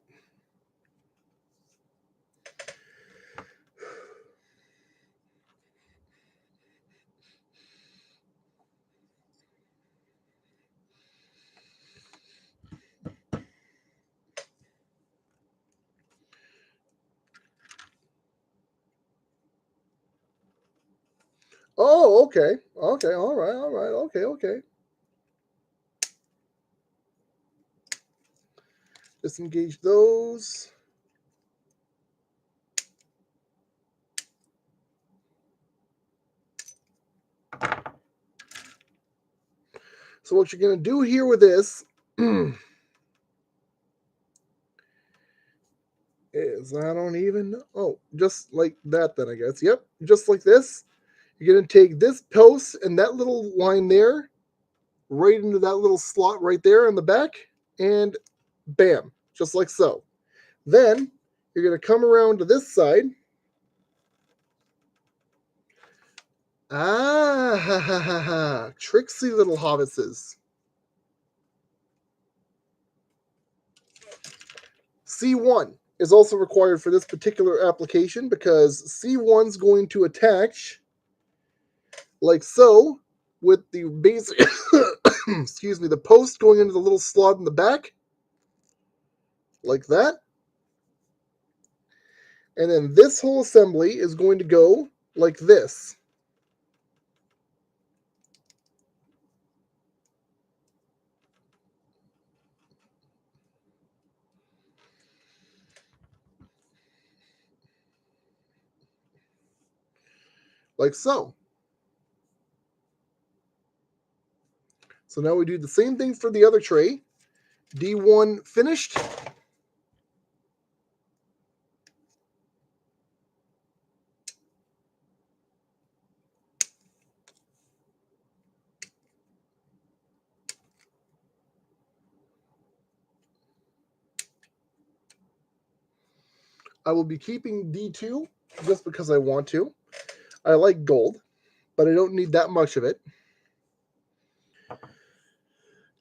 Oh, okay. Okay, all right. Okay. Disengage those. So what you're going to do here with this is, I don't even know. Oh, just like that then, I guess. Yep, just like this. You're going to take this post and that little line there, right into that little slot right there in the back, and bam, just like so. Then you're going to come around to this side. Ah, ha, ha, ha, ha. Tricksy little hobbitses. C1 is also required for this particular application because C1 is going to attach like so with the basic, excuse me, the post going into the little slot in the back like that. And then this whole assembly is going to go like this. Like so. So now we do the same thing for the other tray. D1 finished. I will be keeping D2 just because I want to. I like gold, but I don't need that much of it.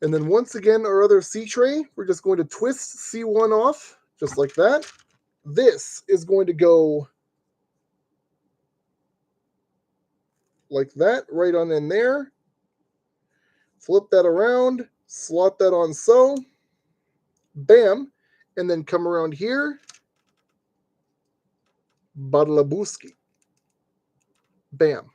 And then once again, our other C tray, we're just going to twist C1 off, just like that. This is going to go like that, right on in there. Flip that around, slot that on so. Bam. And then come around here. Badalabuski. Bam.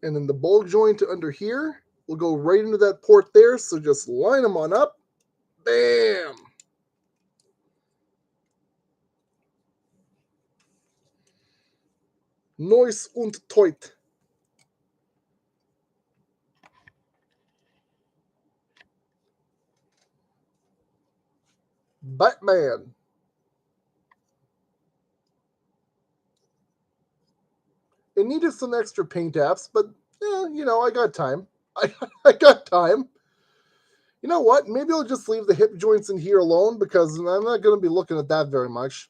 And then the bulge joint under here will go right into that port there. So just line them on up. Bam. Neues und Teut. Batman. It needed some extra paint apps, but I got time. I got time. You know what? Maybe I'll just leave the hip joints in here alone because I'm not going to be looking at that very much.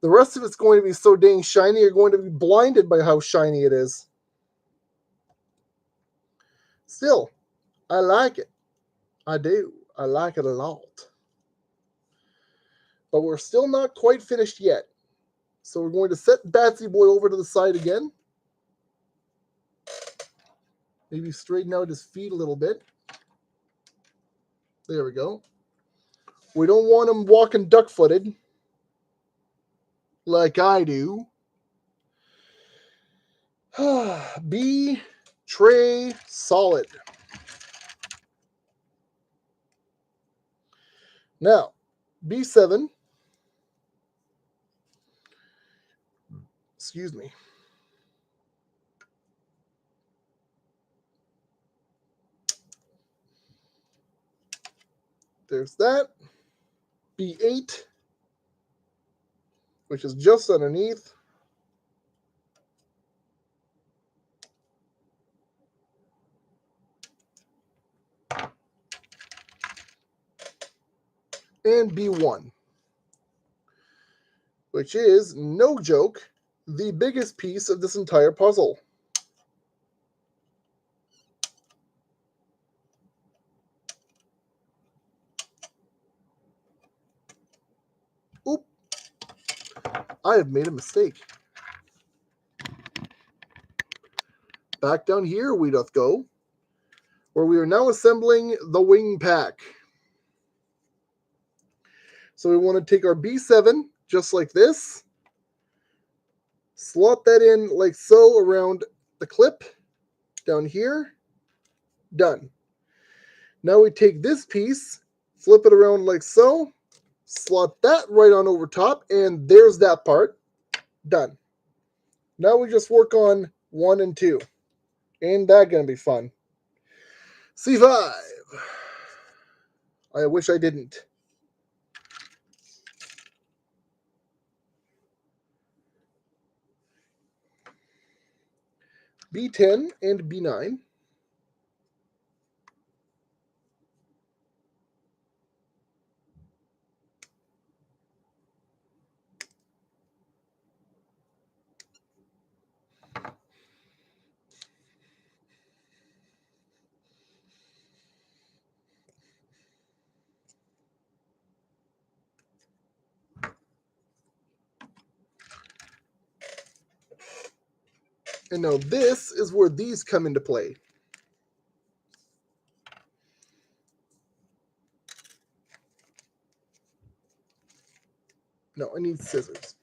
The rest of it's going to be so dang shiny, you're going to be blinded by how shiny it is. Still, I like it. I do. I like it a lot. But we're still not quite finished yet. So we're going to set Batsy Boy over to the side again. Maybe straighten out his feet a little bit. There we go. We don't want him walking duck-footed like I do. B tray solid. Now, B7. Excuse me. There's that. B8, which is just underneath. And B1, which is, no joke, the biggest piece of this entire puzzle. I have made a mistake. Back down here we doth go, where we are now assembling the wing pack. So we want to take our B7, just like this, slot that in like so around the clip, down here, done. Now we take this piece, flip it around like so, slot that right on over top, and there's that part, done. Now we just work on 1 and 2. Ain't that gonna be fun? C5. I wish I didn't. B10 and B9. And now this is where these come into play. No, I need scissors.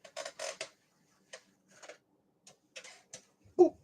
Boop.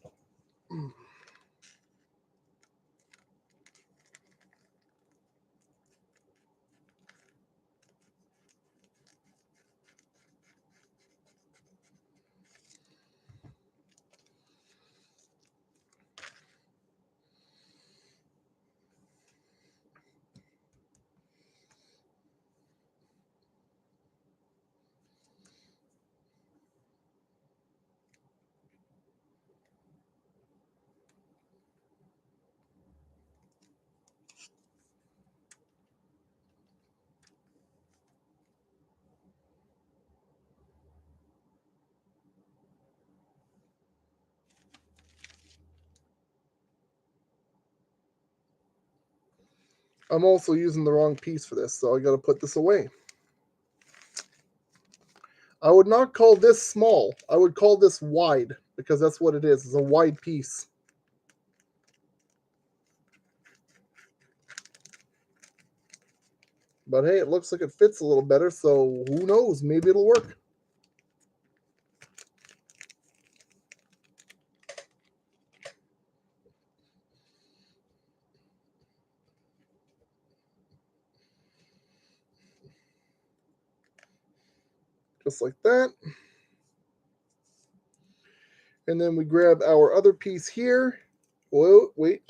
I'm also using the wrong piece for this, so I gotta put this away. I would not call this small. I would call this wide, because that's what it is. It's a wide piece. But hey, it looks like it fits a little better, so who knows? Maybe it'll work. Just like that. And then we grab our other piece here. Whoa, wait.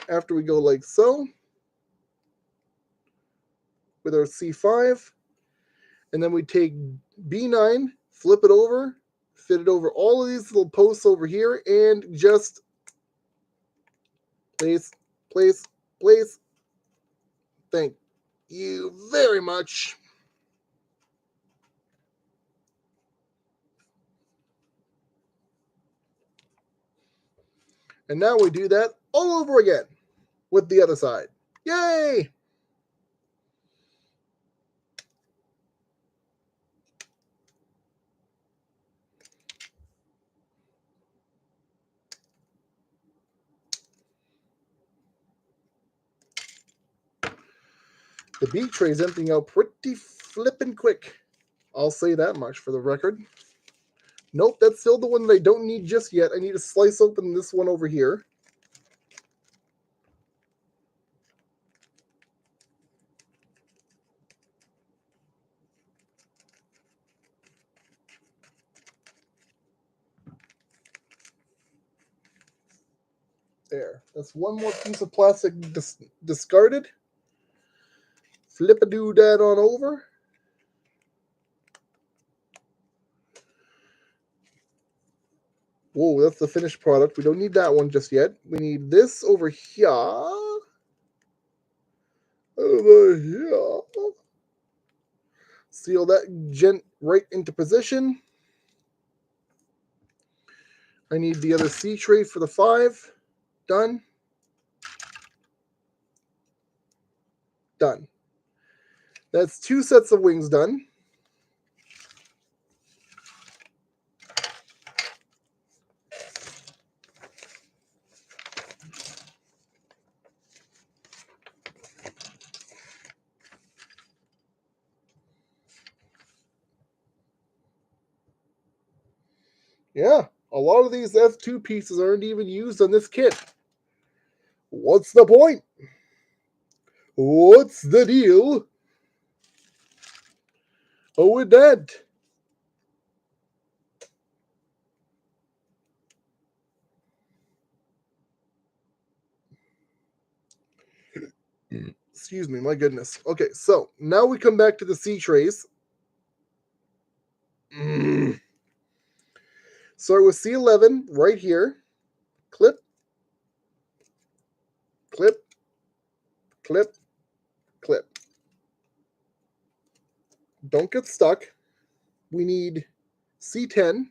After we go like so, with our C5, and then we take B9, flip it over, fit it over all of these little posts over here, and just place. Thank you very much. And now we do that all over again with the other side. Yay! The B tray is emptying out pretty flippin' quick. I'll say that much for the record. Nope, that's still the one that I don't need just yet. I need to slice open this one over here. There. That's one more piece of plastic discarded. Flip-a-doo that on over. Whoa, that's the finished product. We don't need that one just yet. We need this over here. Over here. Seal that gent right into position. I need the other C tray for the 5. Done. Done. That's 2 sets of wings done. Yeah, a lot of these F2 pieces aren't even used on this kit. What's the point? What's the deal? Oh, with that. Excuse me, my goodness. Okay, so now we come back to the C trays. Start with C11 right here. Clip, clip, clip, clip. Don't get stuck. We need C10.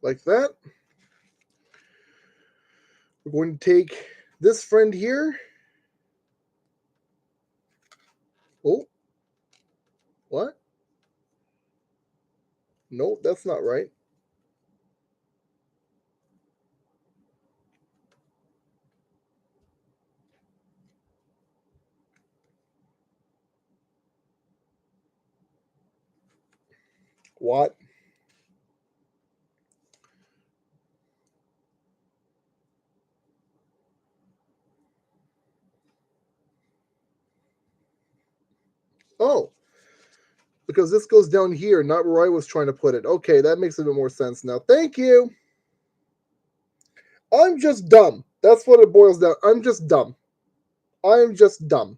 Like that. We're going to take this friend here. Oh. What? Nope, that's not right. What? Oh. Because this goes down here, not where I was trying to put it. Okay, that makes a bit more sense now. Thank you. I'm just dumb. That's what it boils down. I'm just dumb. I am just dumb.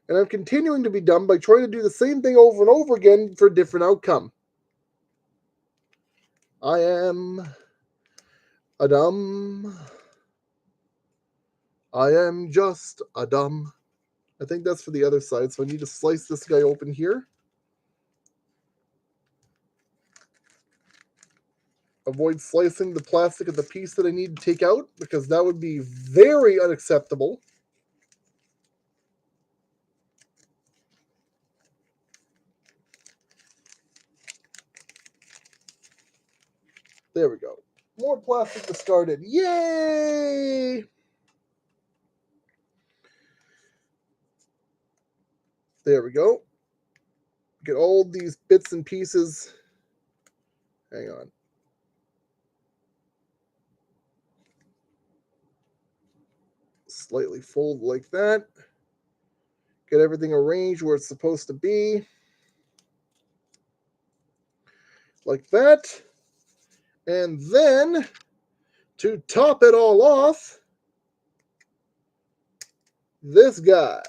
And I'm continuing to be dumb by trying to do the same thing over and over again for a different outcome. I am a dumb. I am just a dumb. I think that's for the other side, so I need to slice this guy open here. Avoid slicing the plastic of the piece that I need to take out, because that would be very unacceptable. There we go. More plastic discarded. Yay! There we go. Get all these bits and pieces. Hang on. Slightly fold like that. Get everything arranged where it's supposed to be. Like that. And then, to top it all off, this guy.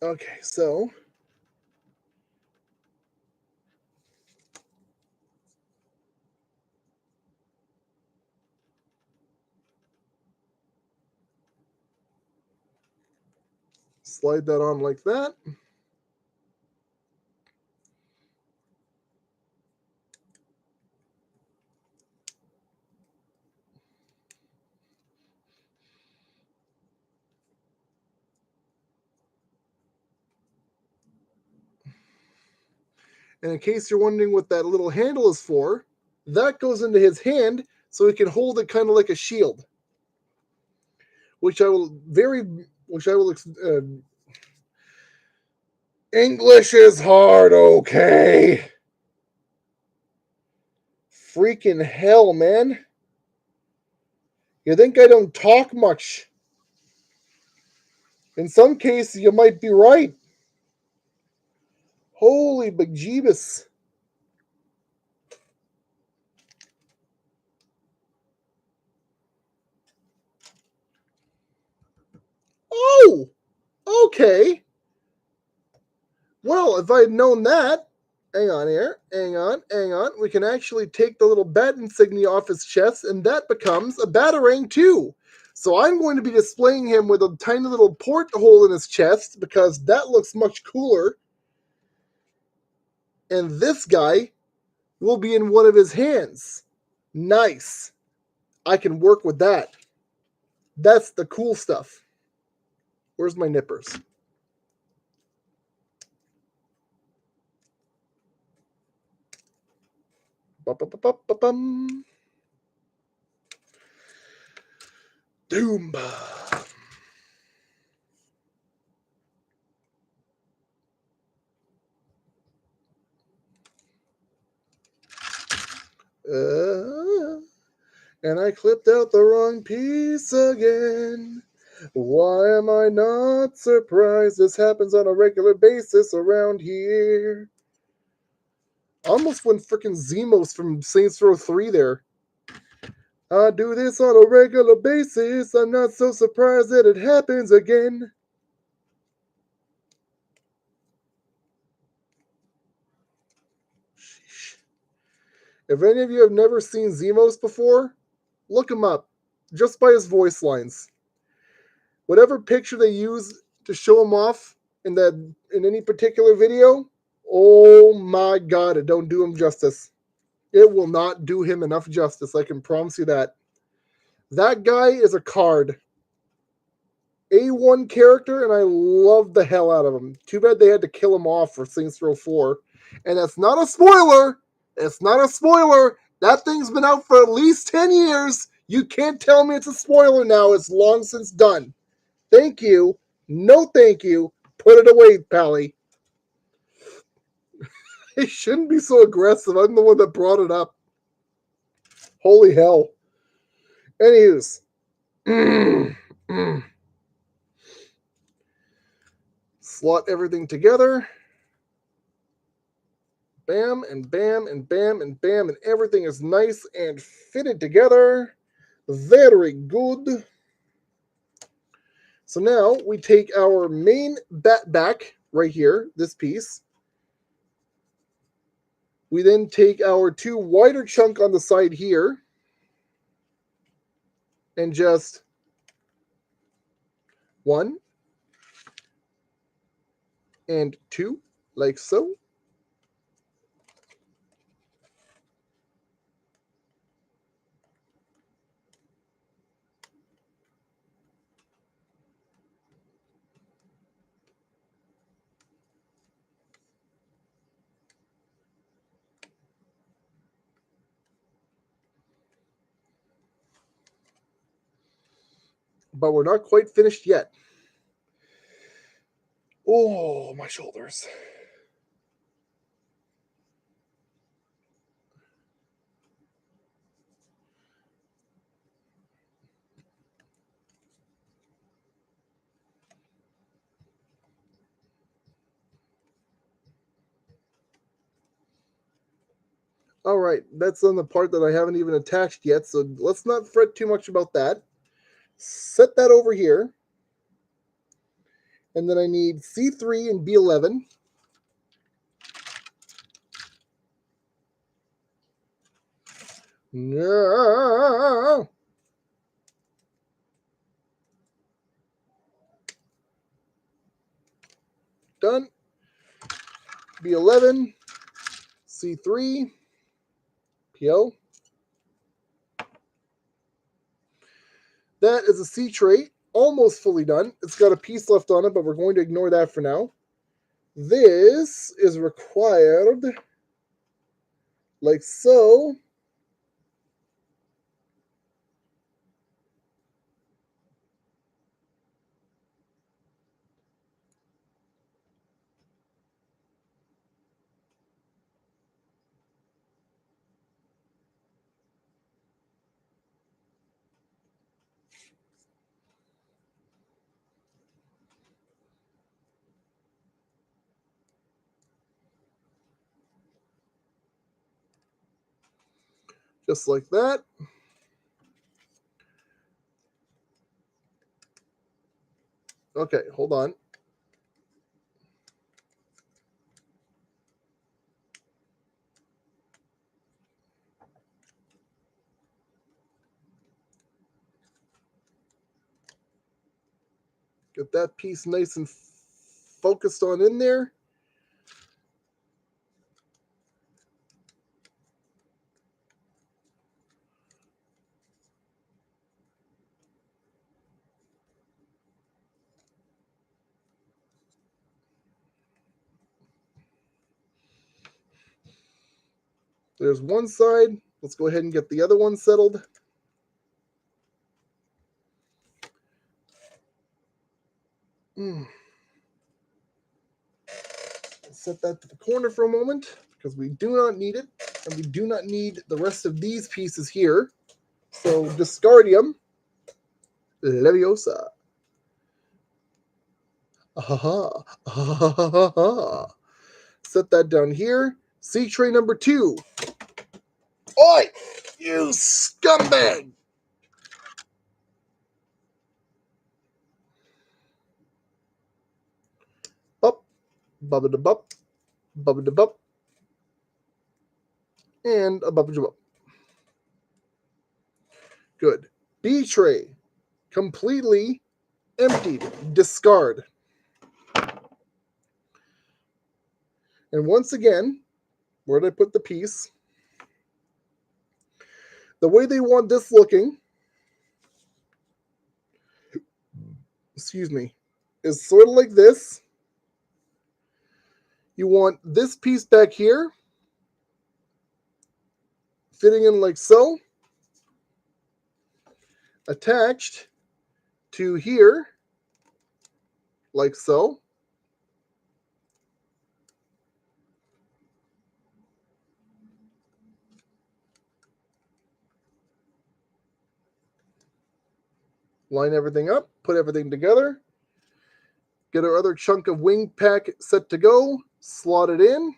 Okay, so slide that on like that. And in case you're wondering what that little handle is for, that goes into his hand so he can hold it kind of like a shield. Which I will English is hard, okay? Freaking hell, man. You think I don't talk much? In some cases, you might be right. Holy bejeebus. Oh, okay. Well, if I had known that, hang on here, hang on. We can actually take the little bat insignia off his chest, and that becomes a batarang too. So I'm going to be displaying him with a tiny little porthole in his chest because that looks much cooler. And this guy will be in one of his hands. Nice. I can work with that. That's the cool stuff. Where's my nippers? Ba-ba-ba-ba-ba-bum. Doomba. And I clipped out the wrong piece again. Why am I not surprised? This happens on a regular basis around here. Almost went frickin' Zemos from Saints Row 3 there. I do this on a regular basis. I'm not so surprised that it happens again. Sheesh. If any of you have never seen Zemos before, look him up. Just by his voice lines. Whatever picture they use to show him off in any particular video, oh my god, it don't do him justice. It will not do him enough justice, I can promise you that. That guy is a card. A1 character, and I love the hell out of him. Too bad they had to kill him off for Saints Row 4. And that's not a spoiler! It's not a spoiler! That thing's been out for at least 10 years! You can't tell me it's a spoiler now, it's long since done. Thank you. No thank you. Put it away, Pally. He shouldn't be so aggressive. I'm the one that brought it up. Holy hell. Anyways. Slot everything together. Bam, and bam, and bam, and bam, and everything is nice and fitted together. Very good. So now we take our main bat back right here, this piece. We then take our two wider chunk on the side here and just one and two, like so. But we're not quite finished yet. Oh, my shoulders. All right, that's on the part that I haven't even attached yet, so let's not fret too much about that. Set that over here. And then I need C3 and B11. No. Done. B11, C3, PO. That is a C tray, almost fully done. It's got a piece left on it, but we're going to ignore that for now. This is required like so. Just like that. Okay, hold on. Get that piece nice and focused on in there. There's one side. Let's go ahead and get the other one settled. Set that to the corner for a moment because we do not need it, and we do not need the rest of these pieces here. So discardium. Leviosa. Aha. Set that down here. Sea tray number 2. Oi! You scumbag! Bup. Bubba da bup. Bubba da bup. And a bubba da bup. Good. B tray. Completely emptied. Discard. And once again, where did I put the piece? The way they want this looking, excuse me, is sort of like this. You want this piece back here, fitting in like so, attached to here, like so. Line everything up, put everything together, get our other chunk of wing pack set to go, slot it in.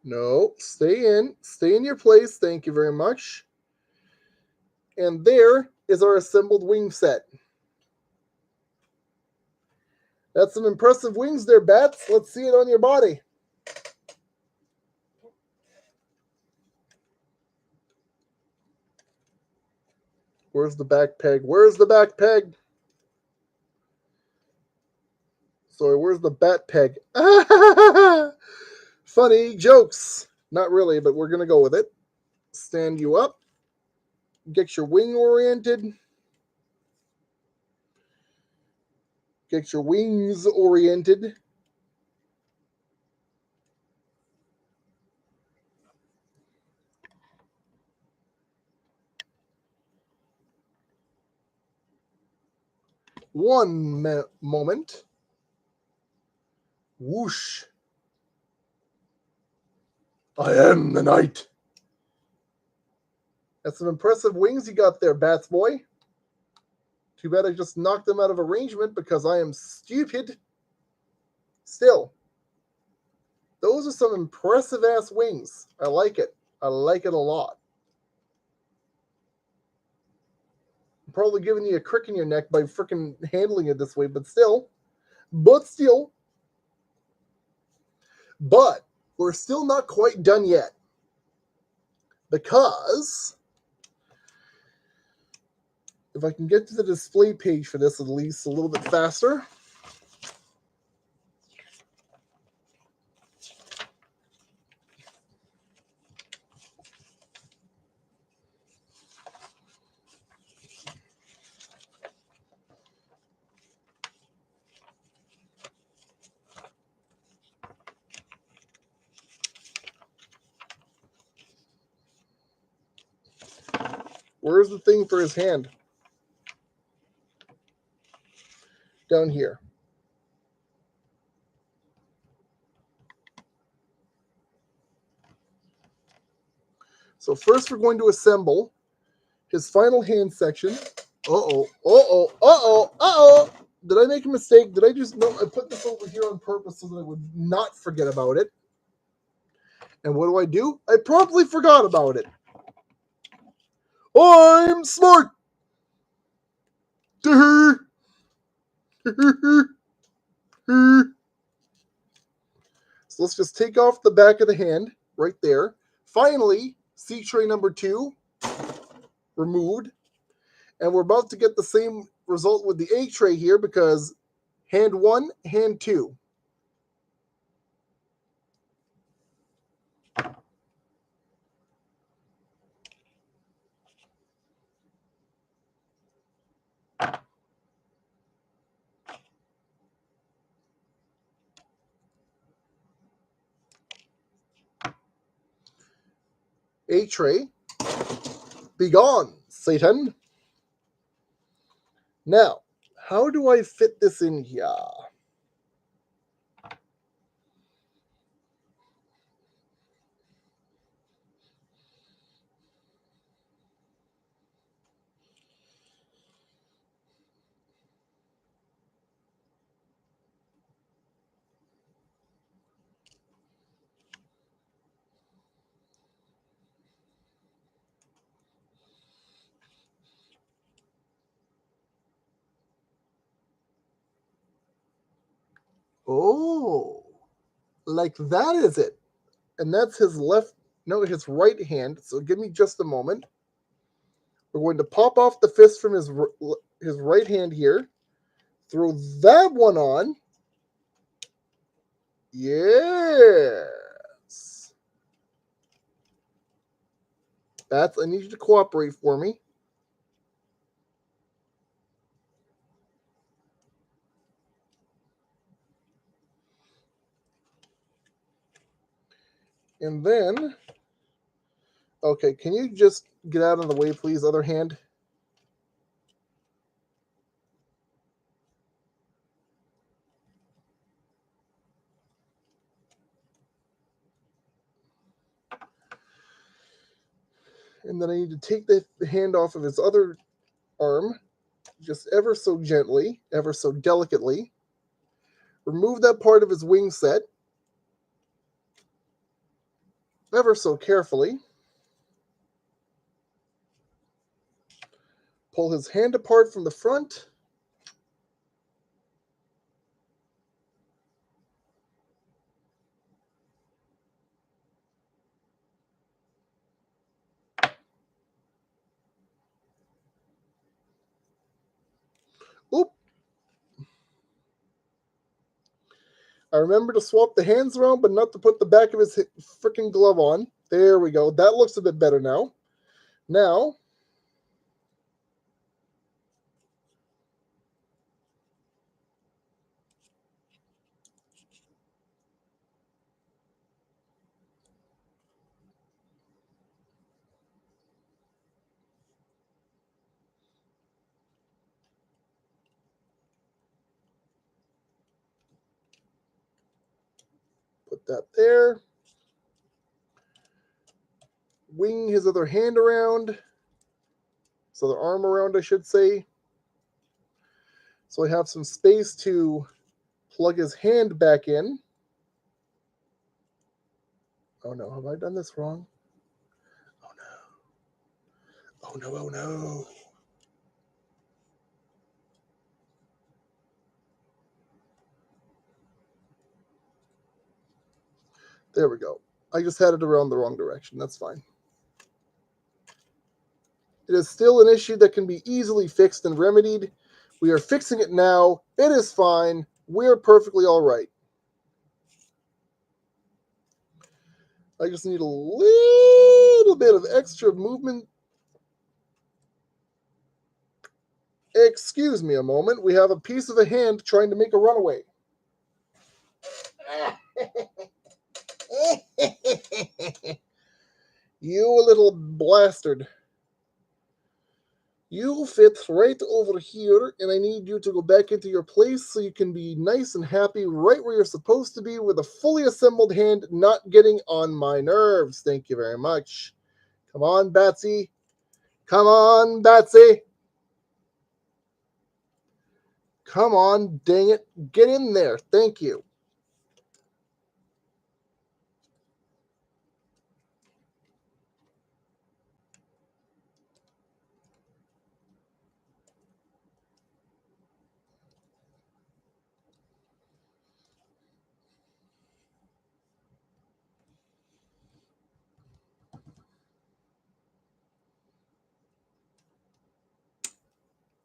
No, stay in your place, thank you very much. And there is our assembled wing set. That's some impressive wings there, Bats. Let's see it on your body. Where's the back peg? Where's the back peg? Sorry, where's the bat peg? Funny jokes. Not really, but we're going to go with it. Stand you up. Get your wing oriented. Get your wings oriented. One moment. Whoosh. I am the knight. That's some impressive wings you got there, Bats boy. Too bad I just knocked them out of arrangement because I am stupid. Still, those are some impressive ass wings. I like it. I like it a lot. I'm probably giving you a crick in your neck by freaking handling it this way, but still. But we're still not quite done yet. Because if I can get to the display page for this at least a little bit faster. Where's the thing for his hand? Down here. So first we're going to assemble his final hand section. Did I make a mistake? Did I just... No, I put this over here on purpose so that I would not forget about it. And what do? I promptly forgot about it. I'm smart! So let's just take off the back of the hand right there. Finally, sea tray number 2 removed. And we're about to get the same result with the A tray here because hand 1, hand 2. A tray. Begone, Satan. Now, how do I fit this in here? Oh, like that is it. And that's his his right hand. So give me just a moment. We're going to pop off the fist from his right hand here. Throw that one on. Yes. I need you to cooperate for me. And then, okay, can you just get out of the way, please, other hand? And then I need to take the hand off of his other arm, just ever so gently, ever so delicately. Remove that part of his wing set, ever so carefully. Pull his hand apart from the front. Oop. I remember to swap the hands around, but not to put the back of his freaking glove on. There we go. That looks a bit better now. Now, put that there. Wing his other hand around. His other arm around, I should say. So I have some space to plug his hand back in. Oh no, have I done this wrong? Oh no. Oh no, oh no. There we go. I just had it around the wrong direction. That's fine. It is still an issue that can be easily fixed and remedied. We are fixing it now. It is fine. We're perfectly all right. I just need a little bit of extra movement. Excuse me a moment. We have a piece of a hand trying to make a runaway. You little bastard. You fit right over here, and I need you to go back into your place so you can be nice and happy right where you're supposed to be with a fully assembled hand not getting on my nerves. Thank you very much. Come on, Batsy. Come on, Batsy. Come on, dang it. Get in there. Thank you.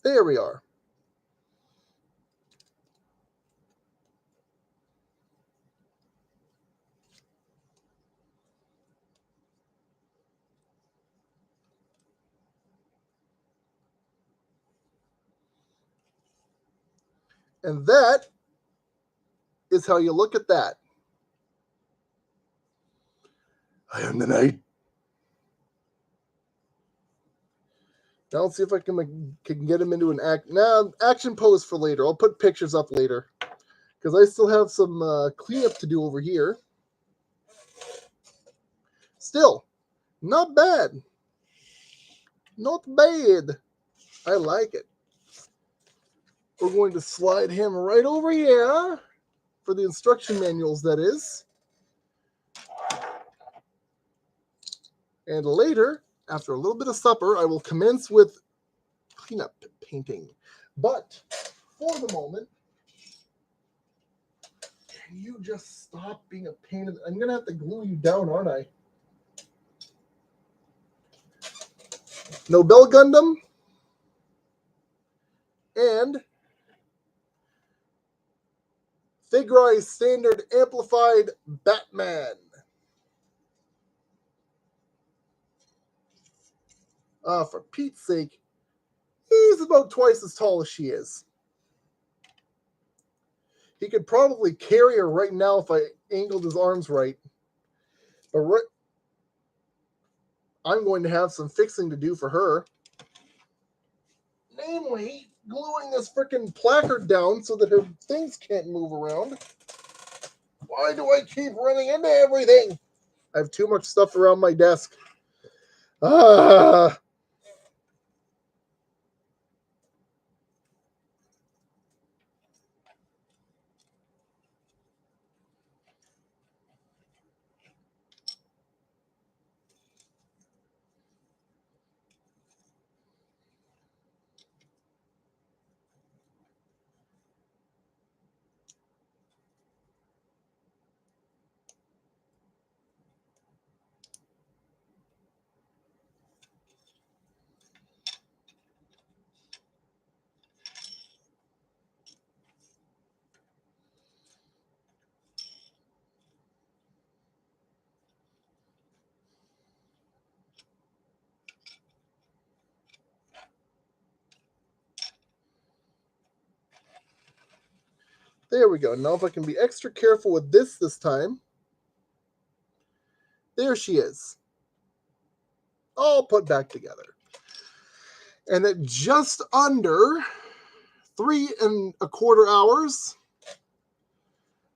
There we are. And that is how you look at that. I am the knight. Now let's see if I can get him into an action pose for later. I'll put pictures up later because I still have some cleanup to do over here. Still, not bad. Not bad. I like it. We're going to slide him right over here for the instruction manuals, that is. And later, after a little bit of supper, I will commence with cleanup painting. But for the moment, can you just stop being a pain in the... I'm going to have to glue you down, aren't I? Nobel Gundam and Figurise Standard Amplified Batman. For Pete's sake, he's about twice as tall as she is. He could probably carry her right now if I angled his arms right. But I'm going to have some fixing to do for her. Namely, gluing this freaking placard down so that her things can't move around. Why do I keep running into everything? I have too much stuff around my desk. There we go. Now if I can be extra careful with this time. There she is. All put back together. And at just under 3¼ hours,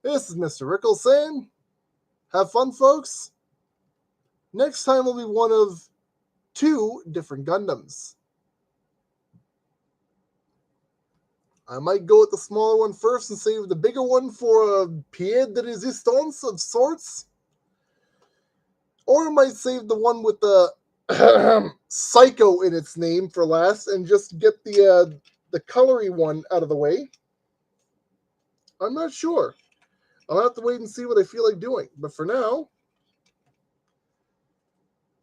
this is Mr. Rickles saying, have fun, folks. Next time will be one of 2 different Gundams. I might go with the smaller one first and save the bigger one for a pied de resistance of sorts. Or I might save the one with the Psycho in its name for last and just get the colory one out of the way. I'm not sure. I'll have to wait and see what I feel like doing. But for now,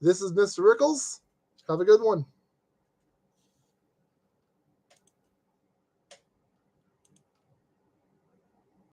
this is Mr. Rickles. Have a good one.